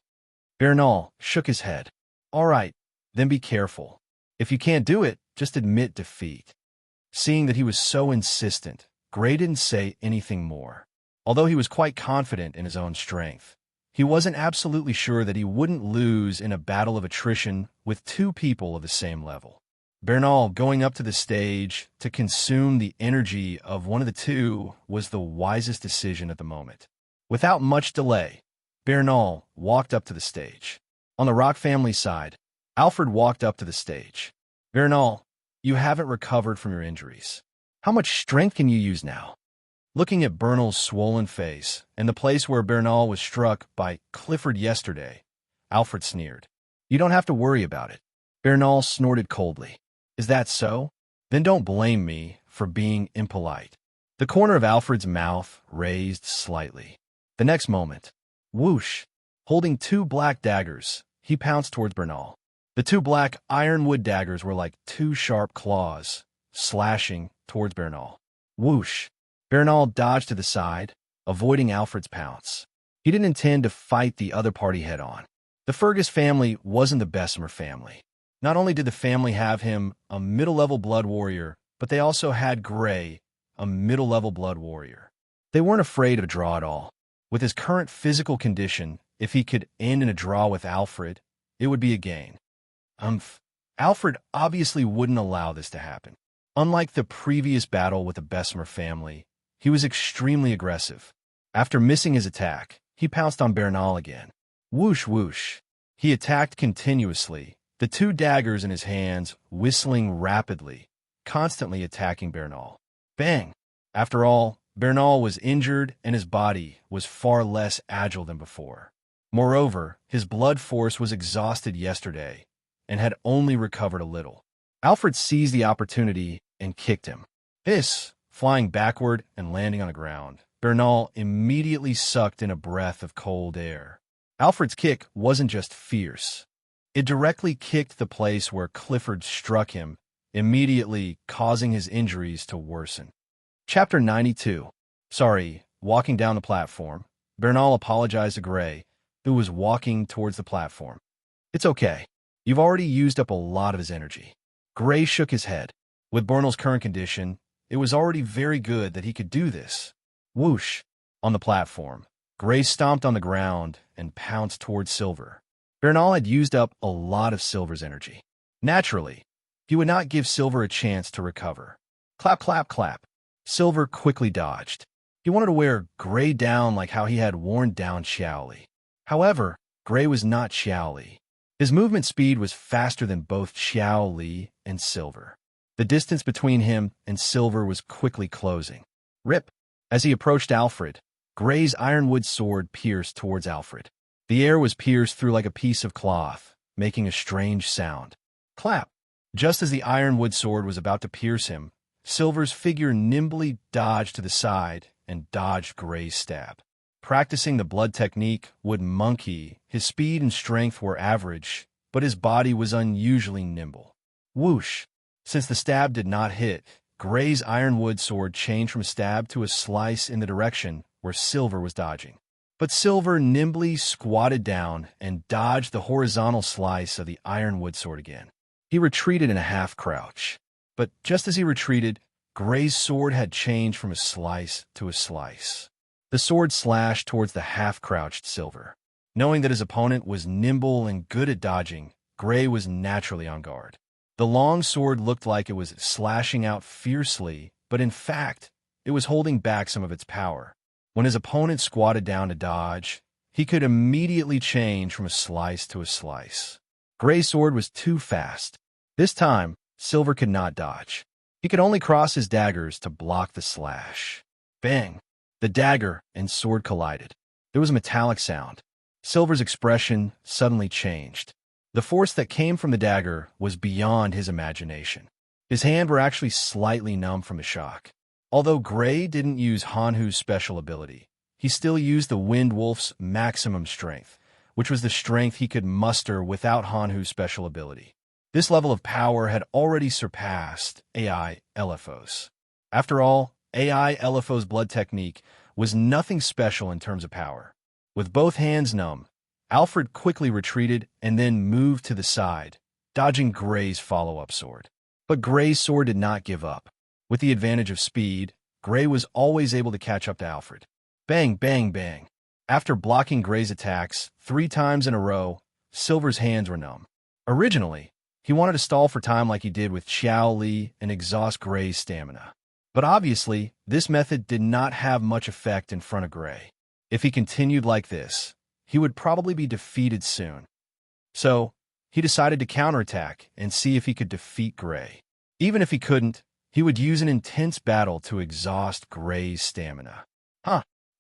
Bernal shook his head. All right, then be careful. If you can't do it, just admit defeat. Seeing that he was so insistent, Gray didn't say anything more. Although he was quite confident in his own strength, he wasn't absolutely sure that he wouldn't lose in a battle of attrition with 2 people of the same level. Bernal going up to the stage to consume the energy of one of the two was the wisest decision at the moment. Without much delay, Bernal walked up to the stage. On the Rock family side, Alfred walked up to the stage. Bernal, you haven't recovered from your injuries. How much strength can you use now? Looking at Bernal's swollen face and the place where Bernal was struck by Clifford yesterday, Alfred sneered. You don't have to worry about it. Bernal snorted coldly. Is that so? Then don't blame me for being impolite. The corner of Alfred's mouth raised slightly. The next moment, whoosh, holding two black daggers, he pounced towards Bernal. The two black ironwood daggers were like two sharp claws, slashing towards Bernal. Whoosh! Bernal dodged to the side, avoiding Alfred's pounce. He didn't intend to fight the other party head-on. The Fergus family wasn't the Bessemer family. Not only did the family have him, a middle-level blood warrior, but they also had Gray, a middle-level blood warrior. They weren't afraid of a draw at all. With his current physical condition, if he could end in a draw with Alfred, it would be a gain. Alfred obviously wouldn't allow this to happen. Unlike the previous battle with the Bessemer family, he was extremely aggressive. After missing his attack, he pounced on Bernal again. Whoosh whoosh. He attacked continuously, the two daggers in his hands whistling rapidly, constantly attacking Bernal. Bang! After all, Bernal was injured and his body was far less agile than before. Moreover, his blood force was exhausted yesterday and had only recovered a little. Alfred seized the opportunity and kicked him. Hiss! Flying backward and landing on the ground, Bernal immediately sucked in a breath of cold air. Alfred's kick wasn't just fierce. It directly kicked the place where Clifford struck him, immediately causing his injuries to worsen. Chapter 92. Walking down the platform, Bernal apologized to Gray, who was walking towards the platform. It's okay. You've already used up a lot of his energy. Gray shook his head. With Bernal's current condition, it was already very good that he could do this. Whoosh! On the platform, Gray stomped on the ground and pounced towards Silver. Bernal had used up a lot of Silver's energy. Naturally, he would not give Silver a chance to recover. Clap, clap, clap. Silver quickly dodged. He wanted to wear Gray down like how he had worn down Xiaoli. However, Gray was not Xiaoli. His movement speed was faster than both Xiaoli and Silver. The distance between him and Silver was quickly closing. Rip! As he approached Alfred, Gray's ironwood sword pierced towards Alfred. The air was pierced through like a piece of cloth, making a strange sound. Clap! Just as the ironwood sword was about to pierce him, Silver's figure nimbly dodged to the side and dodged Gray's stab. Practicing the blood technique would monkey, his speed and strength were average, but his body was unusually nimble. Whoosh! Since the stab did not hit, Gray's ironwood sword changed from a stab to a slice in the direction where Silver was dodging. But Silver nimbly squatted down and dodged the horizontal slice of the ironwood sword again. He retreated in a half-crouch. But just as he retreated, Gray's sword had changed from a slice to a slice. The sword slashed towards the half-crouched Silver. Knowing that his opponent was nimble and good at dodging, Gray was naturally on guard. The long sword looked like it was slashing out fiercely, but in fact, it was holding back some of its power. When his opponent squatted down to dodge, he could immediately change from a slice to a slice. Gray's sword was too fast. This time, Silver could not dodge. He could only cross his daggers to block the slash. Bang! The dagger and sword collided. There was a metallic sound. Silver's expression suddenly changed. The force that came from the dagger was beyond his imagination. His hands were actually slightly numb from the shock. Although Gray didn't use Hanhu's special ability, he still used the Wind Wolf's maximum strength, which was the strength he could muster without Hanhu's special ability. This level of power had already surpassed AI LFO's. After all, AI LFO's blood technique was nothing special in terms of power. With both hands numb, Alfred quickly retreated and then moved to the side, dodging Gray's follow-up sword. But Gray's sword did not give up. With the advantage of speed, Gray was always able to catch up to Alfred. Bang, bang, bang. After blocking Gray's attacks 3 times in a row, Silver's hands were numb. Originally, He wanted to stall for time like he did with Xiao Li and exhaust Gray's stamina. But obviously, this method did not have much effect in front of Gray. If he continued like this, he would probably be defeated soon. So, he decided to counterattack and see if he could defeat Gray. Even if he couldn't, he would use an intense battle to exhaust Gray's stamina.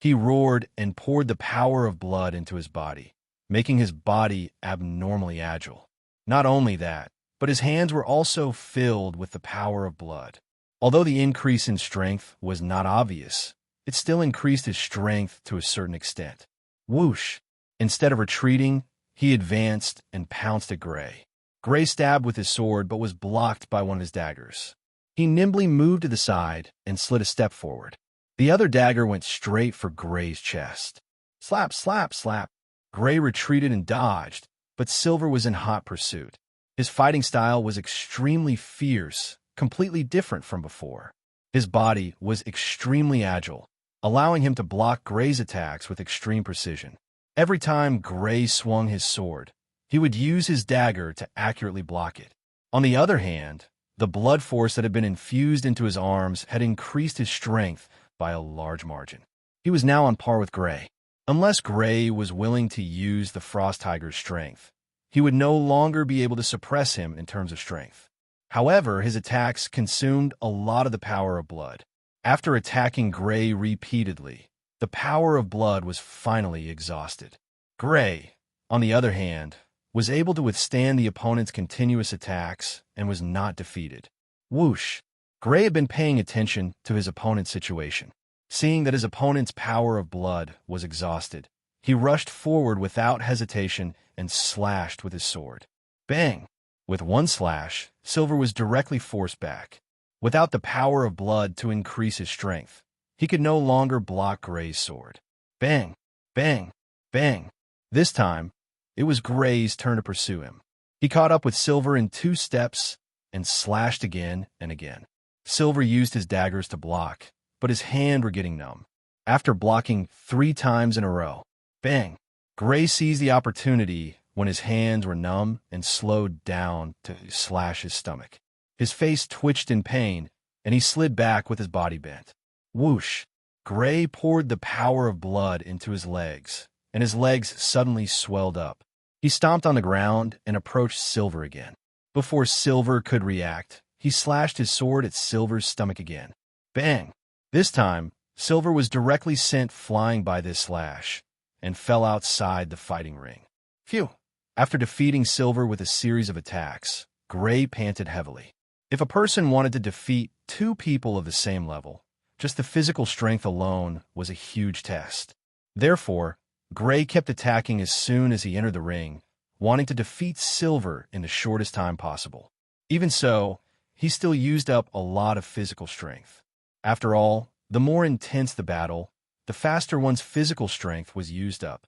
He roared and poured the power of blood into his body, making his body abnormally agile. Not only that, but his hands were also filled with the power of blood. Although the increase in strength was not obvious, it still increased his strength to a certain extent. Whoosh! Instead of retreating, he advanced and pounced at Gray. Gray stabbed with his sword but was blocked by one of his daggers. He nimbly moved to the side and slid a step forward. The other dagger went straight for Gray's chest. Slap, slap, slap. Gray retreated and dodged, but Silver was in hot pursuit. His fighting style was extremely fierce, completely different from before. His body was extremely agile, allowing him to block Gray's attacks with extreme precision. Every time Gray swung his sword, he would use his dagger to accurately block it. On the other hand, the blood force that had been infused into his arms had increased his strength by a large margin. He was now on par with Gray. Unless Gray was willing to use the Frost Tiger's strength, he would no longer be able to suppress him in terms of strength. However, his attacks consumed a lot of the power of blood. After attacking Gray repeatedly, the power of blood was finally exhausted. Gray, on the other hand, was able to withstand the opponent's continuous attacks and was not defeated. Whoosh! Gray had been paying attention to his opponent's situation. Seeing that his opponent's power of blood was exhausted, he rushed forward without hesitation and slashed with his sword. Bang! With one slash, Silver was directly forced back. Without the power of blood to increase his strength, he could no longer block Gray's sword. Bang! Bang! Bang! This time, it was Gray's turn to pursue him. He caught up with Silver in 2 steps and slashed again and again. Silver used his daggers to block, but his hands were getting numb. After blocking 3 times in a row, bang! Gray seized the opportunity when his hands were numb and slowed down to slash his stomach. His face twitched in pain, and he slid back with his body bent. Whoosh! Gray poured the power of blood into his legs, and his legs suddenly swelled up. He stomped on the ground and approached Silver again. Before Silver could react, he slashed his sword at Silver's stomach again. Bang! This time, Silver was directly sent flying by this slash and fell outside the fighting ring. Phew! After defeating Silver with a series of attacks, Gray panted heavily. If a person wanted to defeat 2 people of the same level, just the physical strength alone was a huge test. Therefore, Gray kept attacking as soon as he entered the ring, wanting to defeat Silver in the shortest time possible. Even so, he still used up a lot of physical strength. After all, the more intense the battle, the faster one's physical strength was used up.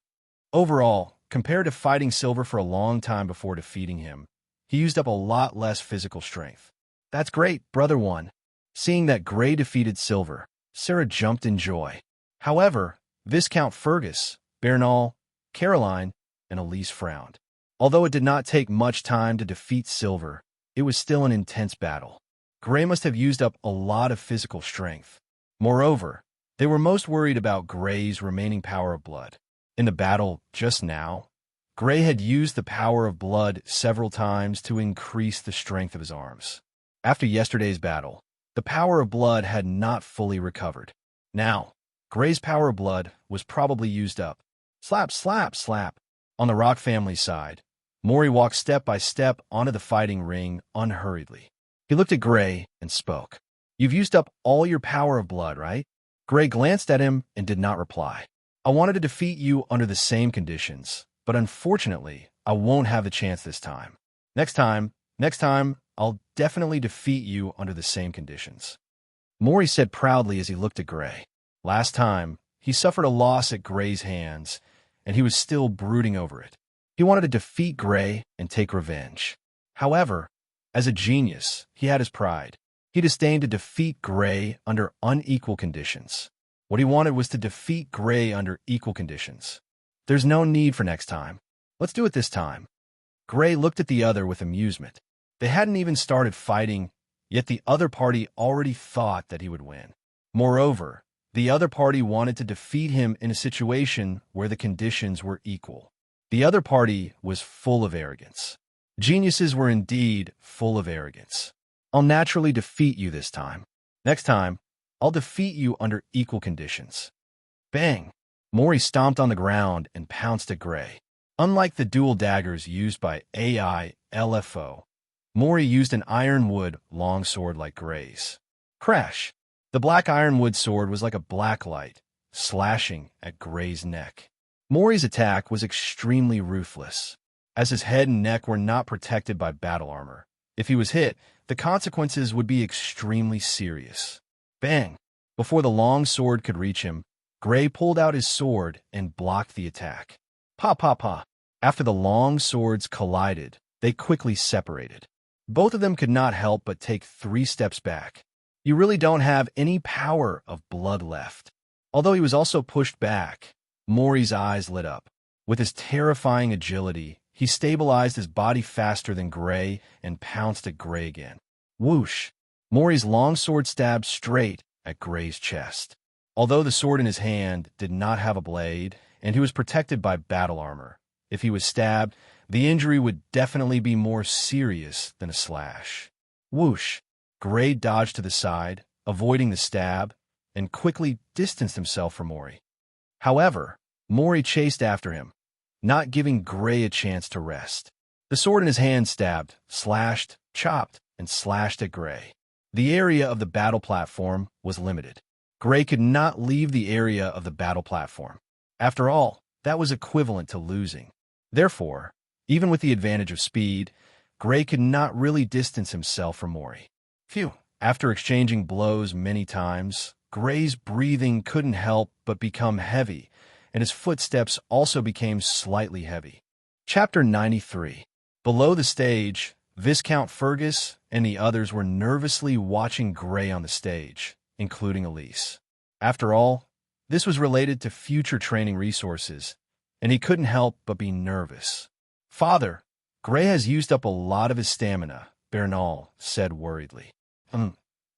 Overall, compared to fighting Silver for a long time before defeating him, he used up a lot less physical strength. That's great, Brother One. Seeing that Gray defeated Silver, Sarah jumped in joy. However, Viscount Fergus, Bernal, Caroline, and Elise frowned. Although it did not take much time to defeat Silver, it was still an intense battle. Gray must have used up a lot of physical strength. Moreover, they were most worried about Gray's remaining power of blood. In the battle just now, Gray had used the power of blood several times to increase the strength of his arms. After yesterday's battle, the power of blood had not fully recovered. Now, Gray's power of blood was probably used up. Slap, slap, slap. On the Rock family side, Mori walked step by step onto the fighting ring unhurriedly. He looked at Gray and spoke. You've used up all your power of blood, right? Gray glanced at him and did not reply. I wanted to defeat you under the same conditions, but unfortunately, I won't have the chance this time. Next time, I'll definitely defeat you under the same conditions. Mori said proudly as he looked at Gray. Last time, he suffered a loss at Gray's hands, and he was still brooding over it. He wanted to defeat Gray and take revenge. However, as a genius, he had his pride. He disdained to defeat Gray under unequal conditions. What he wanted was to defeat Gray under equal conditions. There's no need for next time. Let's do it this time. Gray looked at the other with amusement. They hadn't even started fighting, yet the other party already thought that he would win. Moreover, the other party wanted to defeat him in a situation where the conditions were equal. The other party was full of arrogance. Geniuses were indeed full of arrogance. I'll naturally defeat you this time. Next time, I'll defeat you under equal conditions. Bang! Mori stomped on the ground and pounced at Gray. Unlike the dual daggers used by AI LFO, Mori used an ironwood longsword like Gray's. Crash! The black ironwood sword was like a black light, slashing at Gray's neck. Mori's attack was extremely ruthless, as his head and neck were not protected by battle armor. If he was hit, the consequences would be extremely serious. Bang! Before the long sword could reach him, Gray pulled out his sword and blocked the attack. Pa pa pa! After the long swords collided, they quickly separated. Both of them could not help but take 3 steps back. You really don't have any power of blood left. Although he was also pushed back, Mori's eyes lit up. With his terrifying agility, he stabilized his body faster than Gray and pounced at Gray again. Whoosh! Mori's longsword stabbed straight at Gray's chest. Although the sword in his hand did not have a blade, and he was protected by battle armor, if he was stabbed, the injury would definitely be more serious than a slash. Whoosh! Gray dodged to the side, avoiding the stab, and quickly distanced himself from Mori. However, Mori chased after him, not giving Gray a chance to rest. The sword in his hand stabbed, slashed, chopped, and slashed at Gray. The area of the battle platform was limited. Gray could not leave the area of the battle platform. After all, that was equivalent to losing. Therefore, even with the advantage of speed, Gray could not really distance himself from Mori. Phew! After exchanging blows many times, Gray's breathing couldn't help but become heavy, and his footsteps also became slightly heavy. Chapter 93. Below the stage, Viscount Fergus and the others were nervously watching Gray on the stage, including Elise. After all, this was related to future training resources, and he couldn't help but be nervous. Father, Gray has used up a lot of his stamina, Bernal said worriedly.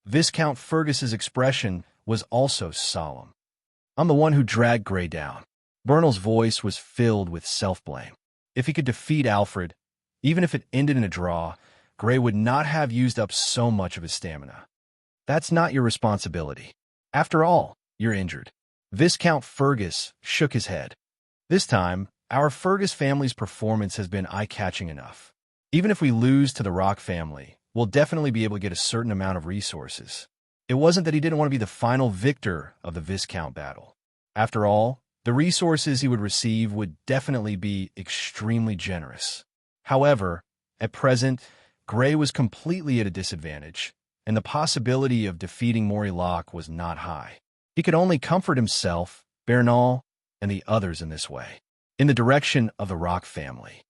Viscount Fergus's expression was also solemn. I'm the one who dragged Gray down. Bernal's voice was filled with self-blame. If he could defeat Alfred, even if it ended in a draw, Gray would not have used up so much of his stamina. That's not your responsibility. After all, you're injured. Viscount Fergus shook his head. This time, our Fergus family's performance has been eye-catching enough. Even if we lose to the Rock family, we'll definitely be able to get a certain amount of resources. It wasn't that he didn't want to be the final victor of the Viscount battle. After all, the resources he would receive would definitely be extremely generous. However, at present, Gray was completely at a disadvantage, and the possibility of defeating Mori Locke was not high. He could only comfort himself, Bernal, and the others in this way. In the direction of the Rock family.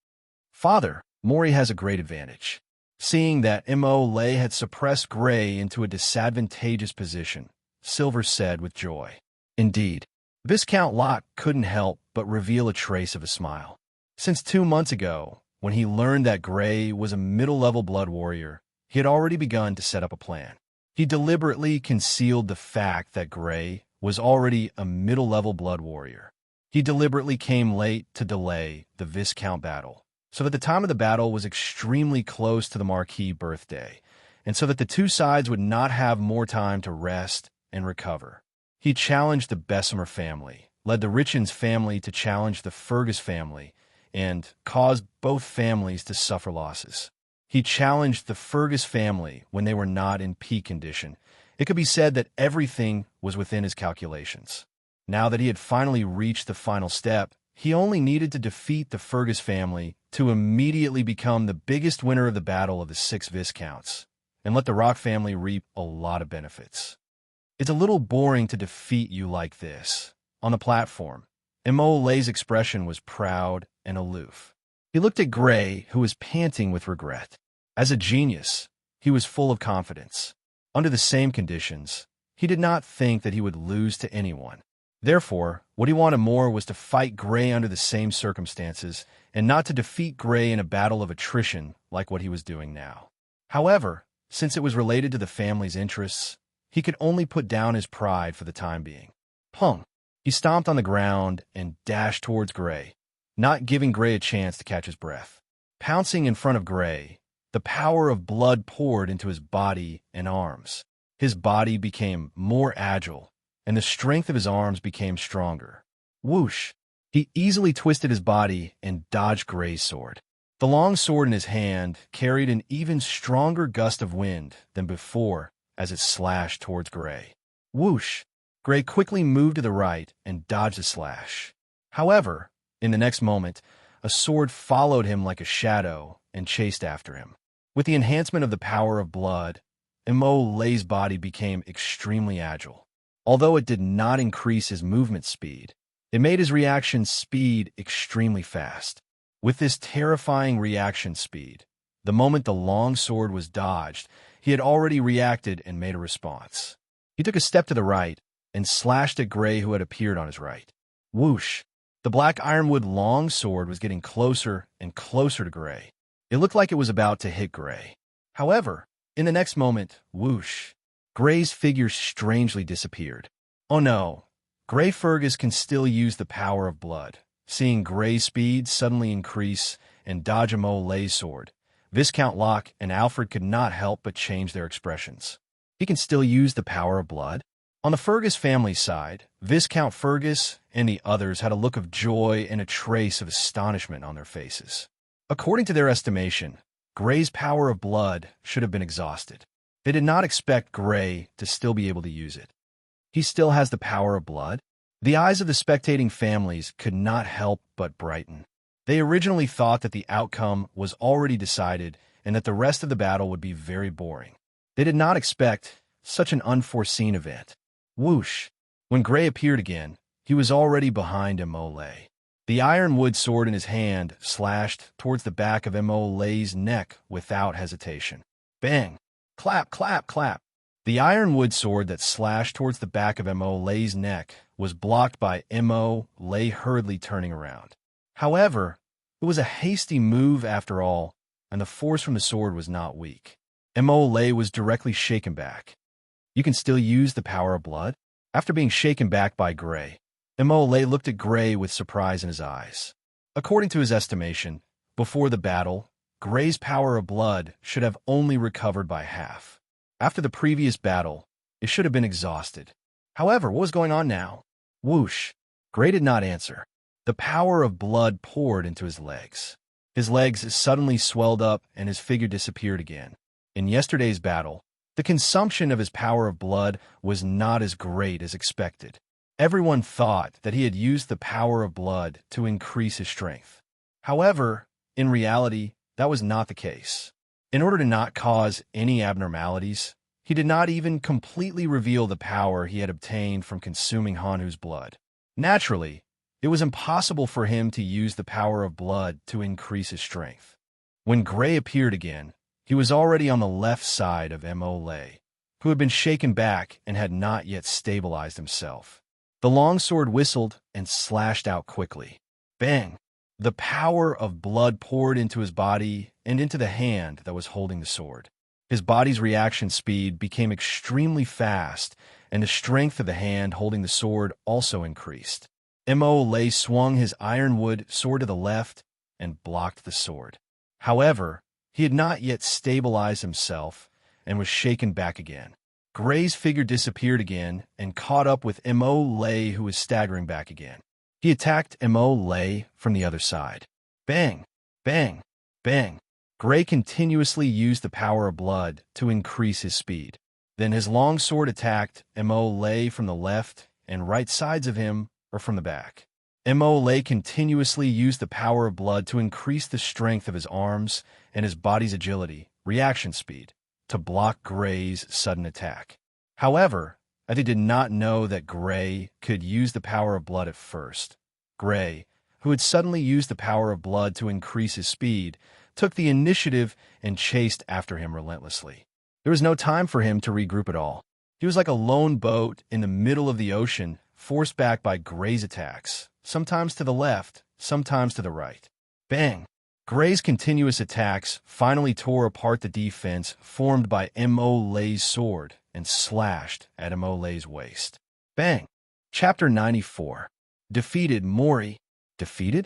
Father, Mori has a great advantage. Seeing that Mo Lay had suppressed Gray into a disadvantageous position, Silver said with joy. Indeed, Viscount Locke couldn't help but reveal a trace of a smile. Since 2 months ago, when he learned that Gray was a middle-level blood warrior, he had already begun to set up a plan. He deliberately concealed the fact that Gray was already a middle-level blood warrior. He deliberately came late to delay the Viscount battle, so that the time of the battle was extremely close to the Marquis' birthday, and so that the two sides would not have more time to rest and recover. He challenged the Bessemer family, led the Richens family to challenge the Fergus family, and caused both families to suffer losses. He challenged the Fergus family when they were not in peak condition. It could be said that everything was within his calculations. Now that he had finally reached the final step, he only needed to defeat the Fergus family to immediately become the biggest winner of the battle of the 6 Viscounts, and let the Rock family reap a lot of benefits. It's a little boring to defeat you like this. On the platform, Mo Lay's expression was proud and aloof. He looked at Gray, who was panting with regret. As a genius, he was full of confidence. Under the same conditions, he did not think that he would lose to anyone. Therefore, what he wanted more was to fight Gray under the same circumstances, and not to defeat Gray in a battle of attrition like what he was doing now. However, since it was related to the family's interests, he could only put down his pride for the time being. Pung! He stomped on the ground and dashed towards Gray, not giving Gray a chance to catch his breath. Pouncing in front of Gray, the power of blood poured into his body and arms. His body became more agile, and the strength of his arms became stronger. Whoosh! He easily twisted his body and dodged Gray's sword. The long sword in his hand carried an even stronger gust of wind than before as it slashed towards Gray. Whoosh! Gray quickly moved to the right and dodged the slash. However, in the next moment, a sword followed him like a shadow and chased after him. With the enhancement of the power of blood, Lay's body became extremely agile. Although it did not increase his movement speed, it made his reaction speed extremely fast. With this terrifying reaction speed, the moment the long sword was dodged, he had already reacted and made a response. He took a step to the right and slashed at Gray, who had appeared on his right. Whoosh! The black ironwood long sword was getting closer and closer to Gray. It looked like it was about to hit Gray. However, in the next moment, whoosh! Gray's figure strangely disappeared. Oh no! Gray Fergus can still use the power of blood. Seeing Gray's speed suddenly increase and dodge Lay's sword, Viscount Locke and Alfred could not help but change their expressions. He can still use the power of blood? On the Fergus family's side, Viscount Fergus and the others had a look of joy and a trace of astonishment on their faces. According to their estimation, Gray's power of blood should have been exhausted. They did not expect Gray to still be able to use it. He still has the power of blood? The eyes of the spectating families could not help but brighten. They originally thought that the outcome was already decided and that the rest of the battle would be very boring. They did not expect such an unforeseen event. Whoosh! When Gray appeared again, he was already behind Lay. The ironwood sword in his hand slashed towards the back of Lay's neck without hesitation. Bang! Clap, clap, clap! The ironwood sword that slashed towards the back of Lay's neck was blocked by Lay hurriedly turning around. However, it was a hasty move after all, and the force from the sword was not weak. Lay was directly shaken back. You can still use the power of blood? After being shaken back by Gray, Lay looked at Gray with surprise in his eyes. According to his estimation, before the battle, Gray's power of blood should have only recovered by half. After the previous battle, it should have been exhausted. However, what was going on now? Whoosh! Gray did not answer. The power of blood poured into his legs. His legs suddenly swelled up and his figure disappeared again. In yesterday's battle, the consumption of his power of blood was not as great as expected. Everyone thought that he had used the power of blood to increase his strength. However, in reality, that was not the case. In order to not cause any abnormalities, he did not even completely reveal the power he had obtained from consuming Hanhu's blood. Naturally, it was impossible for him to use the power of blood to increase his strength. When Gray appeared again, he was already on the left side of Lay, who had been shaken back and had not yet stabilized himself. The longsword whistled and slashed out quickly. Bang! The power of blood poured into his body and into the hand that was holding the sword. His body's reaction speed became extremely fast, and the strength of the hand holding the sword also increased. Lay swung his ironwood sword to the left and blocked the sword. However, he had not yet stabilized himself and was shaken back again. Gray's figure disappeared again and caught up with Lay, who was staggering back again. He attacked Lay from the other side. Bang! Bang! Bang! Gray continuously used the power of blood to increase his speed. Then his long sword attacked Lay from the left and right sides of him or from the back. Lay continuously used the power of blood to increase the strength of his arms and his body's agility, reaction speed, to block Gray's sudden attack. However, they did not know that Gray could use the power of blood at first. Gray, who had suddenly used the power of blood to increase his speed, took the initiative and chased after him relentlessly. There was no time for him to regroup at all. He was like a lone boat in the middle of the ocean, forced back by Gray's attacks, sometimes to the left, sometimes to the right. Bang! Gray's continuous attacks finally tore apart the defense formed by Mo Lei's sword and slashed at Mo Lei's waist. Bang! Chapter 94. Defeated Mori. Defeated?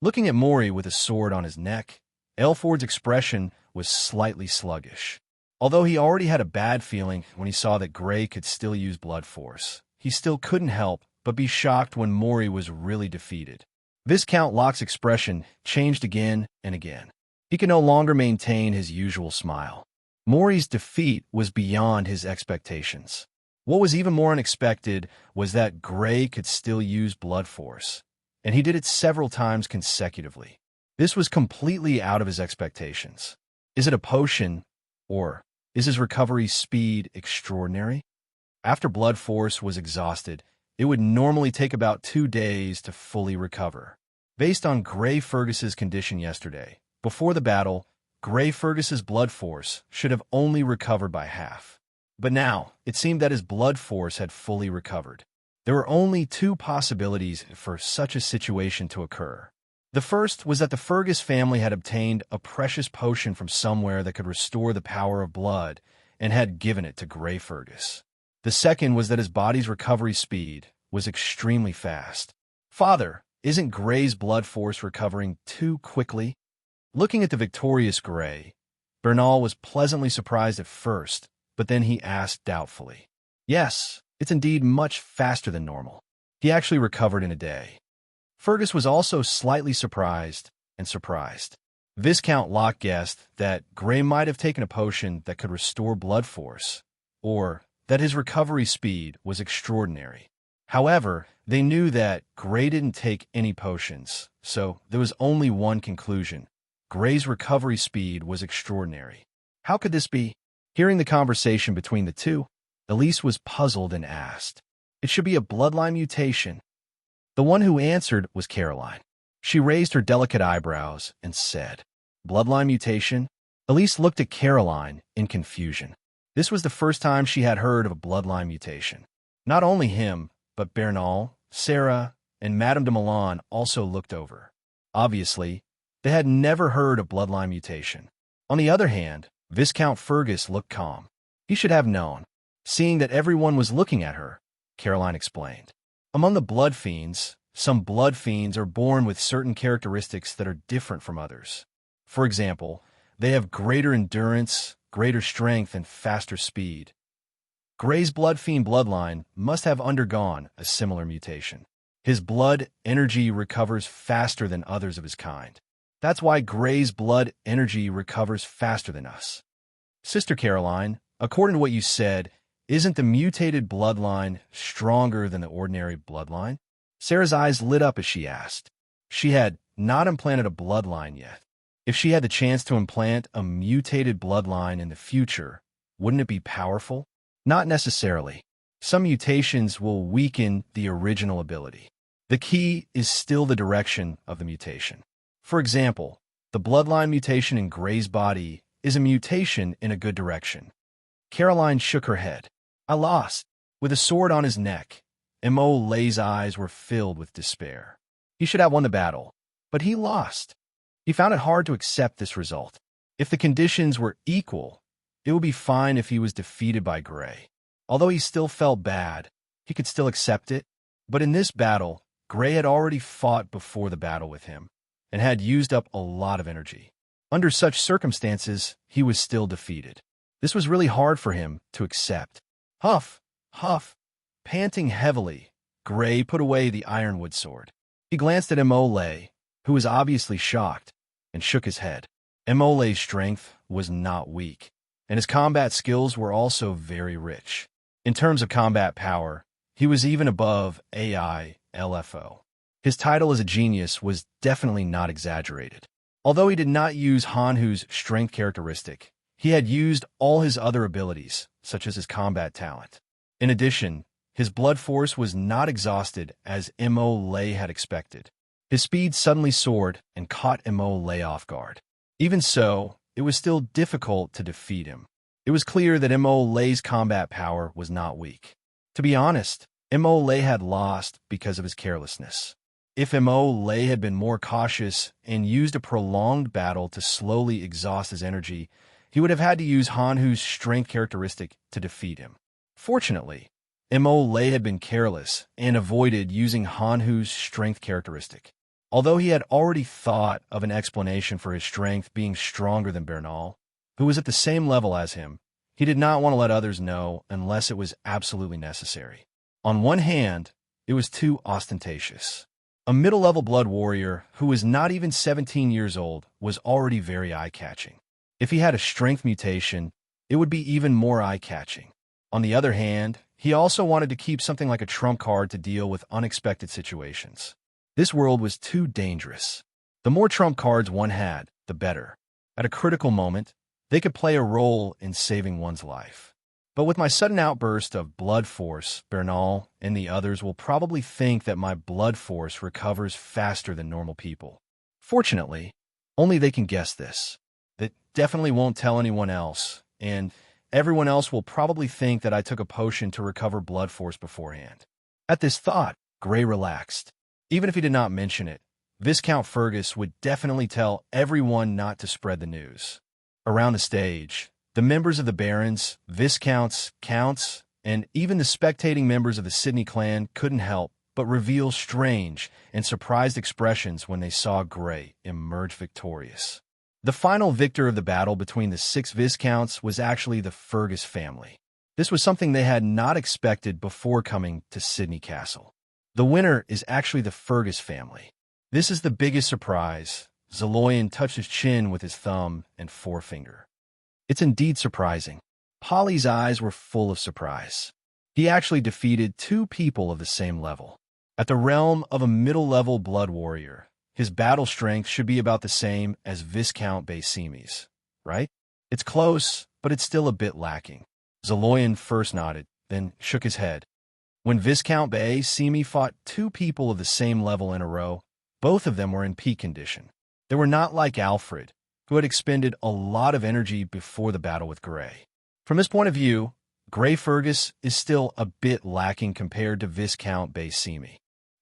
Looking at Mori with a sword on his neck, Elford's expression was slightly sluggish. Although he already had a bad feeling when he saw that Gray could still use blood force, he still couldn't help but be shocked when Mori was really defeated. Viscount Locke's expression changed again and again. He could no longer maintain his usual smile. Mori's defeat was beyond his expectations. What was even more unexpected was that Gray could still use blood force, and he did it several times consecutively. This was completely out of his expectations. Is it a potion, or is his recovery speed extraordinary? After blood force was exhausted, it would normally take about 2 days to fully recover. Based on Gray Fergus's condition yesterday, before the battle, Gray Fergus's blood force should have only recovered by half. But now, it seemed that his blood force had fully recovered. There were only 2 possibilities for such a situation to occur. The first was that the Fergus family had obtained a precious potion from somewhere that could restore the power of blood and had given it to Gray Fergus. The second was that his body's recovery speed was extremely fast. Father, isn't Gray's blood force recovering too quickly? Looking at the victorious Gray, Bernal was pleasantly surprised at first, but then he asked doubtfully. Yes, it's indeed much faster than normal. He actually recovered in a day. Fergus was also slightly surprised and surprised. Viscount Locke guessed that Gray might have taken a potion that could restore blood force, or that his recovery speed was extraordinary. However, they knew that Gray didn't take any potions, so there was only one conclusion. Gray's recovery speed was extraordinary. How could this be? Hearing the conversation between the two, Elise was puzzled and asked, "It should be a bloodline mutation." The one who answered was Caroline. She raised her delicate eyebrows and said, "Bloodline mutation?" Elise looked at Caroline in confusion. This was the first time she had heard of a bloodline mutation. Not only him, but Bernal, Sarah, and Madame de Milan also looked over. Obviously, they had never heard of bloodline mutation. On the other hand, Viscount Fergus looked calm. He should have known. Seeing that everyone was looking at her, Caroline explained. Among the blood fiends, some blood fiends are born with certain characteristics that are different from others. For example, they have greater endurance, greater strength, and faster speed. Gray's blood fiend bloodline must have undergone a similar mutation. His blood energy recovers faster than others of his kind. That's why Gray's blood energy recovers faster than us. Sister Caroline, according to what you said, isn't the mutated bloodline stronger than the ordinary bloodline? Sarah's eyes lit up as she asked. She had not implanted a bloodline yet. If she had the chance to implant a mutated bloodline in the future, wouldn't it be powerful? Not necessarily. Some mutations will weaken the original ability. The key is still the direction of the mutation. For example, the bloodline mutation in Gray's body is a mutation in a good direction. Caroline shook her head. I lost. With a sword on his neck, Mo Lei's eyes were filled with despair. He should have won the battle, but he lost. He found it hard to accept this result. If the conditions were equal, it would be fine if he was defeated by Gray. Although he still felt bad, he could still accept it. But in this battle, Gray had already fought before the battle with him and had used up a lot of energy. Under such circumstances, he was still defeated. This was really hard for him to accept. Huff, huff, panting heavily, Gray put away the ironwood sword. He glanced at Mo Lei, who was obviously shocked, and shook his head. Mo Lei's strength was not weak, and his combat skills were also very rich. In terms of combat power, he was even above AI LFO. His title as a genius was definitely not exaggerated. Although he did not use Hanhu's strength characteristic, he had used all his other abilities, such as his combat talent. In addition, his blood force was not exhausted as Mo Lei had expected. His speed suddenly soared and caught Mo Lei off guard. Even so, it was still difficult to defeat him. It was clear that Mo Lei's combat power was not weak. To be honest, Mo Lei had lost because of his carelessness. If Mo Lei had been more cautious and used a prolonged battle to slowly exhaust his energy, he would have had to use Hanhu's strength characteristic to defeat him. Fortunately, Mo Lei had been careless and avoided using Hanhu's strength characteristic. Although he had already thought of an explanation for his strength being stronger than Bernal, who was at the same level as him, he did not want to let others know unless it was absolutely necessary. On one hand, it was too ostentatious. A middle-level blood warrior who was not even 17 years old was already very eye-catching. If he had a strength mutation, it would be even more eye-catching. On the other hand, he also wanted to keep something like a trump card to deal with unexpected situations. This world was too dangerous. The more trump cards one had, the better. At a critical moment, they could play a role in saving one's life. But with my sudden outburst of blood force, Bernal and the others will probably think that my blood force recovers faster than normal people. Fortunately, only they can guess this. That definitely won't tell anyone else, and everyone else will probably think that I took a potion to recover blood force beforehand. At this thought, Gray relaxed. Even if he did not mention it, Viscount Fergus would definitely tell everyone not to spread the news. Around the stage, the members of the barons, viscounts, counts, and even the spectating members of the Sidney clan couldn't help but reveal strange and surprised expressions when they saw Gray emerge victorious. The final victor of the battle between the 6 viscounts was actually the Fergus family. This was something they had not expected before coming to Sidney Castle. The winner is actually the Fergus family. This is the biggest surprise. Zaloyan touched his chin with his thumb and forefinger. It's indeed surprising. Polly's eyes were full of surprise. He actually defeated 2 people of the same level. At the realm of a middle-level blood warrior, his battle strength should be about the same as Viscount Basimi's, right? It's close, but it's still a bit lacking. Zaloyan first nodded, then shook his head. When Viscount Basimi fought 2 people of the same level in a row, both of them were in peak condition. They were not like Alfred, who had expended a lot of energy before the battle with Gray. From this point of view, Gray Fergus is still a bit lacking compared to Viscount Basimi.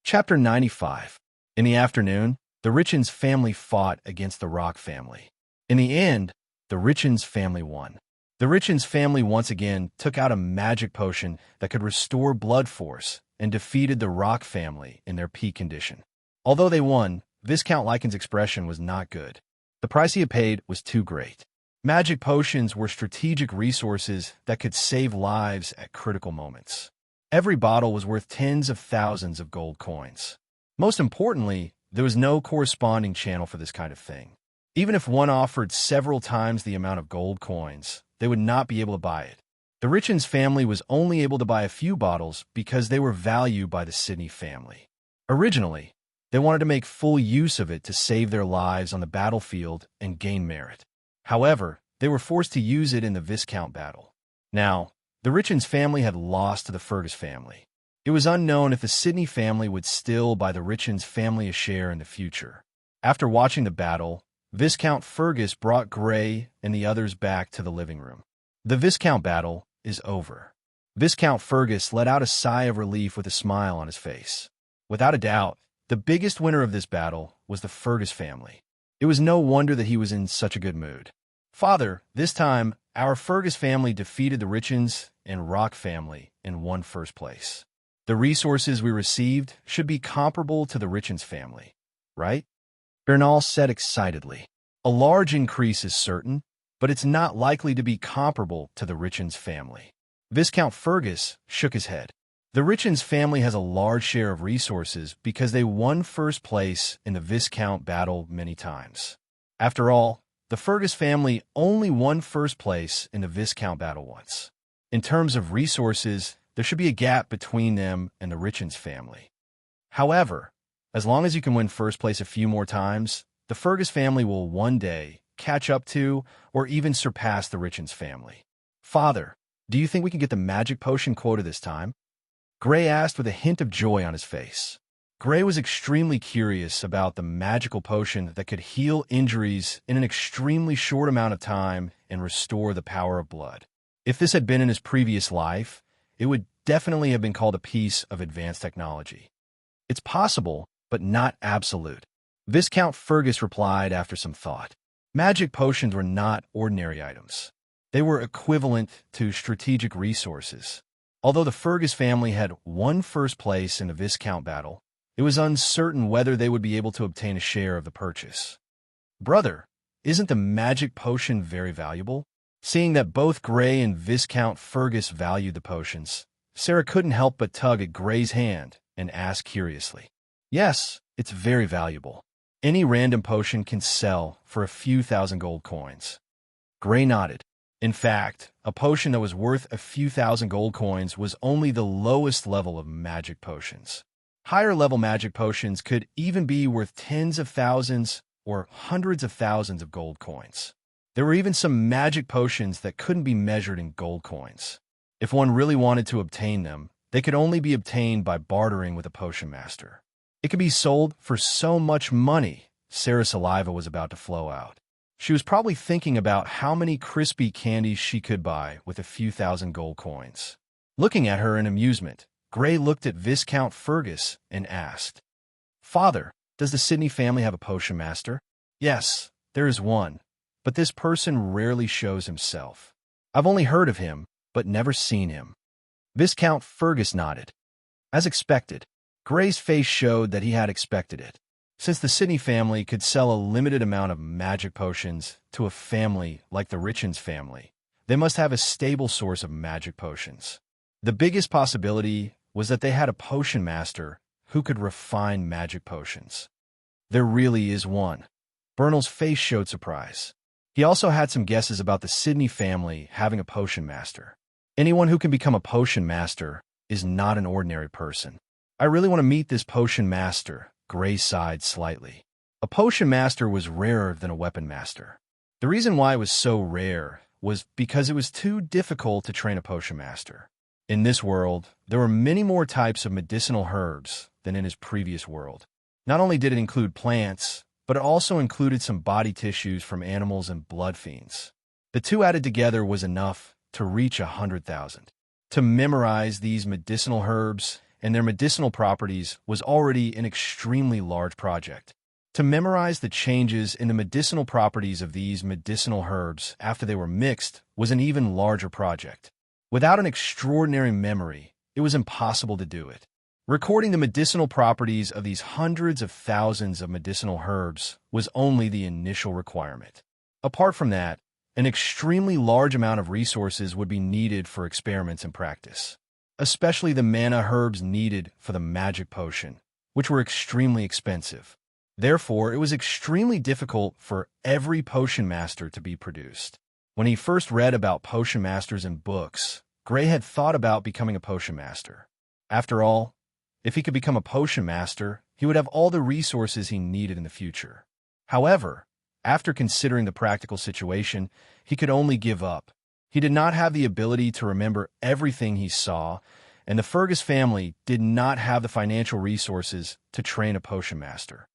Chapter 95. In the afternoon, the Richens family fought against the Rock family. In the end, the Richens family won. The Richens family once again took out a magic potion that could restore blood force and defeated the Rock family in their peak condition. Although they won, Viscount Lycan's expression was not good. The price he had paid was too great. Magic potions were strategic resources that could save lives at critical moments. Every bottle was worth tens of thousands of gold coins. Most importantly, there was no corresponding channel for this kind of thing. Even if one offered several times the amount of gold coins, they would not be able to buy it. The Richens family was only able to buy a few bottles because they were valued by the Sidney family. Originally, they wanted to make full use of it to save their lives on the battlefield and gain merit. However, they were forced to use it in the Viscount battle. Now, the Richens family had lost to the Fergus family. It was unknown if the Sidney family would still buy the Richens family a share in the future. After watching the battle, Viscount Fergus brought Gray and the others back to the living room. The Viscount battle is over. Viscount Fergus let out a sigh of relief with a smile on his face. Without a doubt, the biggest winner of this battle was the Fergus family. It was no wonder that he was in such a good mood. Father, this time, our Fergus family defeated the Richens and Rock family and won first place. The resources we received should be comparable to the Richens family, right? Bernal said excitedly. A large increase is certain, but it's not likely to be comparable to the Richens family. Viscount Fergus shook his head. The Richens family has a large share of resources because they won first place in the Viscount battle many times. After all, the Fergus family only won first place in the Viscount battle once. In terms of resources, there should be a gap between them and the Richens family. However, as long as you can win first place a few more times, the Fergus family will one day catch up to or even surpass the Richens family. Father, do you think we can get the magic potion quota this time? Gray asked with a hint of joy on his face. Gray was extremely curious about the magical potion that could heal injuries in an extremely short amount of time and restore the power of blood. If this had been in his previous life, it would definitely have been called a piece of advanced technology. It's possible but not absolute. Viscount Fergus replied after some thought. Magic potions were not ordinary items. They were equivalent to strategic resources. Although the Fergus family had won first place in the Viscount battle, it was uncertain whether they would be able to obtain a share of the purchase. Brother, isn't the magic potion very valuable? Seeing that both Gray and Viscount Fergus valued the potions, Sarah couldn't help but tug at Gray's hand and ask curiously. Yes, it's very valuable. Any random potion can sell for a few thousand gold coins. Gray nodded. In fact, a potion that was worth a few thousand gold coins was only the lowest level of magic potions. Higher-level magic potions could even be worth tens of thousands or hundreds of thousands of gold coins. There were even some magic potions that couldn't be measured in gold coins. If one really wanted to obtain them, they could only be obtained by bartering with a potion master. It could be sold for so much money, Sarah's saliva was about to flow out. She was probably thinking about how many crispy candies she could buy with a few thousand gold coins. Looking at her in amusement, Gray looked at Viscount Fergus and asked, Father, does the Sidney family have a potion master? Yes, there is one, but this person rarely shows himself. I've only heard of him, but never seen him. Viscount Fergus nodded. As expected, Gray's face showed that he had expected it. Since the Sidney family could sell a limited amount of magic potions to a family like the Richens family, they must have a stable source of magic potions. The biggest possibility was that they had a potion master who could refine magic potions. There really is one. Bernal's face showed surprise. He also had some guesses about the Sidney family having a potion master. Anyone who can become a potion master is not an ordinary person. I really want to meet this potion master, Gray sighed slightly. A potion master was rarer than a weapon master. The reason why it was so rare was because it was too difficult to train a potion master. In this world, there were many more types of medicinal herbs than in his previous world. Not only did it include plants, but it also included some body tissues from animals and blood fiends. The two added together was enough to reach 100,000. To memorize these medicinal herbs and their medicinal properties was already an extremely large project. To memorize the changes in the medicinal properties of these medicinal herbs after they were mixed was an even larger project. Without an extraordinary memory, it was impossible to do it. Recording the medicinal properties of these hundreds of thousands of medicinal herbs was only the initial requirement. Apart from that, an extremely large amount of resources would be needed for experiments and practice, especially the mana herbs needed for the magic potion, which were extremely expensive. Therefore, it was extremely difficult for every potion master to be produced. When he first read about potion masters in books, Gray had thought about becoming a potion master. After all, if he could become a potion master, he would have all the resources he needed in the future. However, after considering the practical situation, he could only give up. He did not have the ability to remember everything he saw, and the Fergus family did not have the financial resources to train a potion master.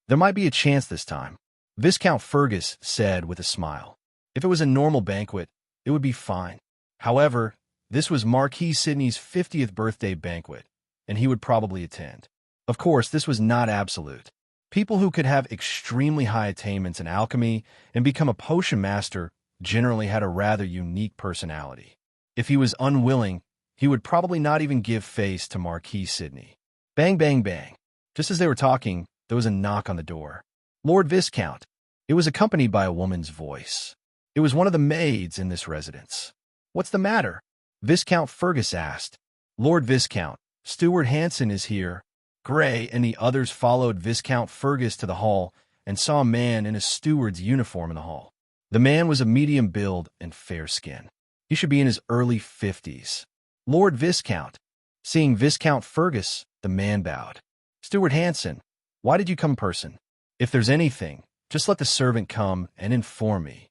There might be a chance this time, Viscount Fergus said with a smile. If it was a normal banquet, it would be fine. However, this was Marquis Sidney's 50th birthday banquet, and he would probably attend. Of course, this was not absolute. People who could have extremely high attainments in alchemy and become a potion master generally had a rather unique personality. If he was unwilling, he would probably not even give face to Marquis Sidney. Bang, bang, bang. Just as they were talking, there was a knock on the door. Lord Viscount. It was accompanied by a woman's voice. It was one of the maids in this residence. What's the matter? Viscount Fergus asked. Lord Viscount, Steward Hanson is here. Gray and the others followed Viscount Fergus to the hall and saw a man in a steward's uniform in the hall. The man was of medium build and fair skin. He should be in his early 50s. Lord Viscount. Seeing Viscount Fergus, the man bowed. Steward Hanson, why did you come in person? If there's anything, just let the servant come and inform me.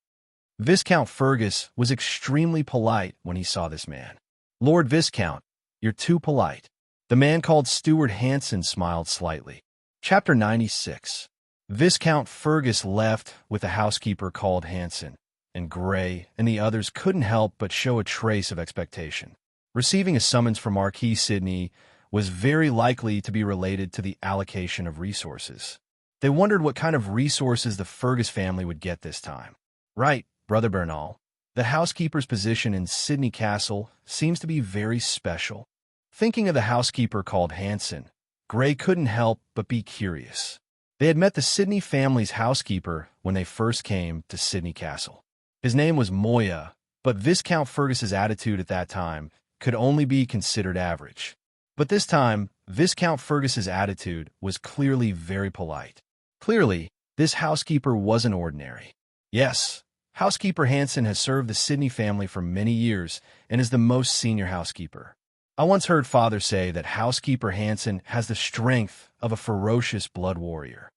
Viscount Fergus was extremely polite when he saw this man. Lord Viscount, you're too polite. The man called Steward Hanson smiled slightly. Chapter 96. Viscount Fergus left with a housekeeper called Hanson, and Gray and the others couldn't help but show a trace of expectation. Receiving a summons from Marquis Sidney was very likely to be related to the allocation of resources. They wondered what kind of resources the Fergus family would get this time. Right, Brother Bernal. The housekeeper's position in Sydney Castle seems to be very special. Thinking of the housekeeper called Hanson, Gray couldn't help but be curious. They had met the Sydney family's housekeeper when they first came to Sydney Castle. His name was Moya, but Viscount Fergus's attitude at that time could only be considered average. But this time, Viscount Fergus's attitude was clearly very polite. Clearly, this housekeeper wasn't ordinary. Yes, Housekeeper Hanson has served the Sydney family for many years and is the most senior housekeeper. I once heard Father say that Housekeeper Hanson has the strength of a ferocious blood warrior.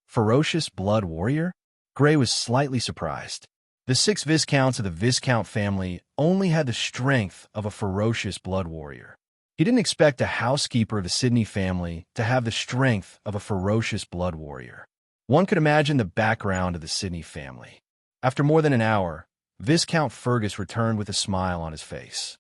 Ferocious blood warrior? Gray was slightly surprised. The 6 Viscounts of the Viscount family only had the strength of a ferocious blood warrior. He didn't expect a housekeeper of the Sydney family to have the strength of a ferocious blood warrior. One could imagine the background of the Sydney family. After more than an hour, Viscount Fergus returned with a smile on his face.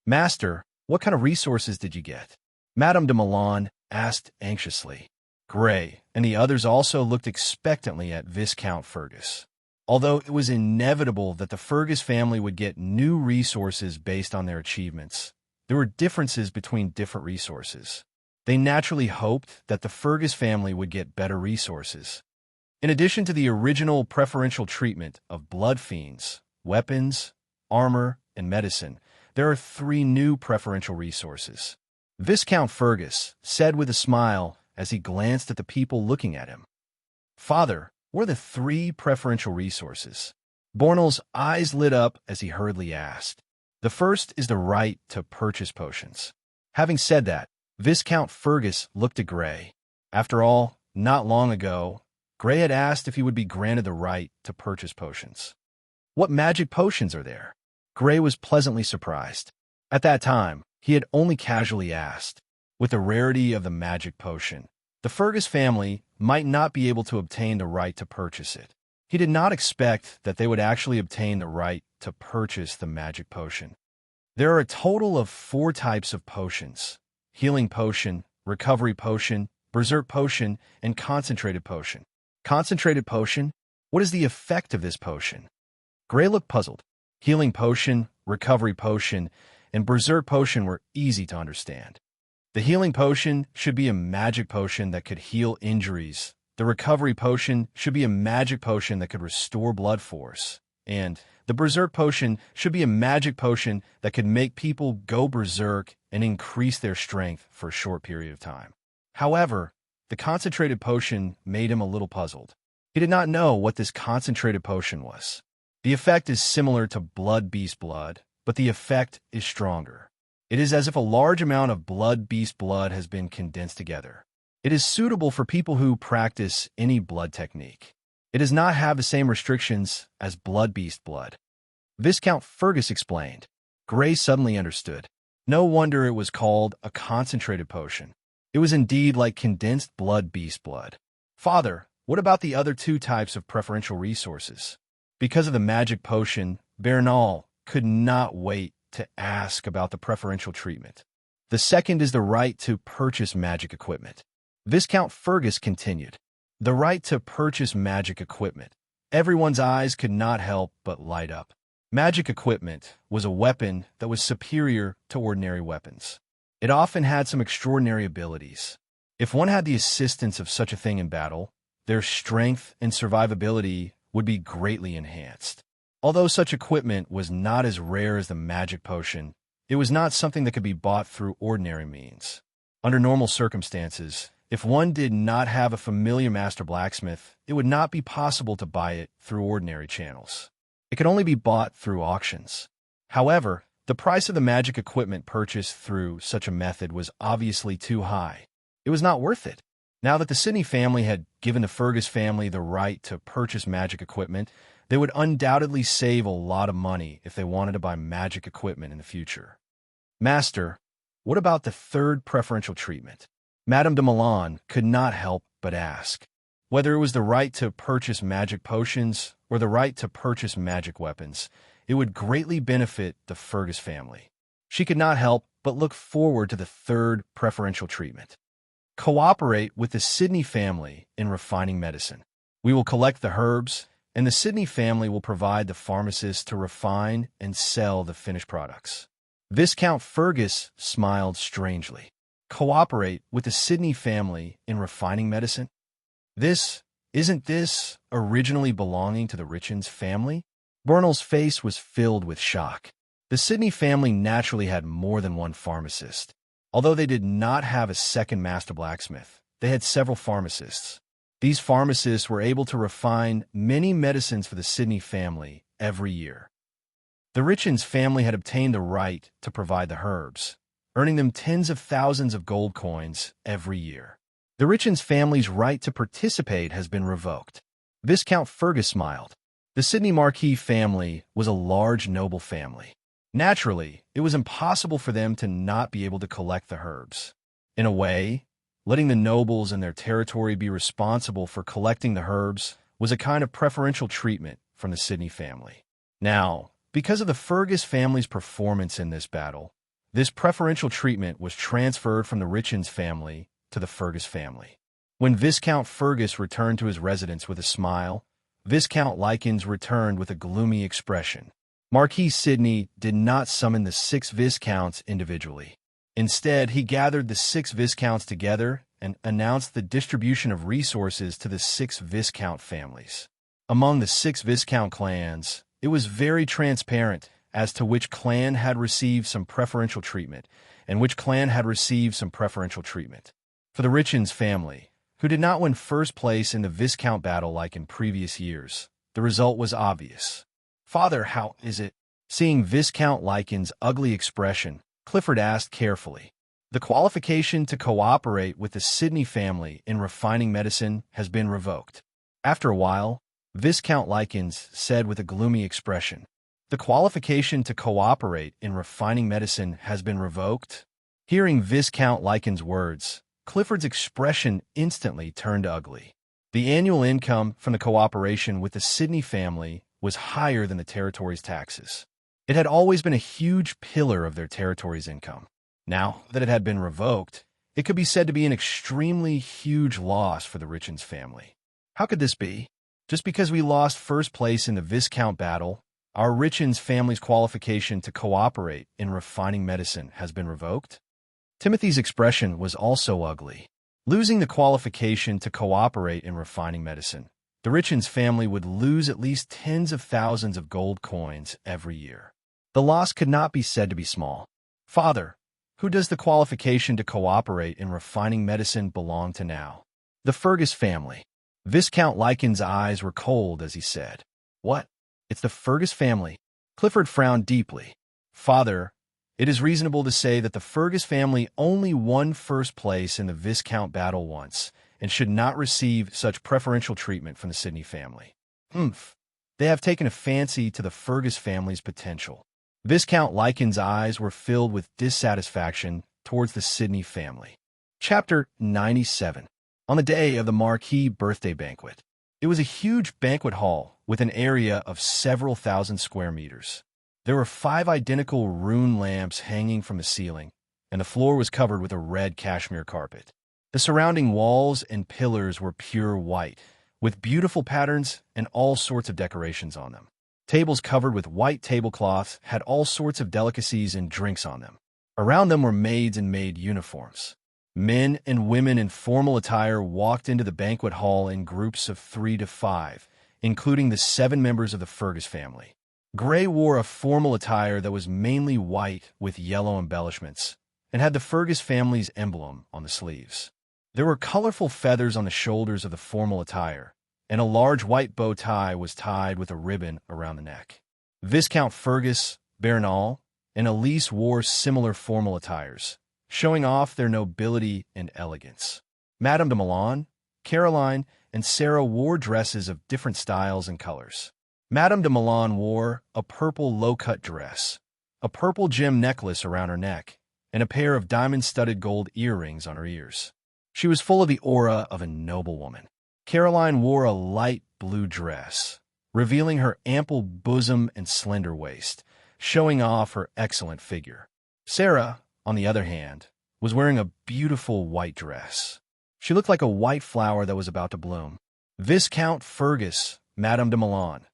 "Master, what kind of resources did you get?" Madame de Milan asked anxiously. Gray and the others also looked expectantly at Viscount Fergus. Although it was inevitable that the Fergus family would get new resources based on their achievements, there were differences between different resources. They naturally hoped that the Fergus family would get better resources. In addition to the original preferential treatment of blood fiends, weapons, armor, and medicine, there are 3 new preferential resources. Viscount Fergus said with a smile as he glanced at the people looking at him. "Father, what are the 3 preferential resources?" Bornal's eyes lit up as he hurriedly asked. "The first is the right to purchase potions." Having said that, Viscount Fergus looked at Gray. After all, not long ago, Gray had asked if he would be granted the right to purchase potions. "What magic potions are there?" Gray was pleasantly surprised. At that time, he had only casually asked. With the rarity of the magic potion, the Fergus family might not be able to obtain the right to purchase it. He did not expect that they would actually obtain the right to purchase the magic potion. There are a total of 4 types of potions: healing potion, recovery potion, berserk potion, and concentrated potion. Concentrated potion? What is the effect of this potion? Gray looked puzzled. Healing potion, recovery potion, and berserk potion were easy to understand. The healing potion should be a magic potion that could heal injuries. The recovery potion should be a magic potion that could restore blood force. And the berserk potion should be a magic potion that could make people go berserk and increase their strength for a short period of time. However, the concentrated potion made him a little puzzled. He did not know what this concentrated potion was. The effect is similar to blood beast blood, but the effect is stronger. It is as if a large amount of blood beast blood has been condensed together. It is suitable for people who practice any blood technique. It does not have the same restrictions as blood beast blood. Viscount Fergus explained. Gray suddenly understood. No wonder it was called a concentrated potion. It was indeed like condensed blood beast blood. "Father, what about the other 2 types of preferential resources?" Because of the magic potion, Bernal could not wait to ask about the preferential treatment. "The second is the right to purchase magic equipment." Viscount Fergus continued. The right to purchase magic equipment. Everyone's eyes could not help but light up. Magic equipment was a weapon that was superior to ordinary weapons. It often had some extraordinary abilities. If one had the assistance of such a thing in battle, their strength and survivability would be greatly enhanced. Although such equipment was not as rare as the magic potion, it was not something that could be bought through ordinary means. Under normal circumstances, if one did not have a familiar master blacksmith, it would not be possible to buy it through ordinary channels. It could only be bought through auctions. However, the price of the magic equipment purchased through such a method was obviously too high. It was not worth it. Now that the Sydney family had given the Fergus family the right to purchase magic equipment, they would undoubtedly save a lot of money if they wanted to buy magic equipment in the future. "Master, what about the 3rd preferential treatment?" Madame de Milan could not help but ask. Whether it was the right to purchase magic potions or the right to purchase magic weapons, it would greatly benefit the Fergus family. She could not help but look forward to the third preferential treatment. Cooperate with the Sydney family in refining medicine. We will collect the herbs, and the Sydney family will provide the pharmacists to refine and sell the finished products. Viscount Fergus smiled strangely. Cooperate with the Sydney family in refining medicine? Isn't this originally belonging to the Richens family? Bernal's face was filled with shock. The Sydney family naturally had more than one pharmacist. Although they did not have a second master blacksmith, they had several pharmacists. These pharmacists were able to refine many medicines for the Sydney family every year. The Richens family had obtained the right to provide the herbs, earning them tens of thousands of gold coins every year. The Richens family's right to participate has been revoked. Viscount Fergus smiled. The Sydney Marquis family was a large noble family. Naturally, it was impossible for them to not be able to collect the herbs. In a way, letting the nobles in their territory be responsible for collecting the herbs was a kind of preferential treatment from the Sydney family. Now, because of the Fergus family's performance in this battle, this preferential treatment was transferred from the Richens family to the Fergus family. When Viscount Fergus returned to his residence with a smile, Viscount Likens returned with a gloomy expression. Marquis Sydney did not summon the 6 Viscounts individually. Instead, he gathered the 6 Viscounts together and announced the distribution of resources to the 6 Viscount families. Among the 6 Viscount clans, it was very transparent as to which clan had received some preferential treatment and which clan had received some preferential treatment. For the Richens family, who did not win first place in the Viscount battle like in previous years, the result was obvious. "Father, how is it?" Seeing Viscount Likens' ugly expression, Clifford asked carefully. "The qualification to cooperate with the Sydney family in refining medicine has been revoked." After a while, Viscount Likens said with a gloomy expression, "The qualification to cooperate in refining medicine has been revoked?" Hearing Viscount Likens' words, Clifford's expression instantly turned ugly. The annual income from the cooperation with the Sydney family was higher than the territory's taxes. It had always been a huge pillar of their territory's income. Now that it had been revoked, it could be said to be an extremely huge loss for the Richens family. How could this be? Just because we lost first place in the Viscount battle, our Richens family's qualification to cooperate in refining medicine has been revoked? Timothy's expression was also ugly. Losing the qualification to cooperate in refining medicine, the Richens family would lose at least tens of thousands of gold coins every year. The loss could not be said to be small. "Father, who does the qualification to cooperate in refining medicine belong to now?" "The Fergus family." Viscount Likens' eyes were cold as he said, "What? It's the Fergus family?" Clifford frowned deeply. "Father, it is reasonable to say that the Fergus family only won first place in the Viscount battle once, and should not receive such preferential treatment from the Sydney family." "Humph. They have taken a fancy to the Fergus family's potential." Viscount Likens' eyes were filled with dissatisfaction towards the Sydney family. Chapter 97. On the day of the Marquis' birthday banquet. It was a huge banquet hall with an area of several thousand square meters. There were 5 identical rune lamps hanging from the ceiling, and the floor was covered with a red cashmere carpet. The surrounding walls and pillars were pure white, with beautiful patterns and all sorts of decorations on them. Tables covered with white tablecloths had all sorts of delicacies and drinks on them. Around them were maids in maid uniforms. Men and women in formal attire walked into the banquet hall in groups of 3 to 5, including the 7 members of the Fergus family. Gray wore a formal attire that was mainly white with yellow embellishments, and had the Fergus family's emblem on the sleeves. There were colorful feathers on the shoulders of the formal attire, and a large white bow tie was tied with a ribbon around the neck. Viscount Fergus, Bernal, and Elise wore similar formal attires, showing off their nobility and elegance. Madame de Milan, Caroline, and Sarah wore dresses of different styles and colors. Madame de Milan wore a purple low-cut dress, a purple gem necklace around her neck, and a pair of diamond-studded gold earrings on her ears. She was full of the aura of a noblewoman. Caroline wore a light blue dress, revealing her ample bosom and slender waist, showing off her excellent figure. Sarah, on the other hand, was wearing a beautiful white dress. She looked like a white flower that was about to bloom. Viscount Fergus, Madame de Milan.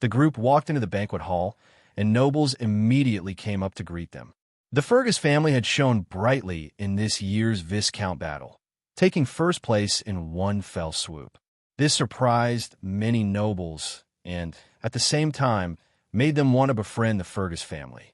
The group walked into the banquet hall, and nobles immediately came up to greet them. The Fergus family had shone brightly in this year's Viscount battle, taking first place in one fell swoop. This surprised many nobles and, at the same time, made them want to befriend the Fergus family.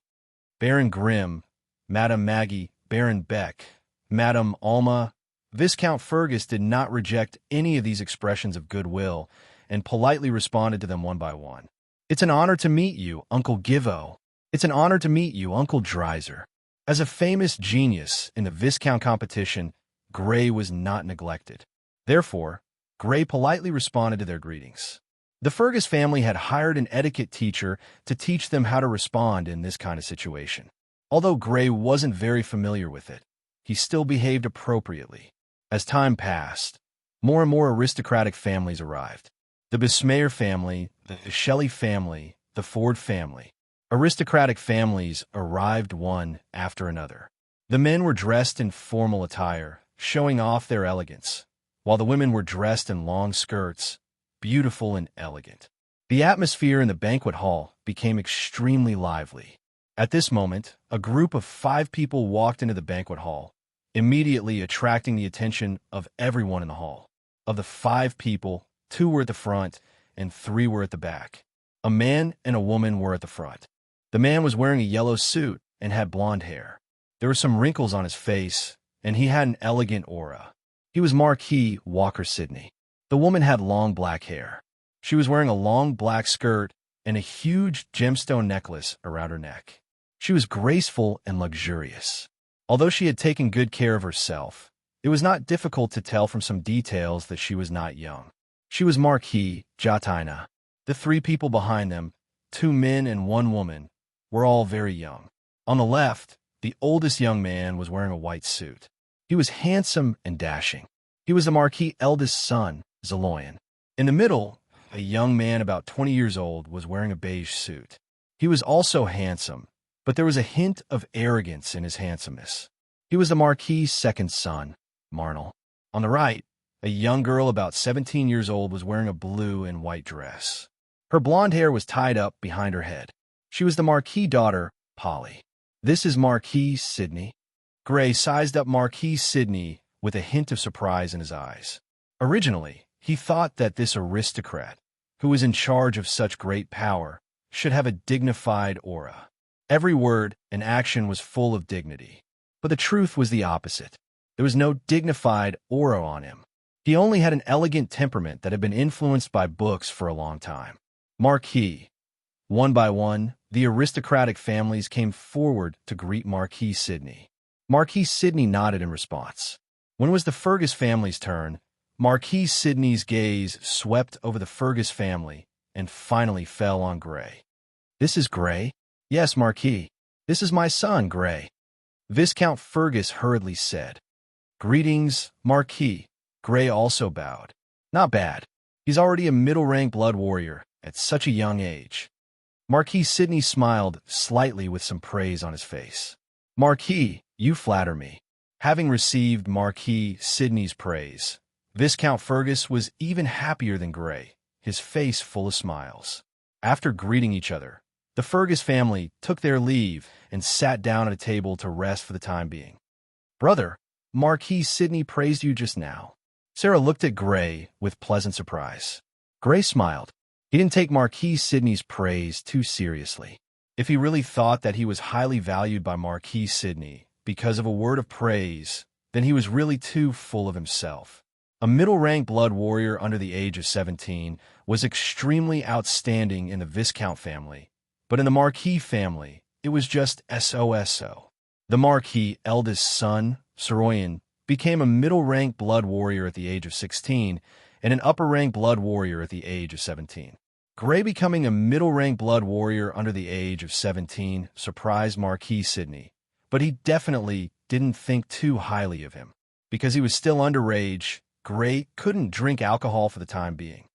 Baron Grimm, Madame Maggie, Baron Beck, Madame Alma. Viscount Fergus did not reject any of these expressions of goodwill and politely responded to them one by one. "It's an honor to meet you, Uncle Givo. It's an honor to meet you, Uncle Dreiser." As a famous genius in the Viscount competition, Gray was not neglected. Therefore, Gray politely responded to their greetings. The Fergus family had hired an etiquette teacher to teach them how to respond in this kind of situation. Although Gray wasn't very familiar with it, he still behaved appropriately. As time passed, more and more aristocratic families arrived. The Bismayer family, the Shelley family, the Ford family. Aristocratic families arrived one after another. The men were dressed in formal attire, showing off their elegance, while the women were dressed in long skirts, beautiful and elegant. The atmosphere in the banquet hall became extremely lively. At this moment, a group of 5 people walked into the banquet hall, immediately attracting the attention of everyone in the hall. Of the 5 people, 2 were at the front and 3 were at the back. A man and a woman were at the front. The man was wearing a yellow suit and had blonde hair. There were some wrinkles on his face, and he had an elegant aura. He was Marquis Walker Sidney. The woman had long black hair. She was wearing a long black skirt and a huge gemstone necklace around her neck. She was graceful and luxurious. Although she had taken good care of herself, it was not difficult to tell from some details that she was not young. She was Marquis Jatina. The 3 people behind them, 2 men and 1 woman, were all very young. On the left, the oldest young man was wearing a white suit. He was handsome and dashing. He was the Marquis' eldest son, Zeloyan. In the middle, a young man about 20 years old was wearing a beige suit. He was also handsome, but there was a hint of arrogance in his handsomeness. He was the Marquis' second son, Marnell. On the right, a young girl about 17 years old was wearing a blue and white dress. Her blonde hair was tied up behind her head. She was the Marquis' daughter, Polly. "This is Marquis Sidney." Gray sized up Marquis Sidney with a hint of surprise in his eyes. Originally, he thought that this aristocrat, who was in charge of such great power, should have a dignified aura. Every word and action was full of dignity. But the truth was the opposite. There was no dignified aura on him. He only had an elegant temperament that had been influenced by books for a long time. Marquis. One by one, the aristocratic families came forward to greet Marquis Sidney. Marquis Sidney nodded in response. When it was the Fergus family's turn, Marquis Sidney's gaze swept over the Fergus family and finally fell on Gray. "This is Gray?" "Yes, Marquis. This is my son, Gray," Viscount Fergus hurriedly said. "Greetings, Marquis." Gray also bowed. "Not bad. He's already a middle-rank blood warrior at such a young age." Marquis Sidney smiled slightly with some praise on his face. "Marquis, you flatter me." Having received Marquis Sidney's praise, Viscount Fergus was even happier than Gray, his face full of smiles. After greeting each other, the Fergus family took their leave and sat down at a table to rest for the time being. "Brother, Marquis Sidney praised you just now." Sarah looked at Gray with pleasant surprise. Gray smiled. He didn't take Marquis Sidney's praise too seriously. If he really thought that he was highly valued by Marquis Sidney because of a word of praise, then he was really too full of himself. A middle-rank blood warrior under the age of 17 was extremely outstanding in the Viscount family, but in the Marquis family, it was just SOSO. The Marquis' eldest son, Serene, became a middle-rank blood warrior at the age of 16 and an upper-rank blood warrior at the age of 17. Gray becoming a middle-rank blood warrior under the age of 17 surprised Marquis Sidney, but he definitely didn't think too highly of him. Because he was still underage, Gray couldn't drink alcohol for the time being.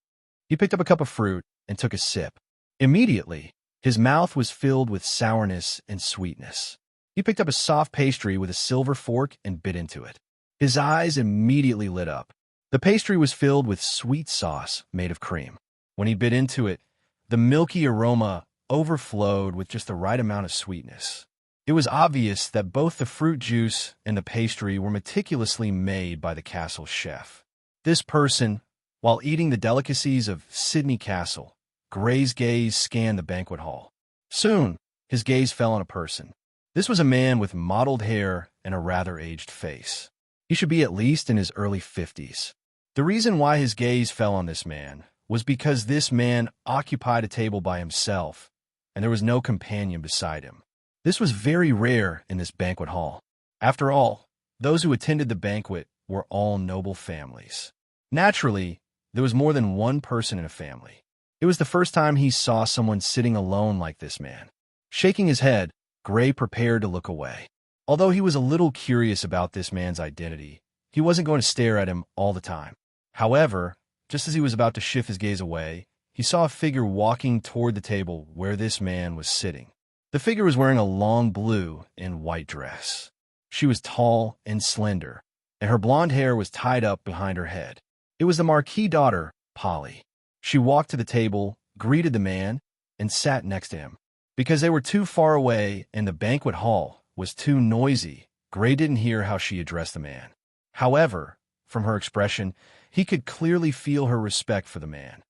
He picked up a cup of fruit and took a sip. Immediately, his mouth was filled with sourness and sweetness. He picked up a soft pastry with a silver fork and bit into it. His eyes immediately lit up. The pastry was filled with sweet sauce made of cream. When he bit into it, the milky aroma overflowed with just the right amount of sweetness. It was obvious that both the fruit juice and the pastry were meticulously made by the castle's chef. This person, while eating the delicacies of Sydney Castle, Gray's gaze scanned the banquet hall. Soon, his gaze fell on a person. This was a man with mottled hair and a rather aged face. He should be at least in his early 50s. The reason why his gaze fell on this man was because this man occupied a table by himself, and there was no companion beside him. This was very rare in this banquet hall. After all, those who attended the banquet were all noble families. Naturally, there was more than one person in a family. It was the first time he saw someone sitting alone like this man. Shaking his head, Gray prepared to look away. Although he was a little curious about this man's identity, he wasn't going to stare at him all the time. However, just as he was about to shift his gaze away, he saw a figure walking toward the table where this man was sitting. The figure was wearing a long blue and white dress. She was tall and slender, and her blonde hair was tied up behind her head. It was the Marquis' daughter, Polly. She walked to the table, greeted the man, and sat next to him. Because they were too far away and the banquet hall was too noisy, Gray didn't hear how she addressed the man. However, from her expression, he could clearly feel her respect for the man.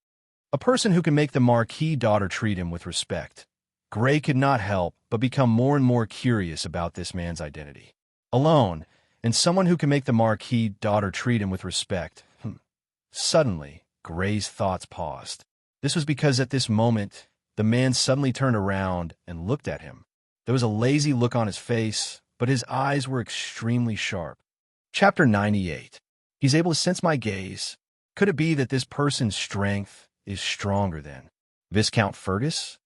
A person who can make the Marquis' daughter treat him with respect. Gray could not help but become more and more curious about this man's identity. Alone, and someone who can make the Marquis' daughter treat him with respect. Suddenly, Gray's thoughts paused. This was because at this moment, the man suddenly turned around and looked at him. There was a lazy look on his face, but his eyes were extremely sharp. Chapter 98. He's able to sense my gaze. Could it be that this person's strength is stronger than Viscount Fergus?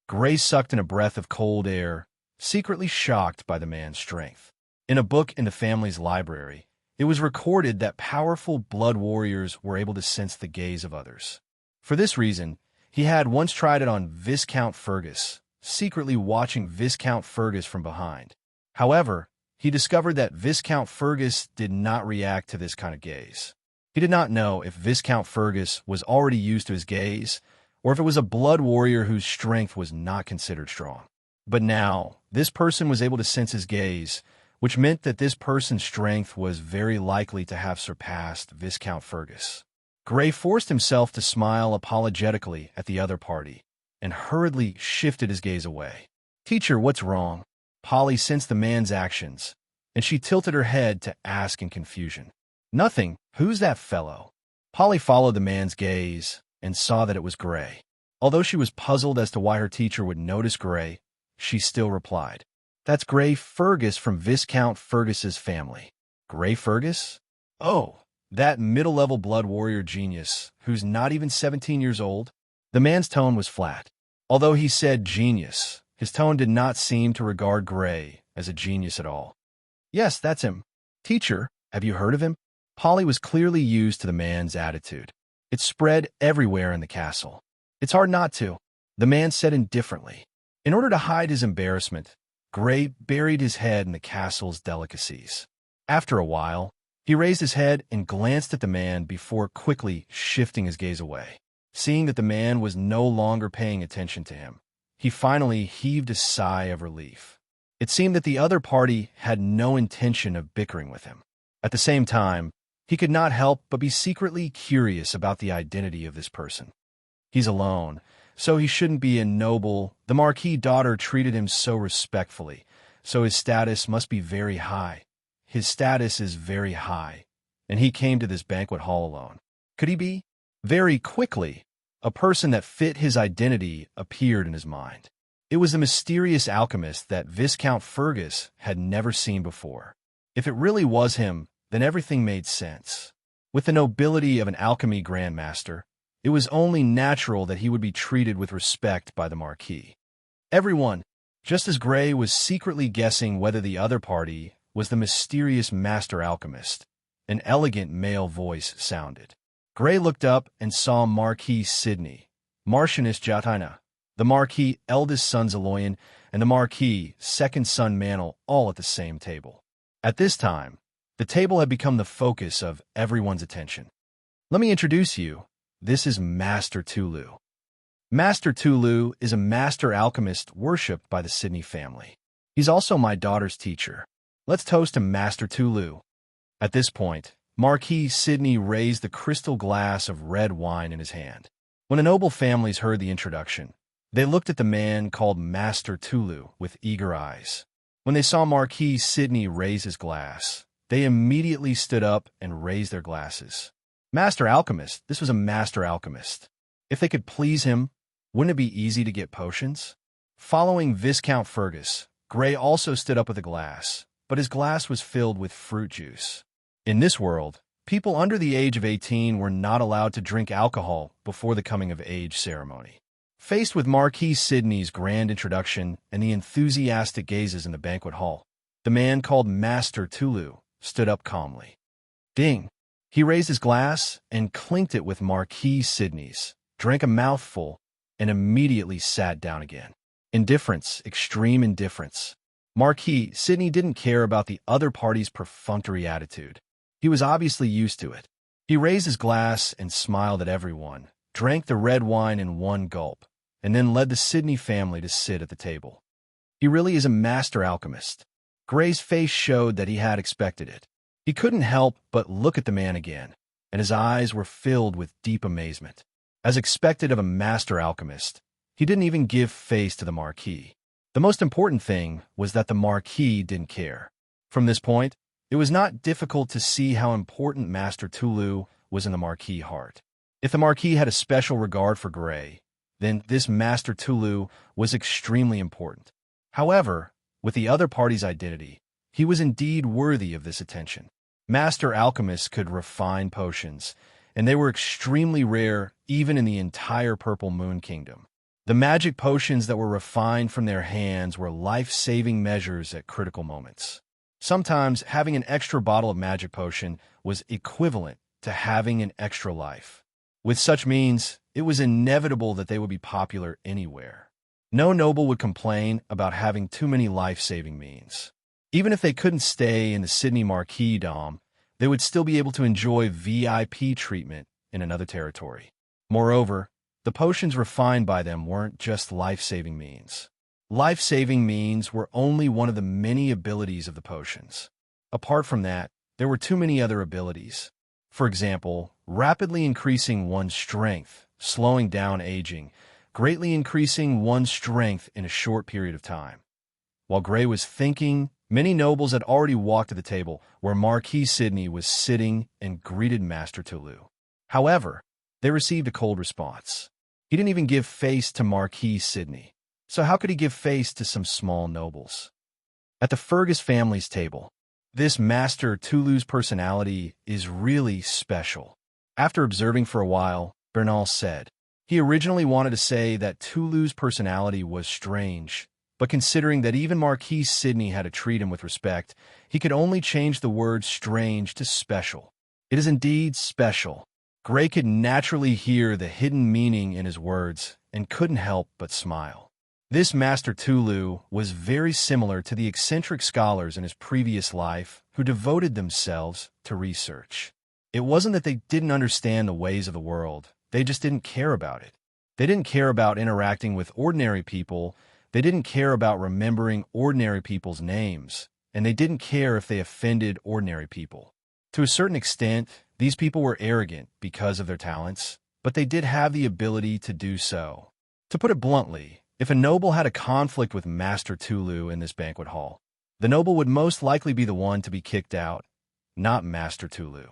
Gray sucked in a breath of cold air, secretly shocked by the man's strength. In a book in the family's library, it was recorded that powerful blood warriors were able to sense the gaze of others. For this reason, he had once tried it on Viscount Fergus, secretly watching Viscount Fergus from behind. However, he discovered that Viscount Fergus did not react to this kind of gaze. He did not know if Viscount Fergus was already used to his gaze, or if it was a blood warrior whose strength was not considered strong. But now, this person was able to sense his gaze, which meant that this person's strength was very likely to have surpassed Viscount Fergus. Gray forced himself to smile apologetically at the other party, and hurriedly shifted his gaze away. "Teacher, what's wrong?" Polly sensed the man's actions, and she tilted her head to ask in confusion. "Nothing. Who's that fellow?" Polly followed the man's gaze and saw that it was Gray. Although she was puzzled as to why her teacher would notice Gray, she still replied, "That's Gray Fergus from Viscount Fergus's family." Gray Fergus? Oh, that middle-level blood warrior genius who's not even 17 years old? The man's tone was flat. Although he said genius, his tone did not seem to regard Gray as a genius at all. "Yes, that's him." "Teacher, have you heard of him?" Polly was clearly used to the man's attitude. It spread everywhere in the castle. "It's hard not to," the man said indifferently. In order to hide his embarrassment, Gray buried his head in the castle's delicacies. After a while, he raised his head and glanced at the man before quickly shifting his gaze away. Seeing that the man was no longer paying attention to him, he finally heaved a sigh of relief. It seemed that the other party had no intention of bickering with him. At the same time, he could not help but be secretly curious about the identity of this person. He's alone, so he shouldn't be noble. The Marquis' daughter treated him so respectfully, so his status must be very high. His status is very high, and he came to this banquet hall alone. Could he be? Very quickly, a person that fit his identity appeared in his mind. It was the mysterious alchemist that Viscount Fergus had never seen before. If it really was him, then everything made sense. With the nobility of an alchemy grandmaster, it was only natural that he would be treated with respect by the Marquis. Everyone, just as Gray was secretly guessing whether the other party was the mysterious master alchemist, an elegant male voice sounded. Gray looked up and saw Marquis Sydney, Marchioness Jatina, the Marquis' eldest son Zaloyan, and the Marquis, second son Mantle, all at the same table. At this time, the table had become the focus of everyone's attention. Let me introduce you. This is Master Tulu. Master Tulu is a master alchemist worshipped by the Sidney family. He's also my daughter's teacher. Let's toast to Master Tulu. At this point, Marquis Sidney raised the crystal glass of red wine in his hand. When the noble families heard the introduction, they looked at the man called Master Tulu with eager eyes. When they saw Marquis Sidney raise his glass, they immediately stood up and raised their glasses. Master Alchemist, this was a master alchemist. If they could please him, wouldn't it be easy to get potions? Following Viscount Fergus, Gray also stood up with a glass, but his glass was filled with fruit juice. In this world, people under the age of 18 were not allowed to drink alcohol before the coming-of-age ceremony. Faced with Marquis Sidney's grand introduction and the enthusiastic gazes in the banquet hall, the man called Master Tulu stood up calmly. Ding! He raised his glass and clinked it with Marquis Sidney's, drank a mouthful, and immediately sat down again. Indifference, extreme indifference. Marquis Sidney didn't care about the other party's perfunctory attitude. He was obviously used to it. He raised his glass and smiled at everyone, drank the red wine in one gulp, and then led the Sidney family to sit at the table. He really is a master alchemist. Gray's face showed that he had expected it. He couldn't help but look at the man again, and his eyes were filled with deep amazement. As expected of a master alchemist, he didn't even give face to the Marquis. The most important thing was that the Marquis didn't care. From this point, it was not difficult to see how important Master Tulu was in the Marquis' heart. If the Marquis had a special regard for Gray, then this Master Tulu was extremely important. However, with the other party's identity, he was indeed worthy of this attention. Master alchemists could refine potions, and they were extremely rare even in the entire Purple Moon Kingdom. The magic potions that were refined from their hands were life-saving measures at critical moments. Sometimes having an extra bottle of magic potion was equivalent to having an extra life. With such means, it was inevitable that they would be popular anywhere. No noble would complain about having too many life-saving means. Even if they couldn't stay in the Sidney Marquis Dom, they would still be able to enjoy VIP treatment in another territory. Moreover, the potions refined by them weren't just life-saving means. Life-saving means were only one of the many abilities of the potions. Apart from that, there were too many other abilities. For example, rapidly increasing one's strength, slowing down aging, greatly increasing one's strength in a short period of time. While Gray was thinking, many nobles had already walked to the table where Marquis Sidney was sitting and greeted Master Tulu. However, they received a cold response. He didn't even give face to Marquis Sidney. So how could he give face to some small nobles? At the Fergus family's table, this Master Tulu's personality is really special. After observing for a while, Bernal said, he originally wanted to say that Tulu's personality was strange, but considering that even Marquis Sidney had to treat him with respect, he could only change the word strange to special. It is indeed special. Gray could naturally hear the hidden meaning in his words and couldn't help but smile. This Master Tulu was very similar to the eccentric scholars in his previous life who devoted themselves to research. It wasn't that they didn't understand the ways of the world, they just didn't care about it. They didn't care about interacting with ordinary people, they didn't care about remembering ordinary people's names, and they didn't care if they offended ordinary people. To a certain extent, these people were arrogant because of their talents, but they did have the ability to do so. To put it bluntly, if a noble had a conflict with Master Tulu in this banquet hall, the noble would most likely be the one to be kicked out, not Master Tulu.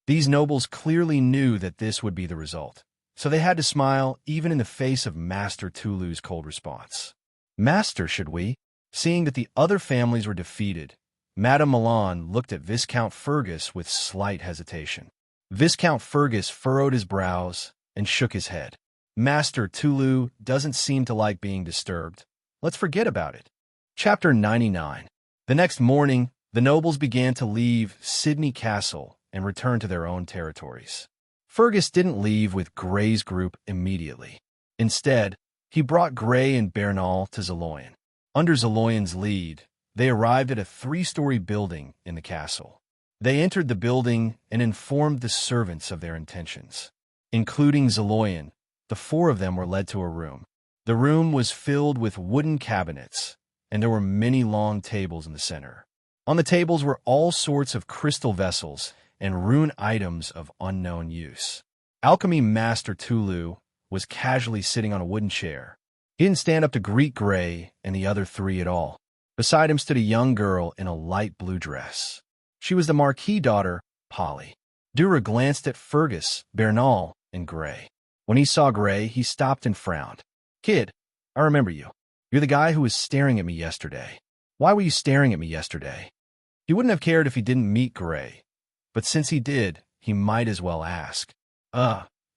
These nobles clearly knew that this would be the result, so they had to smile even in the face of Master Tulu's cold response. Master, should we? Seeing that the other families were defeated, Madame Milan looked at Viscount Fergus with slight hesitation. Viscount Fergus furrowed his brows and shook his head. Master Tulu doesn't seem to like being disturbed. Let's forget about it. Chapter 99. The next morning, the nobles began to leave Sidney Castle and return to their own territories. Fergus didn't leave with Gray's group immediately. Instead, he brought Gray and Bernal to Zaloyan. Under Zaloyan's lead, they arrived at a 3-story building in the castle. They entered the building and informed the servants of their intentions. Including Zaloyan, the 4 of them were led to a room. The room was filled with wooden cabinets, and there were many long tables in the center. On the tables were all sorts of crystal vessels and rune items of unknown use. Alchemy Master Tulu was casually sitting on a wooden chair. He didn't stand up to greet Gray and the other 3 at all. Beside him stood a young girl in a light blue dress. She was the Marquis daughter, Polly. Dura glanced at Fergus, Bernal, and Gray. When he saw Gray, he stopped and frowned. "Kid, I remember you. You're the guy who was staring at me yesterday. Why were you staring at me yesterday?" He wouldn't have cared if he didn't meet Gray, but since he did, he might as well ask.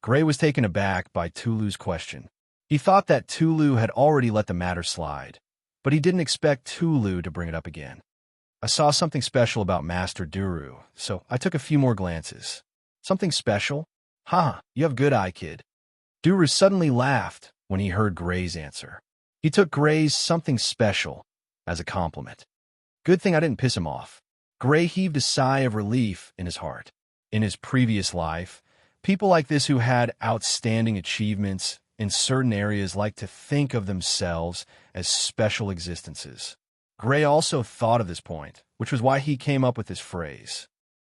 Gray was taken aback by Tulu's question. He thought that Tulu had already let the matter slide, but he didn't expect Tulu to bring it up again. "I saw something special about Master Duru, so I took a few more glances." "Something special? Ha, you have good eye, kid." Duru suddenly laughed when he heard Gray's answer. He took Gray's "something special" as a compliment. Good thing I didn't piss him off. Gray heaved a sigh of relief in his heart. In his previous life, people like this who had outstanding achievements in certain areas like to think of themselves as special existences. Gray also thought of this point, which was why he came up with this phrase.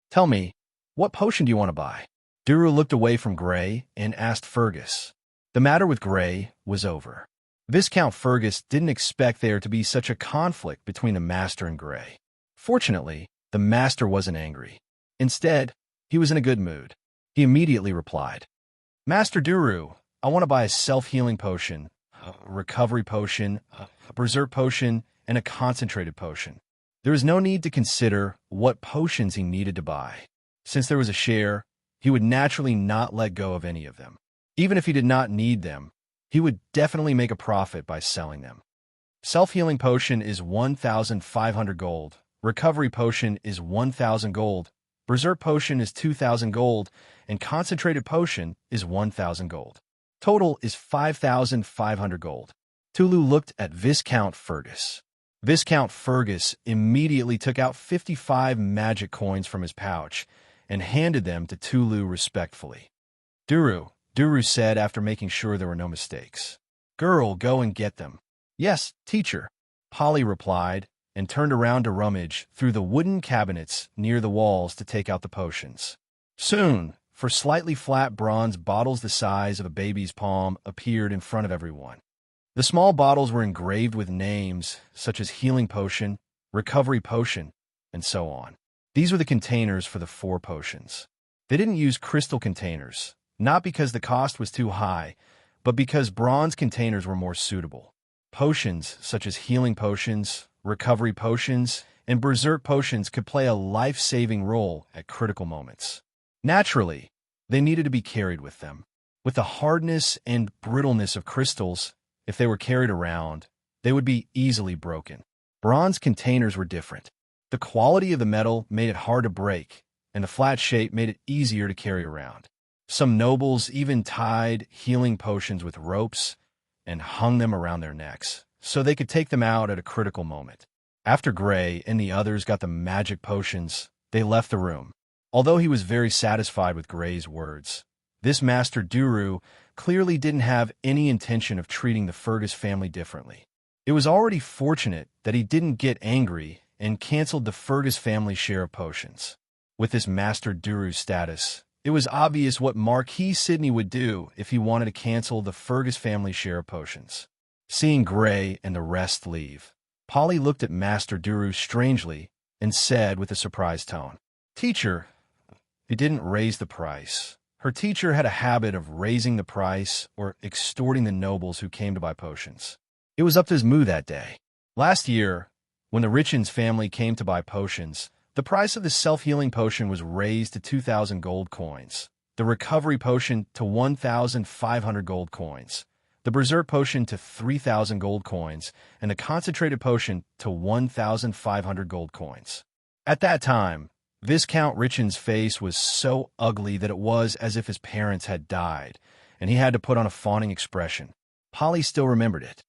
"Tell me, what potion do you want to buy?" Duru looked away from Gray and asked Fergus. The matter with Gray was over. Viscount Fergus didn't expect there to be such a conflict between the Master and Gray. Fortunately, the Master wasn't angry. Instead, he was in a good mood. He immediately replied, "Master Duru, I want to buy a self-healing potion, a recovery potion, a berserk potion, and a concentrated potion." There was no need to consider what potions he needed to buy. Since there was a share, he would naturally not let go of any of them. Even if he did not need them, he would definitely make a profit by selling them. Self-healing potion is 1,500 gold. Recovery potion is 1,000 gold. Berserk potion is 2,000 gold. And concentrated potion is 1,000 gold. Total is 5,500 gold. Tulu looked at Viscount Fergus. Viscount Fergus immediately took out 55 magic coins from his pouch and handed them to Tulu respectfully. Duru said after making sure there were no mistakes. "Girl, go and get them." "Yes, teacher," Polly replied and turned around to rummage through the wooden cabinets near the walls to take out the potions. Soon, for slightly flat bronze bottles the size of a baby's palm appeared in front of everyone. The small bottles were engraved with names such as healing potion, recovery potion, and so on. These were the containers for the 4 potions. They didn't use crystal containers, not because the cost was too high, but because bronze containers were more suitable. Potions such as healing potions, recovery potions, and berserk potions could play a life-saving role at critical moments. Naturally, they needed to be carried with them. With the hardness and brittleness of crystals, if they were carried around, they would be easily broken. Bronze containers were different. The quality of the metal made it hard to break, and the flat shape made it easier to carry around. Some nobles even tied healing potions with ropes and hung them around their necks, so they could take them out at a critical moment. After Gray and the others got the magic potions, they left the room. Although he was very satisfied with Gray's words, this Master Duru clearly didn't have any intention of treating the Fergus family differently. It was already fortunate that he didn't get angry and canceled the Fergus family share of potions. With this Master Duru status, it was obvious what Marquis Sidney would do if he wanted to cancel the Fergus family share of potions. Seeing Gray and the rest leave, Polly looked at Master Duru strangely and said with a surprised tone, "Teacher, he didn't raise the price." Her teacher had a habit of raising the price or extorting the nobles who came to buy potions. It was up to his mood that day. Last year, when the Richens family came to buy potions, the price of the self-healing potion was raised to 2,000 gold coins, the recovery potion to 1,500 gold coins, the berserk potion to 3,000 gold coins, and the concentrated potion to 1,500 gold coins. At that time, Viscount Richen's face was so ugly that it was as if his parents had died, and he had to put on a fawning expression. Polly still remembered it.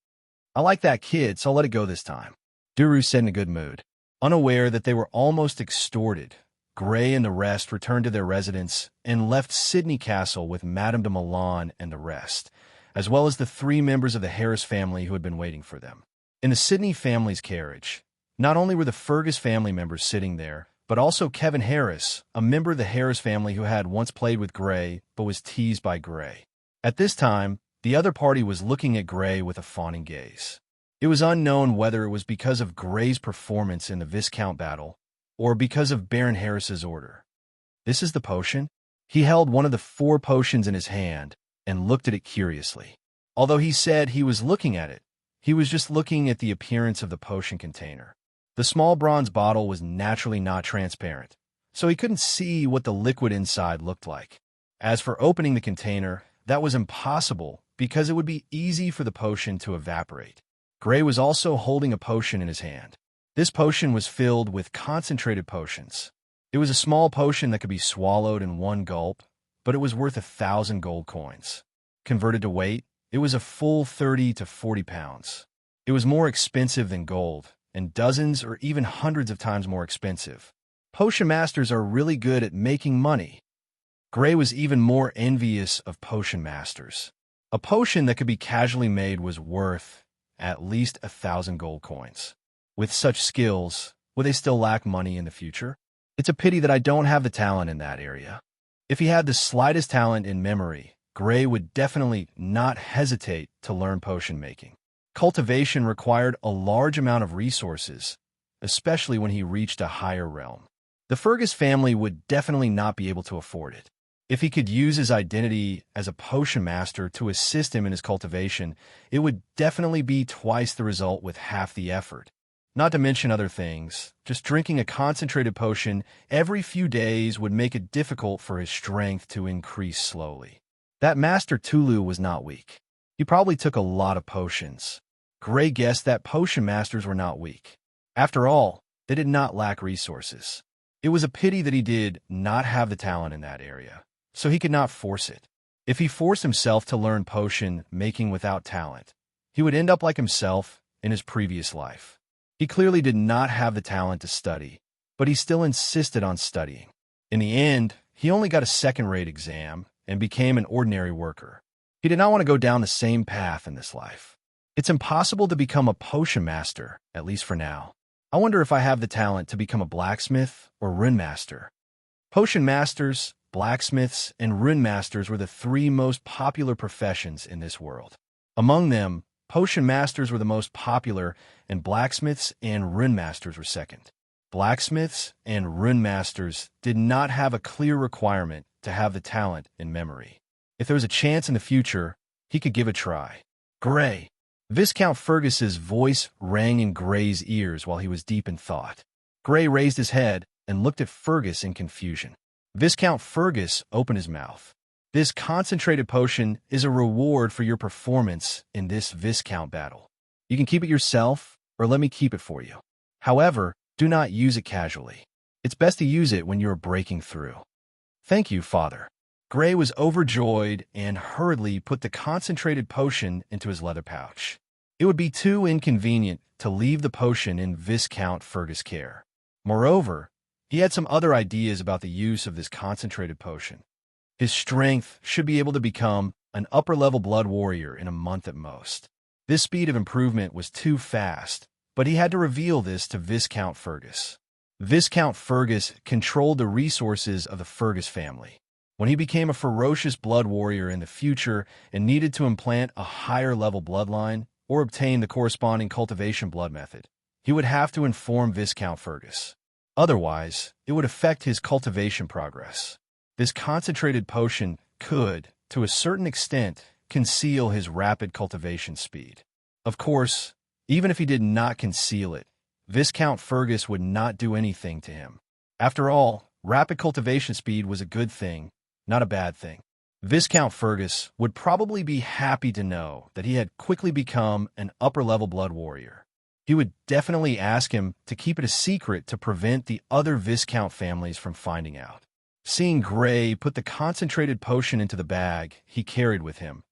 I like that kid, so I'll let it go this time, Duru said in a good mood. Unaware that they were almost extorted, Gray and the rest returned to their residence and left Sydney Castle with Madame de Milan and the rest, as well as the 3 members of the Harris family who had been waiting for them. In the Sydney family's carriage, not only were the Fergus family members sitting there, but also Kevin Harris, a member of the Harris family who had once played with Gray but was teased by Gray. At this time, the other party was looking at Gray with a fawning gaze. It was unknown whether it was because of Gray's performance in the Viscount battle or because of Baron Harris's order. "This is the potion?" He held one of the 4 potions in his hand and looked at it curiously. Although he said he was looking at it, he was just looking at the appearance of the potion container. The small bronze bottle was naturally not transparent, so he couldn't see what the liquid inside looked like. As for opening the container, that was impossible because it would be easy for the potion to evaporate. Gray was also holding a potion in his hand. This potion was filled with concentrated potions. It was a small potion that could be swallowed in one gulp, but it was worth 1,000 gold coins. Converted to weight, it was a full 30 to 40 pounds. It was more expensive than gold, and dozens or even hundreds of times more expensive. Potion masters are really good at making money. Gray was even more envious of potion masters. A potion that could be casually made was worth at least 1,000 gold coins. With such skills, will they still lack money in the future? It's a pity that I don't have the talent in that area. If he had the slightest talent in memory, Gray would definitely not hesitate to learn potion making. Cultivation required a large amount of resources, especially when he reached a higher realm. The Fergus family would definitely not be able to afford it. If he could use his identity as a potion master to assist him in his cultivation, it would definitely be twice the result with half the effort. Not to mention other things, just drinking a concentrated potion every few days would make it difficult for his strength to increase slowly. That Master Tulu was not weak. He probably took a lot of potions. Gray guessed that potion masters were not weak. After all, they did not lack resources. It was a pity that he did not have the talent in that area, so he could not force it. If he forced himself to learn potion making without talent, he would end up like himself in his previous life. He clearly did not have the talent to study, but he still insisted on studying. In the end, he only got a second-rate exam and became an ordinary worker. He did not want to go down the same path in this life. It's impossible to become a potion master, at least for now. I wonder if I have the talent to become a blacksmith or rune master. Potion masters, blacksmiths, and rune masters were the 3 most popular professions in this world. Among them, potion masters were the most popular, and blacksmiths and rune masters were second. Blacksmiths and rune masters did not have a clear requirement to have the talent in memory. If there was a chance in the future, he could give a try. Gray. Viscount Fergus's voice rang in Gray's ears while he was deep in thought. Gray raised his head and looked at Fergus in confusion. Viscount Fergus opened his mouth. "This concentrated potion is a reward for your performance in this Viscount battle. You can keep it yourself, or let me keep it for you. However, do not use it casually. It's best to use it when you are breaking through." "Thank you, Father." Gray was overjoyed and hurriedly put the concentrated potion into his leather pouch. It would be too inconvenient to leave the potion in Viscount Fergus' care. Moreover, he had some other ideas about the use of this concentrated potion. His strength should be able to become an upper-level blood warrior in a month at most. This speed of improvement was too fast, but he had to reveal this to Viscount Fergus. Viscount Fergus controlled the resources of the Fergus family. When he became a ferocious blood warrior in the future and needed to implant a higher-level bloodline or obtain the corresponding cultivation blood method, he would have to inform Viscount Fergus. Otherwise, it would affect his cultivation progress. This concentrated potion could, to a certain extent, conceal his rapid cultivation speed. Of course, even if he did not conceal it, Viscount Fergus would not do anything to him. After all, rapid cultivation speed was a good thing, not a bad thing. Viscount Fergus would probably be happy to know that he had quickly become an upper-level blood warrior. He would definitely ask him to keep it a secret to prevent the other Viscount families from finding out. Seeing Gray put the concentrated potion into the bag he carried with him,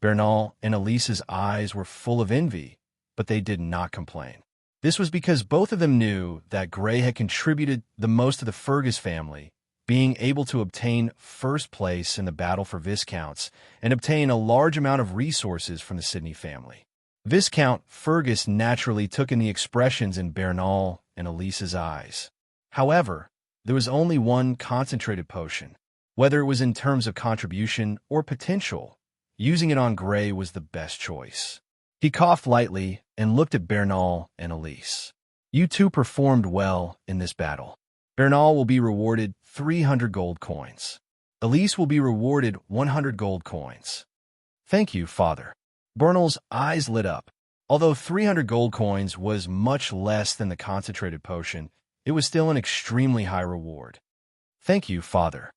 Bernal and Elise's eyes were full of envy, but they did not complain. This was because both of them knew that Gray had contributed the most to the Fergus family, being able to obtain first place in the battle for Viscounts and obtain a large amount of resources from the Sidney family. Viscount Fergus naturally took in the expressions in Bernal and Elise's eyes. However, there was only one concentrated potion. Whether it was in terms of contribution or potential, using it on Gray was the best choice. He coughed lightly and looked at Bernal and Elise. You two performed well in this battle. Bernal will be rewarded 300 gold coins. Elise will be rewarded 100 gold coins. Thank you, Father. Bernal's eyes lit up. Although 300 gold coins was much less than the concentrated potion, it was still an extremely high reward. Thank you, Father.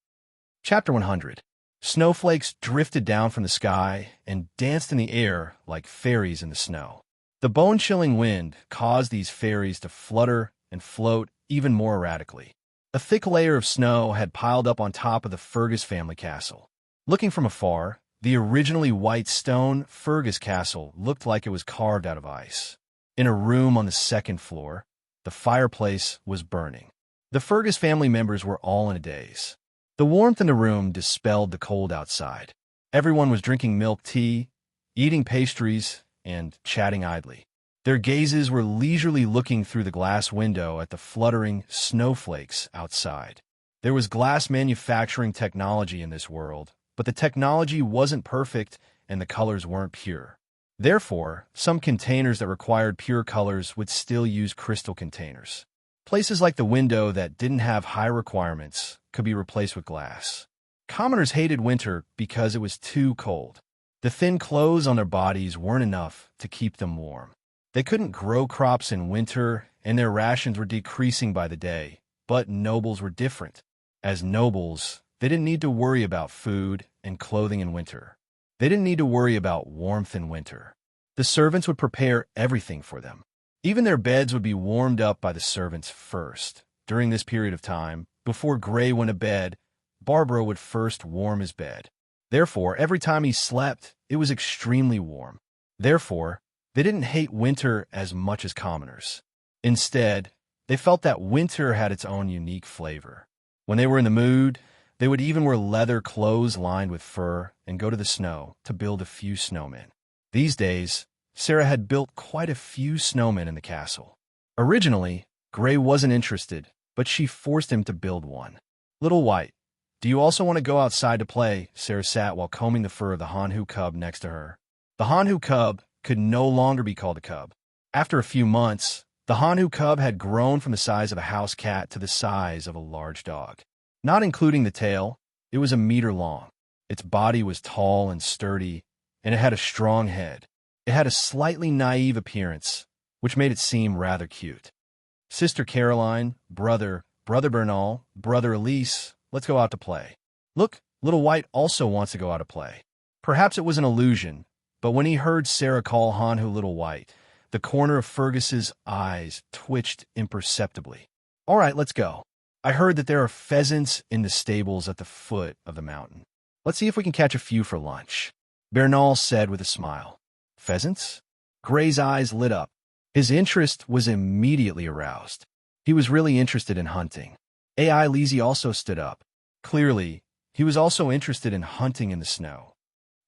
Chapter 100. Snowflakes drifted down from the sky and danced in the air like fairies in the snow. The bone-chilling wind caused these fairies to flutter and float even more erratically. A thick layer of snow had piled up on top of the Fergus family castle. Looking from afar, the originally white stone Fergus castle looked like it was carved out of ice. In a room on the second floor, the fireplace was burning. The Fergus family members were all in a daze. The warmth in the room dispelled the cold outside. Everyone was drinking milk tea, eating pastries, and chatting idly. Their gazes were leisurely looking through the glass window at the fluttering snowflakes outside. There was glass manufacturing technology in this world, but the technology wasn't perfect and the colors weren't pure. Therefore, some containers that required pure colors would still use crystal containers. Places like the window that didn't have high requirements could be replaced with glass. Commoners hated winter because it was too cold. The thin clothes on their bodies weren't enough to keep them warm. They couldn't grow crops in winter, and their rations were decreasing by the day. But nobles were different. As nobles, they didn't need to worry about food and clothing in winter. They didn't need to worry about warmth in winter. The servants would prepare everything for them. Even their beds would be warmed up by the servants first. During this period of time, before Gray went to bed, Barbara would first warm his bed. Therefore, every time he slept, it was extremely warm. Therefore, they didn't hate winter as much as commoners. Instead, they felt that winter had its own unique flavor. When they were in the mood, they would even wear leather clothes lined with fur and go to the snow to build a few snowmen. These days, Sarah had built quite a few snowmen in the castle. Originally, Gray wasn't interested, but she forced him to build one. Little White, do you also want to go outside to play? Sarah sat while combing the fur of the Hanhu cub next to her. The Hanhu cub could no longer be called a cub. After a few months, the Hanhu cub had grown from the size of a house cat to the size of a large dog. Not including the tail, it was a meter long. Its body was tall and sturdy, and it had a strong head. It had a slightly naive appearance, which made it seem rather cute. Sister Caroline, brother Bernal, brother Elise, let's go out to play. Look, Little White also wants to go out to play. Perhaps it was an illusion, but when he heard Sarah call Hanhu Little White, the corner of Fergus's eyes twitched imperceptibly. All right, let's go. I heard that there are pheasants in the stables at the foot of the mountain. Let's see if we can catch a few for lunch. Bernal said with a smile. Pheasants? Gray's eyes lit up. His interest was immediately aroused. He was really interested in hunting. A.I. Lizzie also stood up. Clearly, he was also interested in hunting in the snow.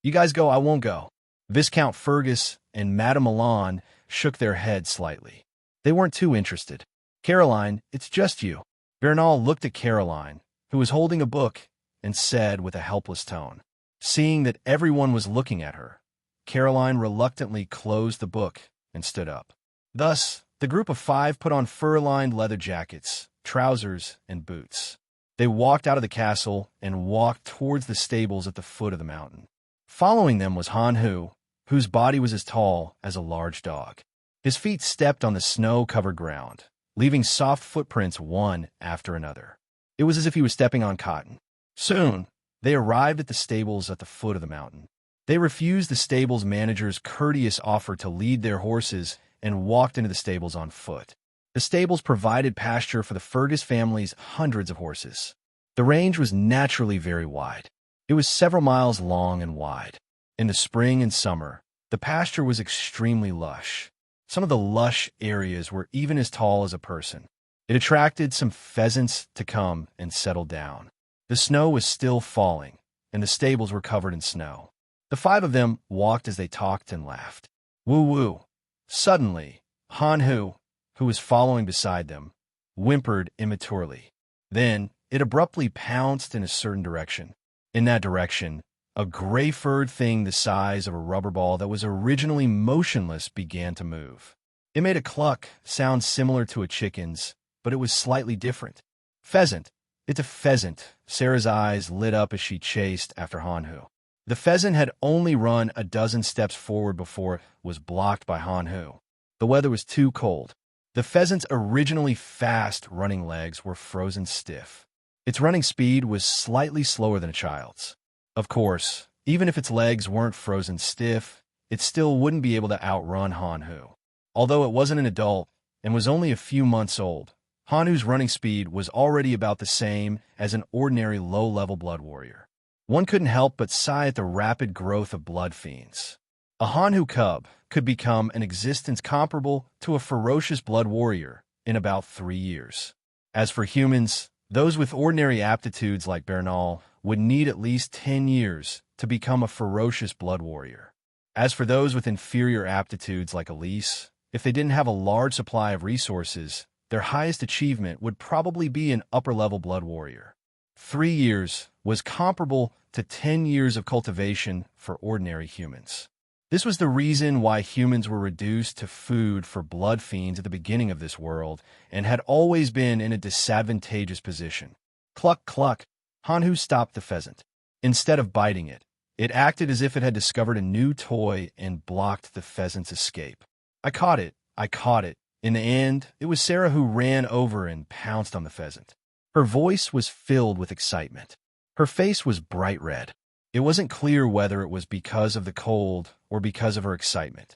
You guys go, I won't go. Viscount Fergus and Madame Milan shook their heads slightly. They weren't too interested. Caroline, it's just you. Bernal looked at Caroline, who was holding a book, and said with a helpless tone. Seeing that everyone was looking at her, Caroline reluctantly closed the book and stood up. Thus, the group of 5 put on fur-lined leather jackets, trousers, and boots. They walked out of the castle and walked towards the stables at the foot of the mountain. Following them was Hanhu, whose body was as tall as a large dog. His feet stepped on the snow-covered ground, leaving soft footprints one after another. It was as if he was stepping on cotton. Soon, they arrived at the stables at the foot of the mountain. They refused the stable's manager's courteous offer to lead their horses and walked into the stables on foot. The stables provided pasture for the Fergus family's hundreds of horses. The range was naturally very wide. It was several miles long and wide. In the spring and summer, the pasture was extremely lush. Some of the lush areas were even as tall as a person. It attracted some pheasants to come and settle down. The snow was still falling, and the stables were covered in snow. The five of them walked as they talked and laughed. Woo-woo. Suddenly, Han-Hu, who was following beside them, whimpered immaturely. Then, it abruptly pounced in a certain direction. In that direction, a gray-furred thing the size of a rubber ball that was originally motionless began to move. It made a cluck sound similar to a chicken's, but it was slightly different. Pheasant. It's a pheasant. Sarah's eyes lit up as she chased after Han-Hu. The pheasant had only run a dozen steps forward before it was blocked by Han-Hu. The weather was too cold. The pheasant's originally fast running legs were frozen stiff. Its running speed was slightly slower than a child's. Of course, even if its legs weren't frozen stiff, it still wouldn't be able to outrun Han-Hu. Although it wasn't an adult and was only a few months old, Han-Hu's running speed was already about the same as an ordinary low-level blood warrior. One couldn't help but sigh at the rapid growth of blood fiends. A Han-Hu cub could become an existence comparable to a ferocious blood warrior in about 3 years. As for humans, those with ordinary aptitudes like Bernal would need at least 10 years to become a ferocious blood warrior. As for those with inferior aptitudes like Elise, if they didn't have a large supply of resources, their highest achievement would probably be an upper-level blood warrior. 3 years was comparable to 10 years of cultivation for ordinary humans. This was the reason why humans were reduced to food for blood fiends at the beginning of this world and had always been in a disadvantageous position. Cluck, cluck. Han-Hu stopped the pheasant. Instead of biting it, it acted as if it had discovered a new toy and blocked the pheasant's escape. I caught it. I caught it. In the end, it was Sarah who ran over and pounced on the pheasant. Her voice was filled with excitement. Her face was bright red. It wasn't clear whether it was because of the cold or because of her excitement.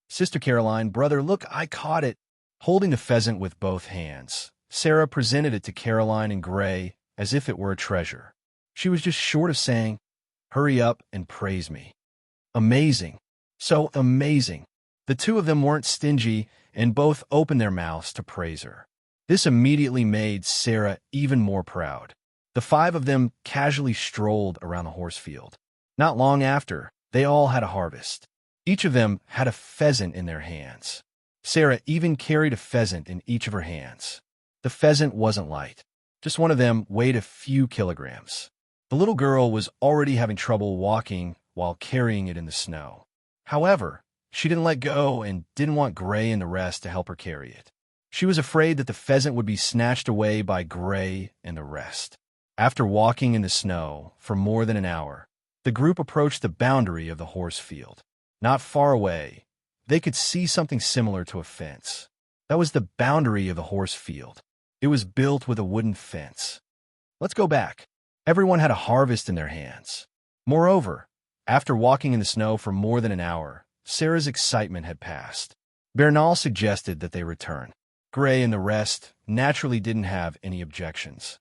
Sister Caroline, brother, look, I caught it. Holding the pheasant with both hands, Sarah presented it to Caroline and Gray as if it were a treasure. She was just short of saying, "Hurry up and praise me." Amazing. So amazing. The two of them weren't stingy and both opened their mouths to praise her. This immediately made Sarah even more proud. The five of them casually strolled around the horse field. Not long after, they all had a harvest. Each of them had a pheasant in their hands. Sarah even carried a pheasant in each of her hands. The pheasant wasn't light. Just one of them weighed a few kilograms. The little girl was already having trouble walking while carrying it in the snow. However, she didn't let go and didn't want Gray and the rest to help her carry it. She was afraid that the pheasant would be snatched away by Gray and the rest. After walking in the snow for more than an hour, the group approached the boundary of the horse field. Not far away, they could see something similar to a fence. That was the boundary of the horse field. It was built with a wooden fence. Let's go back. Everyone had a harvest in their hands. Moreover, after walking in the snow for more than an hour, Sarah's excitement had passed. Bernal suggested that they return. Gray and the rest naturally didn't have any objections.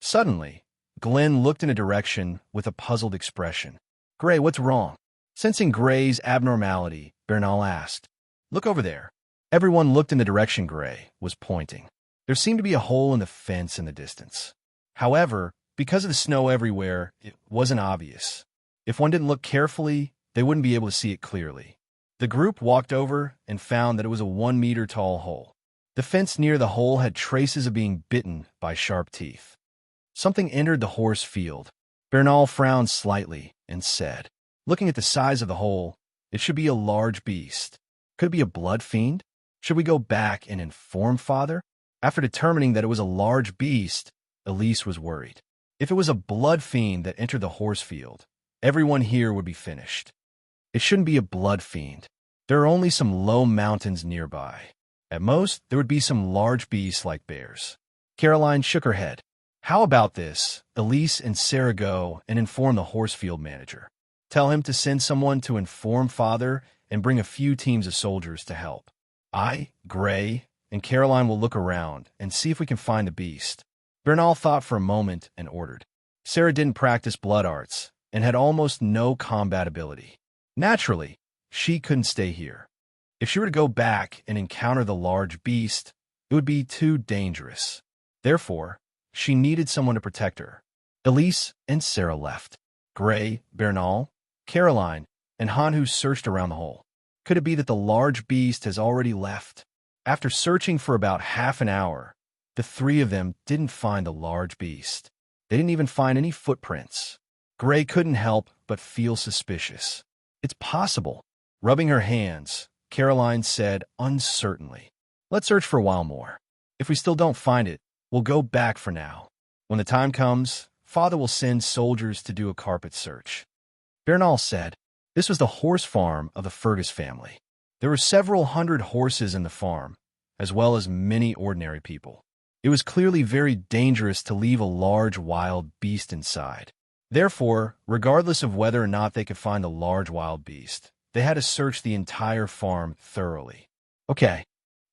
Suddenly, Glenn looked in a direction with a puzzled expression. "Gray, what's wrong?" Sensing Gray's abnormality, Bernal asked, "Look over there." Everyone looked in the direction Gray was pointing. There seemed to be a hole in the fence in the distance. However, because of the snow everywhere, it wasn't obvious. If one didn't look carefully, they wouldn't be able to see it clearly. The group walked over and found that it was a 1-meter-tall hole. The fence near the hole had traces of being bitten by sharp teeth. Something entered the horse field. Bernal frowned slightly and said, "Looking at the size of the hole, it should be a large beast. Could it be a blood fiend? Should we go back and inform Father?" After determining that it was a large beast, Elise was worried. If it was a blood fiend that entered the horse field, everyone here would be finished. It shouldn't be a blood fiend. There are only some low mountains nearby. At most, there would be some large beasts like bears. Caroline shook her head. "How about this? Elise and Sarah go and inform the horsefield manager. Tell him to send someone to inform Father and bring a few teams of soldiers to help. I, Gray, and Caroline will look around and see if we can find the beast." Bernal thought for a moment and ordered. Sarah didn't practice blood arts and had almost no combat ability. Naturally, she couldn't stay here. If she were to go back and encounter the large beast, it would be too dangerous. Therefore, she needed someone to protect her. Elise and Sarah left. Gray, Bernal, Caroline, and Hanhu searched around the hole. Could it be that the large beast has already left? After searching for about half an hour, the three of them didn't find the large beast. They didn't even find any footprints. Gray couldn't help but feel suspicious. It's possible. Rubbing her hands, Caroline said uncertainly, "Let's search for a while more. If we still don't find it, we'll go back for now. When the time comes, Father will send soldiers to do a carpet search." Bernal said, "This was the horse farm of the Fergus family. There were several hundred horses in the farm, as well as many ordinary people. It was clearly very dangerous to leave a large wild beast inside. Therefore, regardless of whether or not they could find the large wild beast, they had to search the entire farm thoroughly." Okay.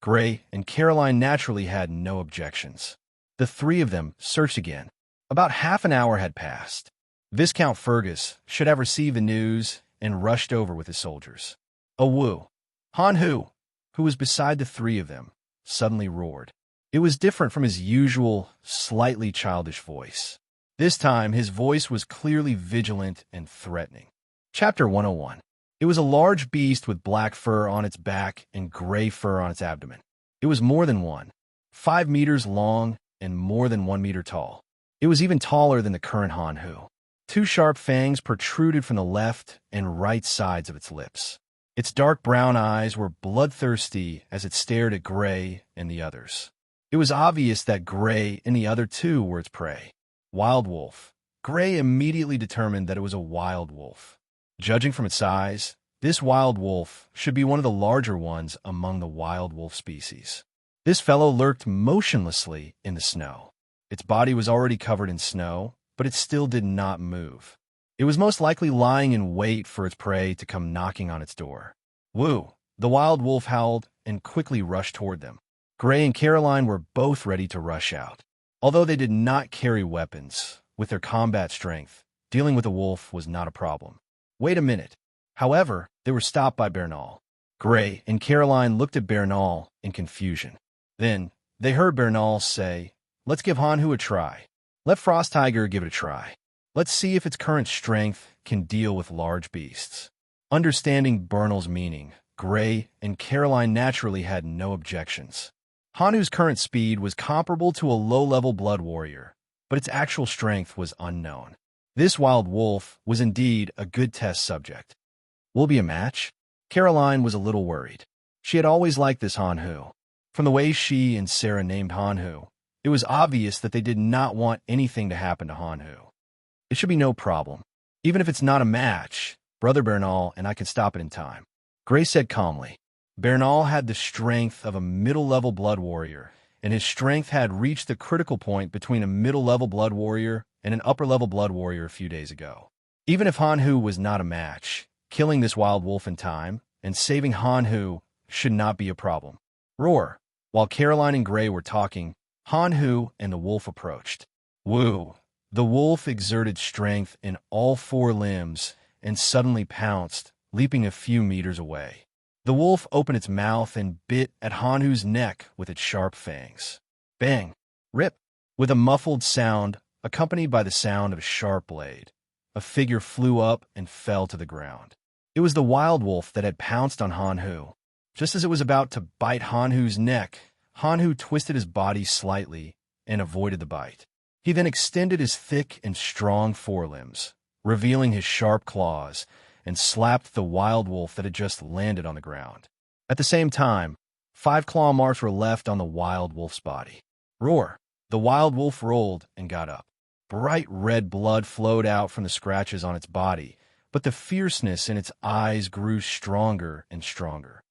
Gray and Caroline naturally had no objections. The three of them searched again. About half an hour had passed. Viscount Fergus should have received the news and rushed over with his soldiers. Awu, Hanhu, who was beside the three of them, suddenly roared. It was different from his usual, slightly childish voice. This time, his voice was clearly vigilant and threatening. Chapter 101. It was a large beast with black fur on its back and gray fur on its abdomen. It was more than 5 meters long and more than 1 meter tall. It was even taller than the current Hanhu. 2 sharp fangs protruded from the left and right sides of its lips. Its dark brown eyes were bloodthirsty as it stared at Gray and the others. It was obvious that Gray and the other two were its prey. Wild wolf. Gray immediately determined that it was a wild wolf. Judging from its size, this wild wolf should be one of the larger ones among the wild wolf species. This fellow lurked motionlessly in the snow. Its body was already covered in snow, but it still did not move. It was most likely lying in wait for its prey to come knocking on its door. Woo! The wild wolf howled and quickly rushed toward them. Gray and Caroline were both ready to rush out. Although they did not carry weapons, with their combat strength, dealing with the wolf was not a problem. Wait a minute. However, they were stopped by Bernal. Gray and Caroline looked at Bernal in confusion. Then, they heard Bernal say, "Let's give Hanhu a try. Let Frost Tiger give it a try. Let's see if its current strength can deal with large beasts." Understanding Bernal's meaning, Gray and Caroline naturally had no objections. Hanhu's current speed was comparable to a low-level blood warrior, but its actual strength was unknown. This wild wolf was indeed a good test subject. Will it be a match? Caroline was a little worried. She had always liked this Hanhu. From the way she and Sarah named Hanhu, it was obvious that they did not want anything to happen to Hanhu. It should be no problem. Even if it's not a match, Brother Bernal and I can stop it in time. Gray said calmly. Bernal had the strength of a middle-level blood warrior, and his strength had reached the critical point between a middle-level blood warrior and an upper-level blood warrior a few days ago. Even if Hanhu was not a match, killing this wild wolf in time and saving Hanhu should not be a problem. Roar! While Caroline and Gray were talking, Hanhu and the wolf approached. Woo! The wolf exerted strength in all 4 limbs and suddenly pounced, leaping a few meters away. The wolf opened its mouth and bit at Hanhu's neck with its sharp fangs. Bang! Rip! With a muffled sound, accompanied by the sound of a sharp blade, a figure flew up and fell to the ground. It was the wild wolf that had pounced on Hanhu. Just as it was about to bite Hanhu's neck, Hanhu twisted his body slightly and avoided the bite. He then extended his thick and strong forelimbs, revealing his sharp claws, and slapped the wild wolf that had just landed on the ground. At the same time, 5 claw marks were left on the wild wolf's body. Roar! The wild wolf rolled and got up. Bright red blood flowed out from the scratches on its body, but the fierceness in its eyes grew stronger and stronger.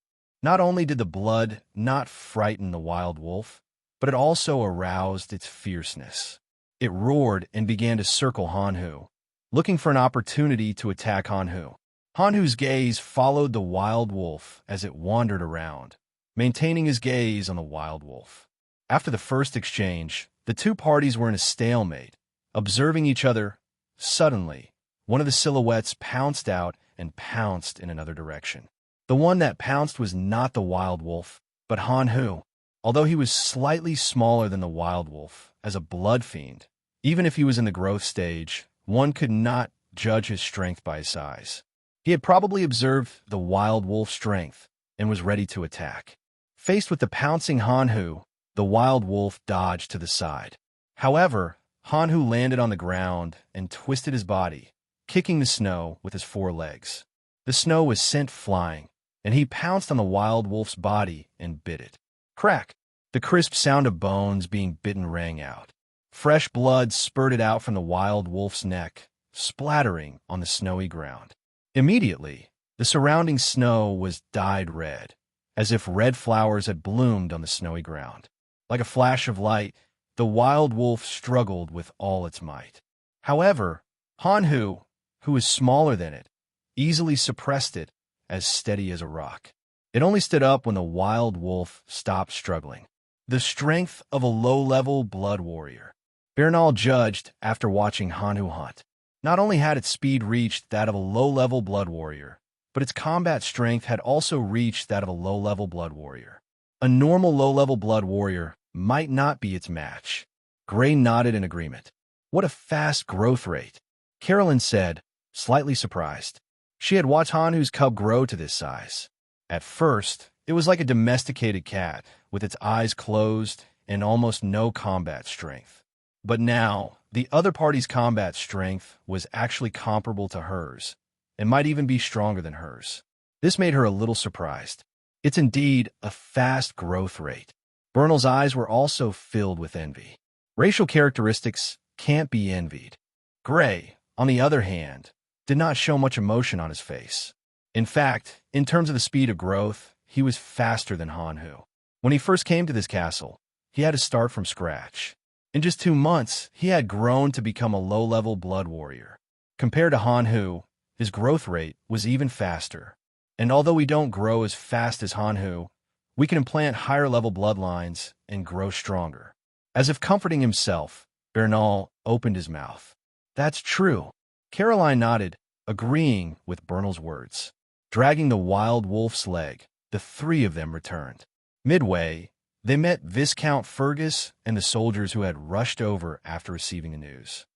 Not only did the blood not frighten the wild wolf, but it also aroused its fierceness. It roared and began to circle Hanhu, looking for an opportunity to attack Hanhu. Hanhu's gaze followed the wild wolf as it wandered around, maintaining his gaze on the wild wolf. After the first exchange, the two parties were in a stalemate, observing each other. Suddenly, one of the silhouettes pounced out and pounced in another direction. The one that pounced was not the wild wolf, but Han Hu. Although he was slightly smaller than the wild wolf, as a blood fiend, even if he was in the growth stage, one could not judge his strength by his size. He had probably observed the wild wolf's strength and was ready to attack. Faced with the pouncing Han Hu, the wild wolf dodged to the side. However, Han Hu landed on the ground and twisted his body, kicking the snow with his forelegs. The snow was sent flying, and he pounced on the wild wolf's body and bit it. Crack! The crisp sound of bones being bitten rang out. Fresh blood spurted out from the wild wolf's neck, splattering on the snowy ground. Immediately, the surrounding snow was dyed red, as if red flowers had bloomed on the snowy ground. Like a flash of light, the wild wolf struggled with all its might. However, Han Hu, who was smaller than it, easily suppressed it, as steady as a rock. It only stood up when the wild wolf stopped struggling. The strength of a low-level blood warrior. Bernal judged after watching Han Hu hunt. Not only had its speed reached that of a low-level blood warrior, but its combat strength had also reached that of a low-level blood warrior. A normal low-level blood warrior might not be its match. Gray nodded in agreement. What a fast growth rate, Carolyn said, slightly surprised. She had watched Han Hu's cub grow to this size. At first, it was like a domesticated cat, with its eyes closed and almost no combat strength. But now, the other party's combat strength was actually comparable to hers, and might even be stronger than hers. This made her a little surprised. It's indeed a fast growth rate. Bernal's eyes were also filled with envy. Racial characteristics can't be envied. Gray, on the other hand, did not show much emotion on his face. In fact, in terms of the speed of growth, he was faster than Han Hu. When he first came to this castle, he had to start from scratch. In just 2 months, he had grown to become a low-level blood warrior. Compared to Han Hu, his growth rate was even faster. And although we don't grow as fast as Han Hu, we can implant higher-level bloodlines and grow stronger. As if comforting himself, Bernal opened his mouth. That's true. Caroline nodded, agreeing with Bernal's words. Dragging the wild wolf's leg, the three of them returned. Midway, they met Viscount Fergus and the soldiers who had rushed over after receiving the news.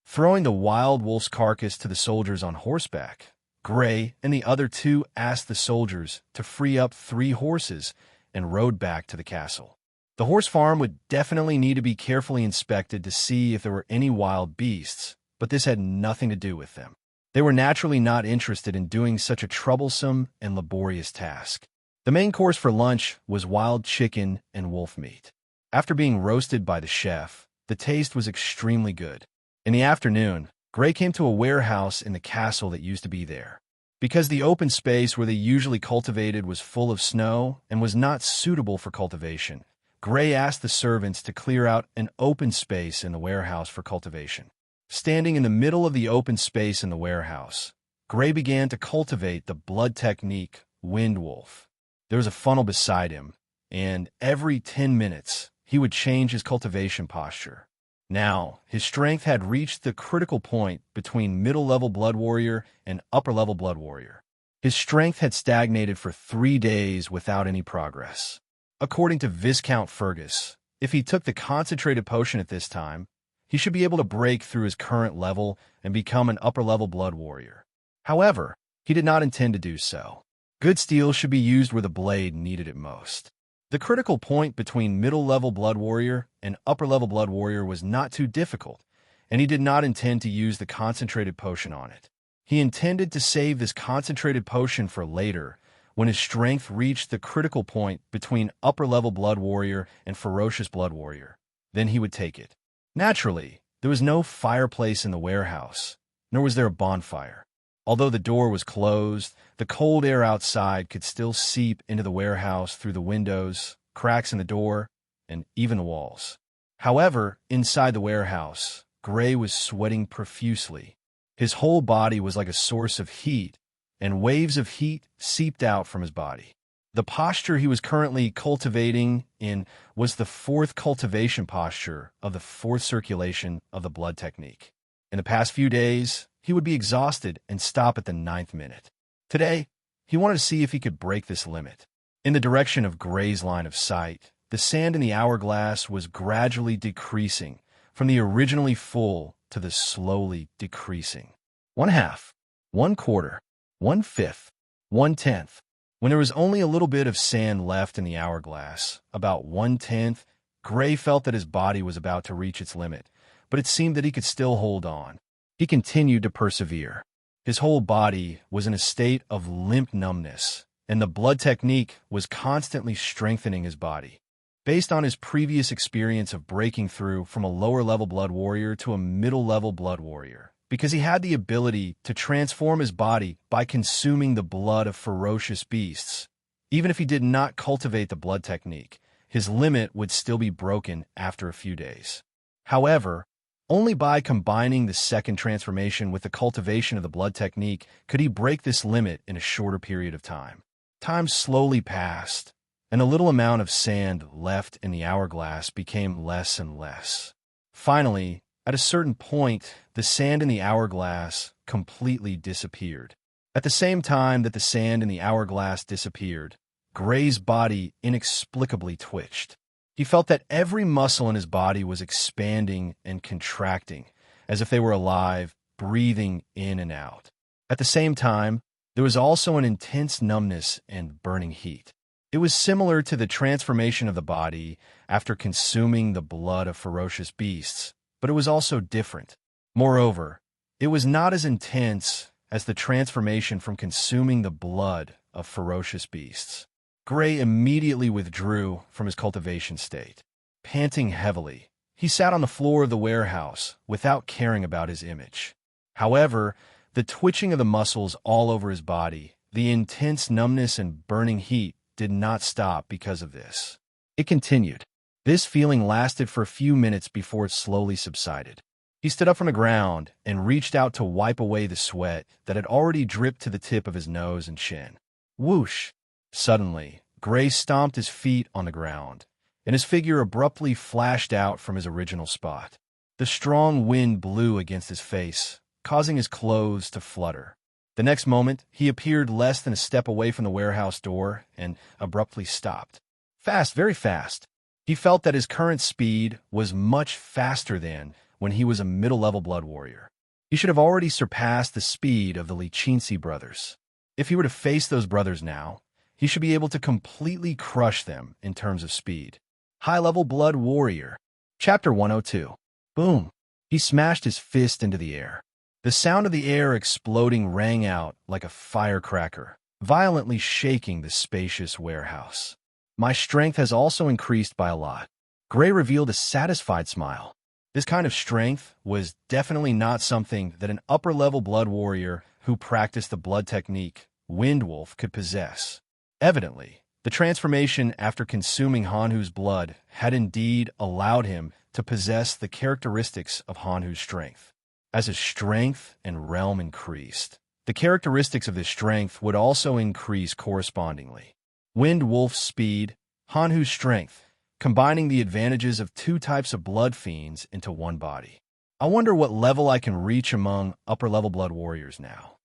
Throwing the wild wolf's carcass to the soldiers on horseback, Gray and the other two asked the soldiers to free up 3 horses and rode back to the castle. The horse farm would definitely need to be carefully inspected to see if there were any wild beasts, but this had nothing to do with them. They were naturally not interested in doing such a troublesome and laborious task. The main course for lunch was wild chicken and wolf meat. After being roasted by the chef, the taste was extremely good. In the afternoon, Gray came to a warehouse in the castle that used to be there. Because the open space where they usually cultivated was full of snow and was not suitable for cultivation, Gray asked the servants to clear out an open space in the warehouse for cultivation. Standing in the middle of the open space in the warehouse, Gray began to cultivate the blood technique Wind Wolf. There was a funnel beside him, and every 10 minutes, he would change his cultivation posture. Now, his strength had reached the critical point between middle-level blood warrior and upper-level blood warrior. His strength had stagnated for 3 days without any progress. According to Viscount Fergus, if he took the concentrated potion at this time, he should be able to break through his current level and become an upper-level blood warrior. However, he did not intend to do so. Good steel should be used where the blade needed it most. The critical point between middle-level blood warrior and upper-level blood warrior was not too difficult, and he did not intend to use the concentrated potion on it. He intended to save this concentrated potion for later, when his strength reached the critical point between upper-level blood warrior and ferocious blood warrior. Then he would take it. Naturally, there was no fireplace in the warehouse, nor was there a bonfire. Although the door was closed, the cold air outside could still seep into the warehouse through the windows, cracks in the door, and even the walls. However, inside the warehouse, Gray was sweating profusely. His whole body was like a source of heat, and waves of heat seeped out from his body. The posture he was currently cultivating in was the 4th cultivation posture of the 4th circulation of the blood technique. In the past few days, he would be exhausted and stop at the 9th minute. Today, He wanted to see if he could break this limit. In the direction of Gray's line of sight, the sand in the hourglass was gradually decreasing from the originally full to the slowly decreasing. 1/2, 1/4, 1/5, 1/10. When there was only a little bit of sand left in the hourglass, about 1/10, Gray felt that his body was about to reach its limit, but it seemed that he could still hold on. He continued to persevere. His whole body was in a state of limp numbness, and the blood technique was constantly strengthening his body. Based on his previous experience of breaking through from a lower-level blood warrior to a middle-level blood warrior, because he had the ability to transform his body by consuming the blood of ferocious beasts, even if he did not cultivate the blood technique, his limit would still be broken after a few days. However, only by combining the second transformation with the cultivation of the blood technique could he break this limit in a shorter period of time. Time slowly passed, and the little amount of sand left in the hourglass became less and less. Finally, at a certain point, the sand in the hourglass completely disappeared. At the same time that the sand in the hourglass disappeared, Gray's body inexplicably twitched. He felt that every muscle in his body was expanding and contracting, as if they were alive, breathing in and out. At the same time, there was also an intense numbness and burning heat. It was similar to the transformation of the body after consuming the blood of ferocious beasts, but it was also different. Moreover, it was not as intense as the transformation from consuming the blood of ferocious beasts. Gray immediately withdrew from his cultivation state. Panting heavily, he sat on the floor of the warehouse without caring about his image. However, the twitching of the muscles all over his body, the intense numbness and burning heat did not stop because of this. It continued. This feeling lasted for a few minutes before it slowly subsided. He stood up from the ground and reached out to wipe away the sweat that had already dripped to the tip of his nose and chin. Whoosh! Suddenly, Gray stomped his feet on the ground, and his figure abruptly flashed out from his original spot. The strong wind blew against his face, causing his clothes to flutter. The next moment, he appeared less than a step away from the warehouse door and abruptly stopped. Fast, very fast. He felt that his current speed was much faster than when he was a middle-level blood warrior. He should have already surpassed the speed of the Lichinsi brothers. If he were to face those brothers now, he should be able to completely crush them in terms of speed. High-level blood warrior. Chapter 102. Boom. He smashed his fist into the air. The sound of the air exploding rang out like a firecracker, violently shaking the spacious warehouse. My strength has also increased by a lot. Gray revealed a satisfied smile. This kind of strength was definitely not something that an upper-level blood warrior who practiced the blood technique, Windwolf, could possess. Evidently, the transformation after consuming Hanhu's blood had indeed allowed him to possess the characteristics of Hanhu's strength. As his strength and realm increased, the characteristics of this strength would also increase correspondingly. Windwolf's speed, Hanhu's strength, combining the advantages of two types of blood fiends into one body. I wonder what level I can reach among upper-level blood warriors now.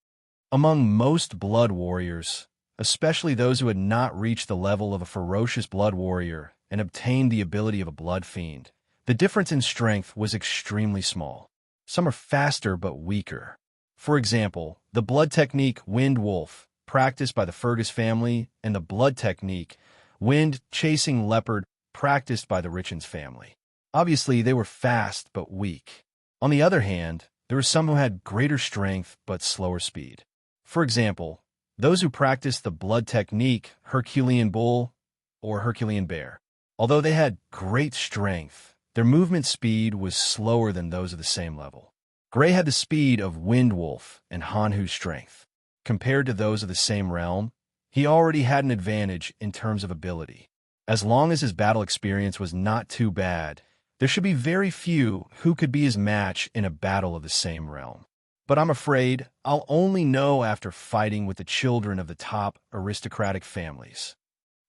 Among most blood warriors, especially those who had not reached the level of a ferocious blood warrior and obtained the ability of a blood fiend, the difference in strength was extremely small. Some are faster but weaker. For example, the blood technique Wind Wolf, practiced by the Fergus family, and the blood technique Wind Chasing Leopard, practiced by the Richens family. Obviously, they were fast but weak. On the other hand, there were some who had greater strength but slower speed. For example, those who practiced the blood technique Herculean Bull or Herculean Bear. Although they had great strength, their movement speed was slower than those of the same level. Gray had the speed of Windwolf and Hanhu's strength. Compared to those of the same realm, he already had an advantage in terms of ability. As long as his battle experience was not too bad, there should be very few who could be his match in a battle of the same realm. But I'm afraid I'll only know after fighting with the children of the top aristocratic families.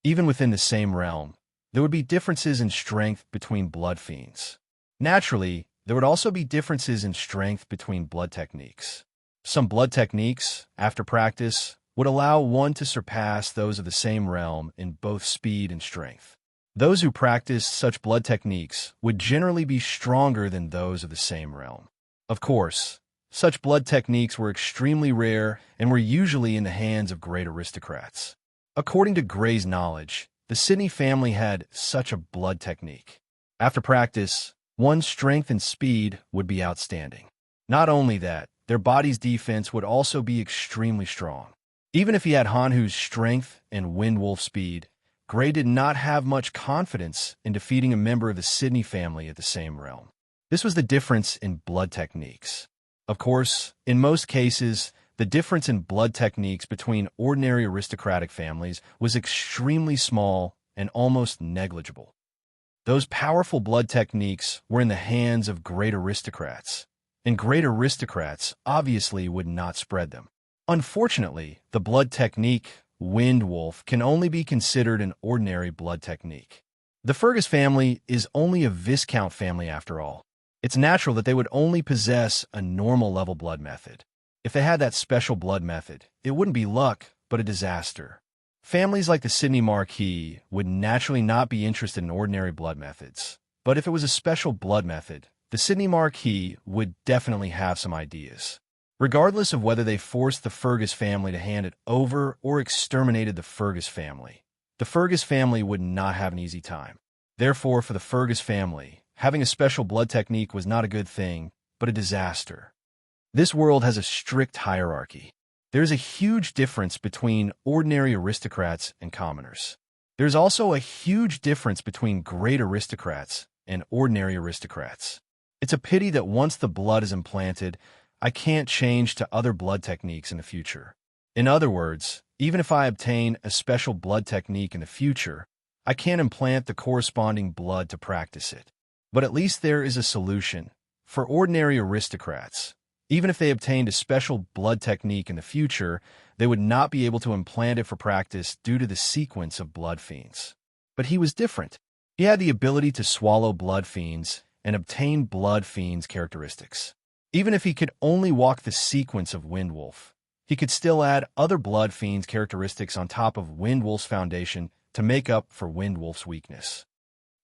Even within the same realm, there would be differences in strength between blood fiends. Naturally, there would also be differences in strength between blood techniques. Some blood techniques, after practice, would allow one to surpass those of the same realm in both speed and strength. Those who practice such blood techniques would generally be stronger than those of the same realm. Of course, such blood techniques were extremely rare and were usually in the hands of great aristocrats. According to Gray's knowledge, the Sidney family had such a blood technique. After practice, one's strength and speed would be outstanding. Not only that, their body's defense would also be extremely strong. Even if he had Hanhu's strength and Wind Wolf speed, Gray did not have much confidence in defeating a member of the Sidney family at the same realm. This was the difference in blood techniques. Of course, in most cases, the difference in blood techniques between ordinary aristocratic families was extremely small and almost negligible. Those powerful blood techniques were in the hands of great aristocrats, and great aristocrats obviously would not spread them. Unfortunately, the blood technique, Wind Wolf, can only be considered an ordinary blood technique. The Fergus family is only a Viscount family after all. It's natural that they would only possess a normal level blood method. If they had that special blood method, it wouldn't be luck, but a disaster. Families like the Sidney Marquis would naturally not be interested in ordinary blood methods. But if it was a special blood method, the Sidney Marquis would definitely have some ideas. Regardless of whether they forced the Fergus family to hand it over or exterminated the Fergus family, the Fergus family would not have an easy time. Therefore, for the Fergus family, having a special blood technique was not a good thing, but a disaster. This world has a strict hierarchy. There is a huge difference between ordinary aristocrats and commoners. There's also a huge difference between great aristocrats and ordinary aristocrats. It's a pity that once the blood is implanted, I can't change to other blood techniques in the future. In other words, even if I obtain a special blood technique in the future, I can't implant the corresponding blood to practice it. But at least there is a solution. For ordinary aristocrats, even if they obtained a special blood technique in the future, they would not be able to implant it for practice due to the sequence of blood fiends. But he was different. He had the ability to swallow blood fiends and obtain blood fiends' characteristics. Even if he could only walk the sequence of Wind Wolf, he could still add other blood fiends' characteristics on top of Wind Wolf's foundation to make up for Wind Wolf's weakness.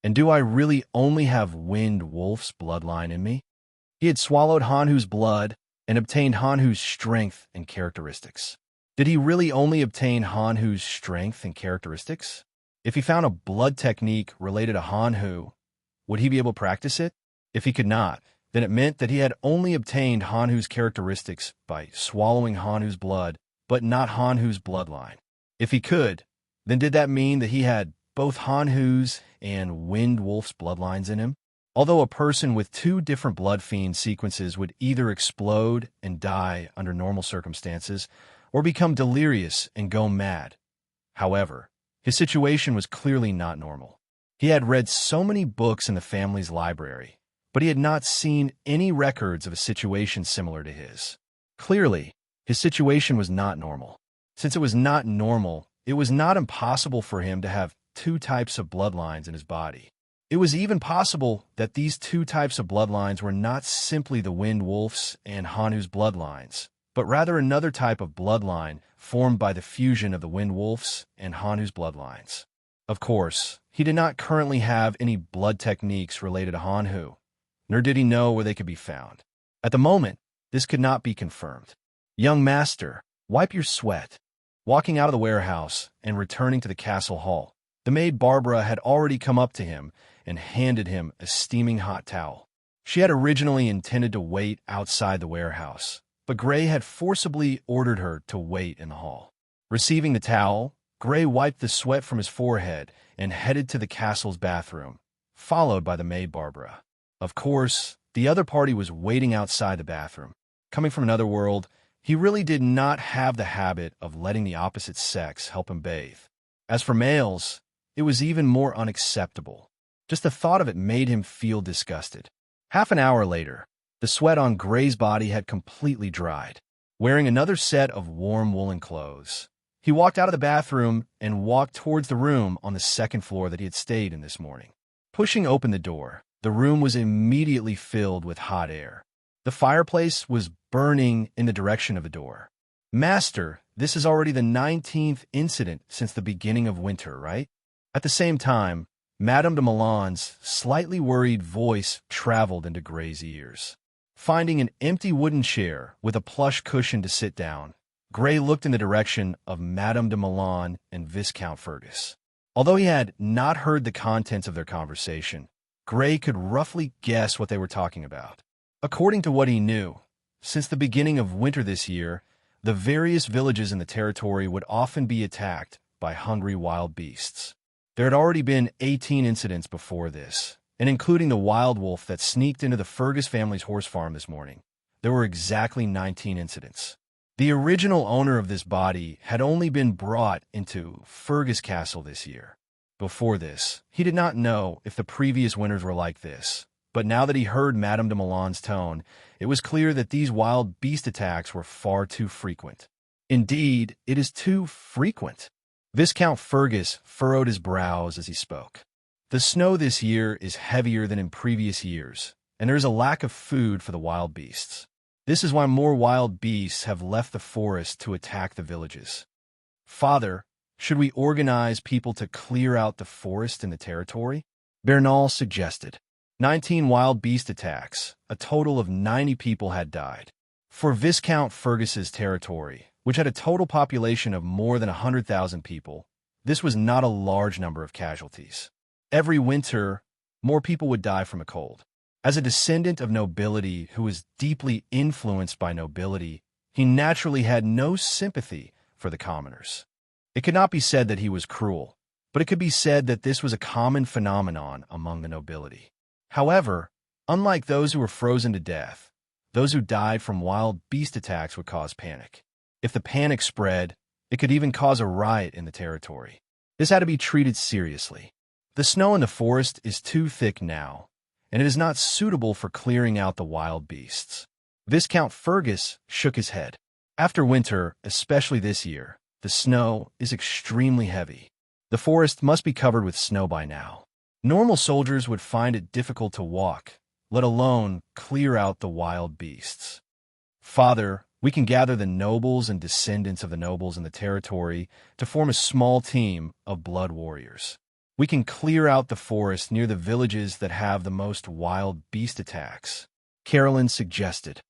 And do I really only have Wind Wolf's bloodline in me? He had swallowed Hanhu's blood and obtained Hanhu's strength and characteristics. Did he really only obtain Hanhu's strength and characteristics? If he found a blood technique related to Hanhu, would he be able to practice it? If he could not, then it meant that he had only obtained Hanhu's characteristics by swallowing Hanhu's blood, but not Hanhu's bloodline. If he could, then did that mean that he had both Hanhu's and Wind Wolf's bloodlines in him? Although a person with two different blood fiend sequences would either explode and die under normal circumstances, or become delirious and go mad. However, his situation was clearly not normal. He had read so many books in the family's library, but he had not seen any records of a situation similar to his. Clearly, his situation was not normal. Since it was not normal, it was not impossible for him to have two types of bloodlines in his body. It was even possible that these two types of bloodlines were not simply the Wind Wolf's and Hanhu's bloodlines, but rather another type of bloodline formed by the fusion of the Wind Wolf's and Hanhu's bloodlines. Of course, he did not currently have any blood techniques related to Hanhu, nor did he know where they could be found. At the moment, this could not be confirmed. "Young master, wipe your sweat." Walking out of the warehouse and returning to the castle hall, the maid Barbara had already come up to him and handed him a steaming hot towel. She had originally intended to wait outside the warehouse, but Gray had forcibly ordered her to wait in the hall. Receiving the towel, Gray wiped the sweat from his forehead and headed to the castle's bathroom, followed by the maid Barbara. Of course, the other party was waiting outside the bathroom. Coming from another world, he really did not have the habit of letting the opposite sex help him bathe. As for males, it was even more unacceptable. Just the thought of it made him feel disgusted. Half an hour later, the sweat on Gray's body had completely dried. Wearing another set of warm woolen clothes, he walked out of the bathroom and walked towards the room on the second floor that he had stayed in this morning. Pushing open the door, the room was immediately filled with hot air. The fireplace was burning in the direction of the door. "Master, this is already the 19th incident since the beginning of winter, right? At the same time, Madame de Milan's slightly worried voice traveled into Gray's ears. Finding an empty wooden chair with a plush cushion to sit down, Gray looked in the direction of Madame de Milan and Viscount Fergus. Although he had not heard the contents of their conversation, Gray could roughly guess what they were talking about. According to what he knew, since the beginning of winter this year, the various villages in the territory would often be attacked by hungry wild beasts. There had already been 18 incidents before this, and including the wild wolf that sneaked into the Fergus family's horse farm this morning, there were exactly 19 incidents. The original owner of this body had only been brought into Fergus Castle this year. Before this, he did not know if the previous winters were like this, but now that he heard Madame de Milan's tone, it was clear that these wild beast attacks were far too frequent. Indeed, it is too frequent. Viscount Fergus furrowed his brows as he spoke. The snow this year is heavier than in previous years, and there is a lack of food for the wild beasts. This is why more wild beasts have left the forest to attack the villages. Father, should we organize people to clear out the forest in the territory? Bernal suggested. 19 wild beast attacks, a total of 90 people had died. For Viscount Fergus's territory, which had a total population of more than 100,000 people, this was not a large number of casualties. Every winter, more people would die from a cold. As a descendant of nobility who was deeply influenced by nobility, he naturally had no sympathy for the commoners. It could not be said that he was cruel, but it could be said that this was a common phenomenon among the nobility. However, unlike those who were frozen to death, those who died from wild beast attacks would cause panic. If the panic spread, it could even cause a riot in the territory. This had to be treated seriously. The snow in the forest is too thick now, and it is not suitable for clearing out the wild beasts. Viscount Fergus shook his head. After winter, especially this year, the snow is extremely heavy. The forest must be covered with snow by now. Normal soldiers would find it difficult to walk, let alone clear out the wild beasts. Father, we can gather the nobles and descendants of the nobles in the territory to form a small team of blood warriors. We can clear out the forest near the villages that have the most wild beast attacks. Caroline suggested.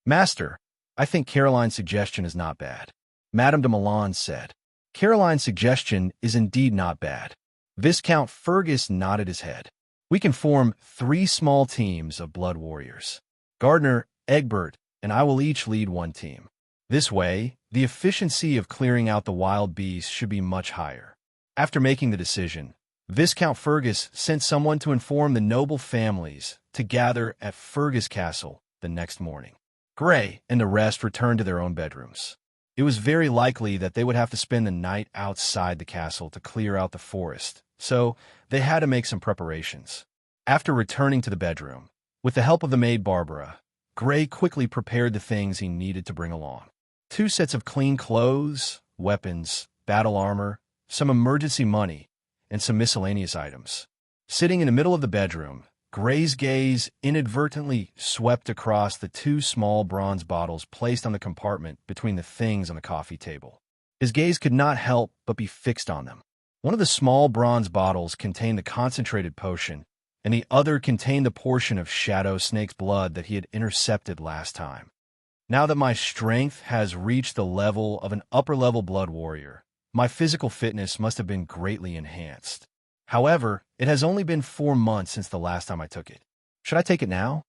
Master, I think Caroline's suggestion is not bad. Madame de Milan said. Caroline's suggestion is indeed not bad. Viscount Fergus nodded his head. We can form 3 small teams of blood warriors. Gardner, Egbert, and I will each lead one team. This way, the efficiency of clearing out the wild beasts should be much higher. After making the decision, Viscount Fergus sent someone to inform the noble families to gather at Fergus Castle the next morning. Gray and the rest returned to their own bedrooms. It was very likely that they would have to spend the night outside the castle to clear out the forest, so they had to make some preparations. After returning to the bedroom, with the help of the maid Barbara, Gray quickly prepared the things he needed to bring along. 2 sets of clean clothes, weapons, battle armor, some emergency money, and some miscellaneous items. Sitting in the middle of the bedroom, Gray's gaze inadvertently swept across the 2 small bronze bottles placed on the compartment between the things on the coffee table. His gaze could not help but be fixed on them. One of the small bronze bottles contained the concentrated potion, and the other contained the portion of Shadow Snake's blood that he had intercepted last time. Now that my strength has reached the level of an upper-level blood warrior, my physical fitness must have been greatly enhanced. However, it has only been 4 months since the last time I took it. Should I take it now?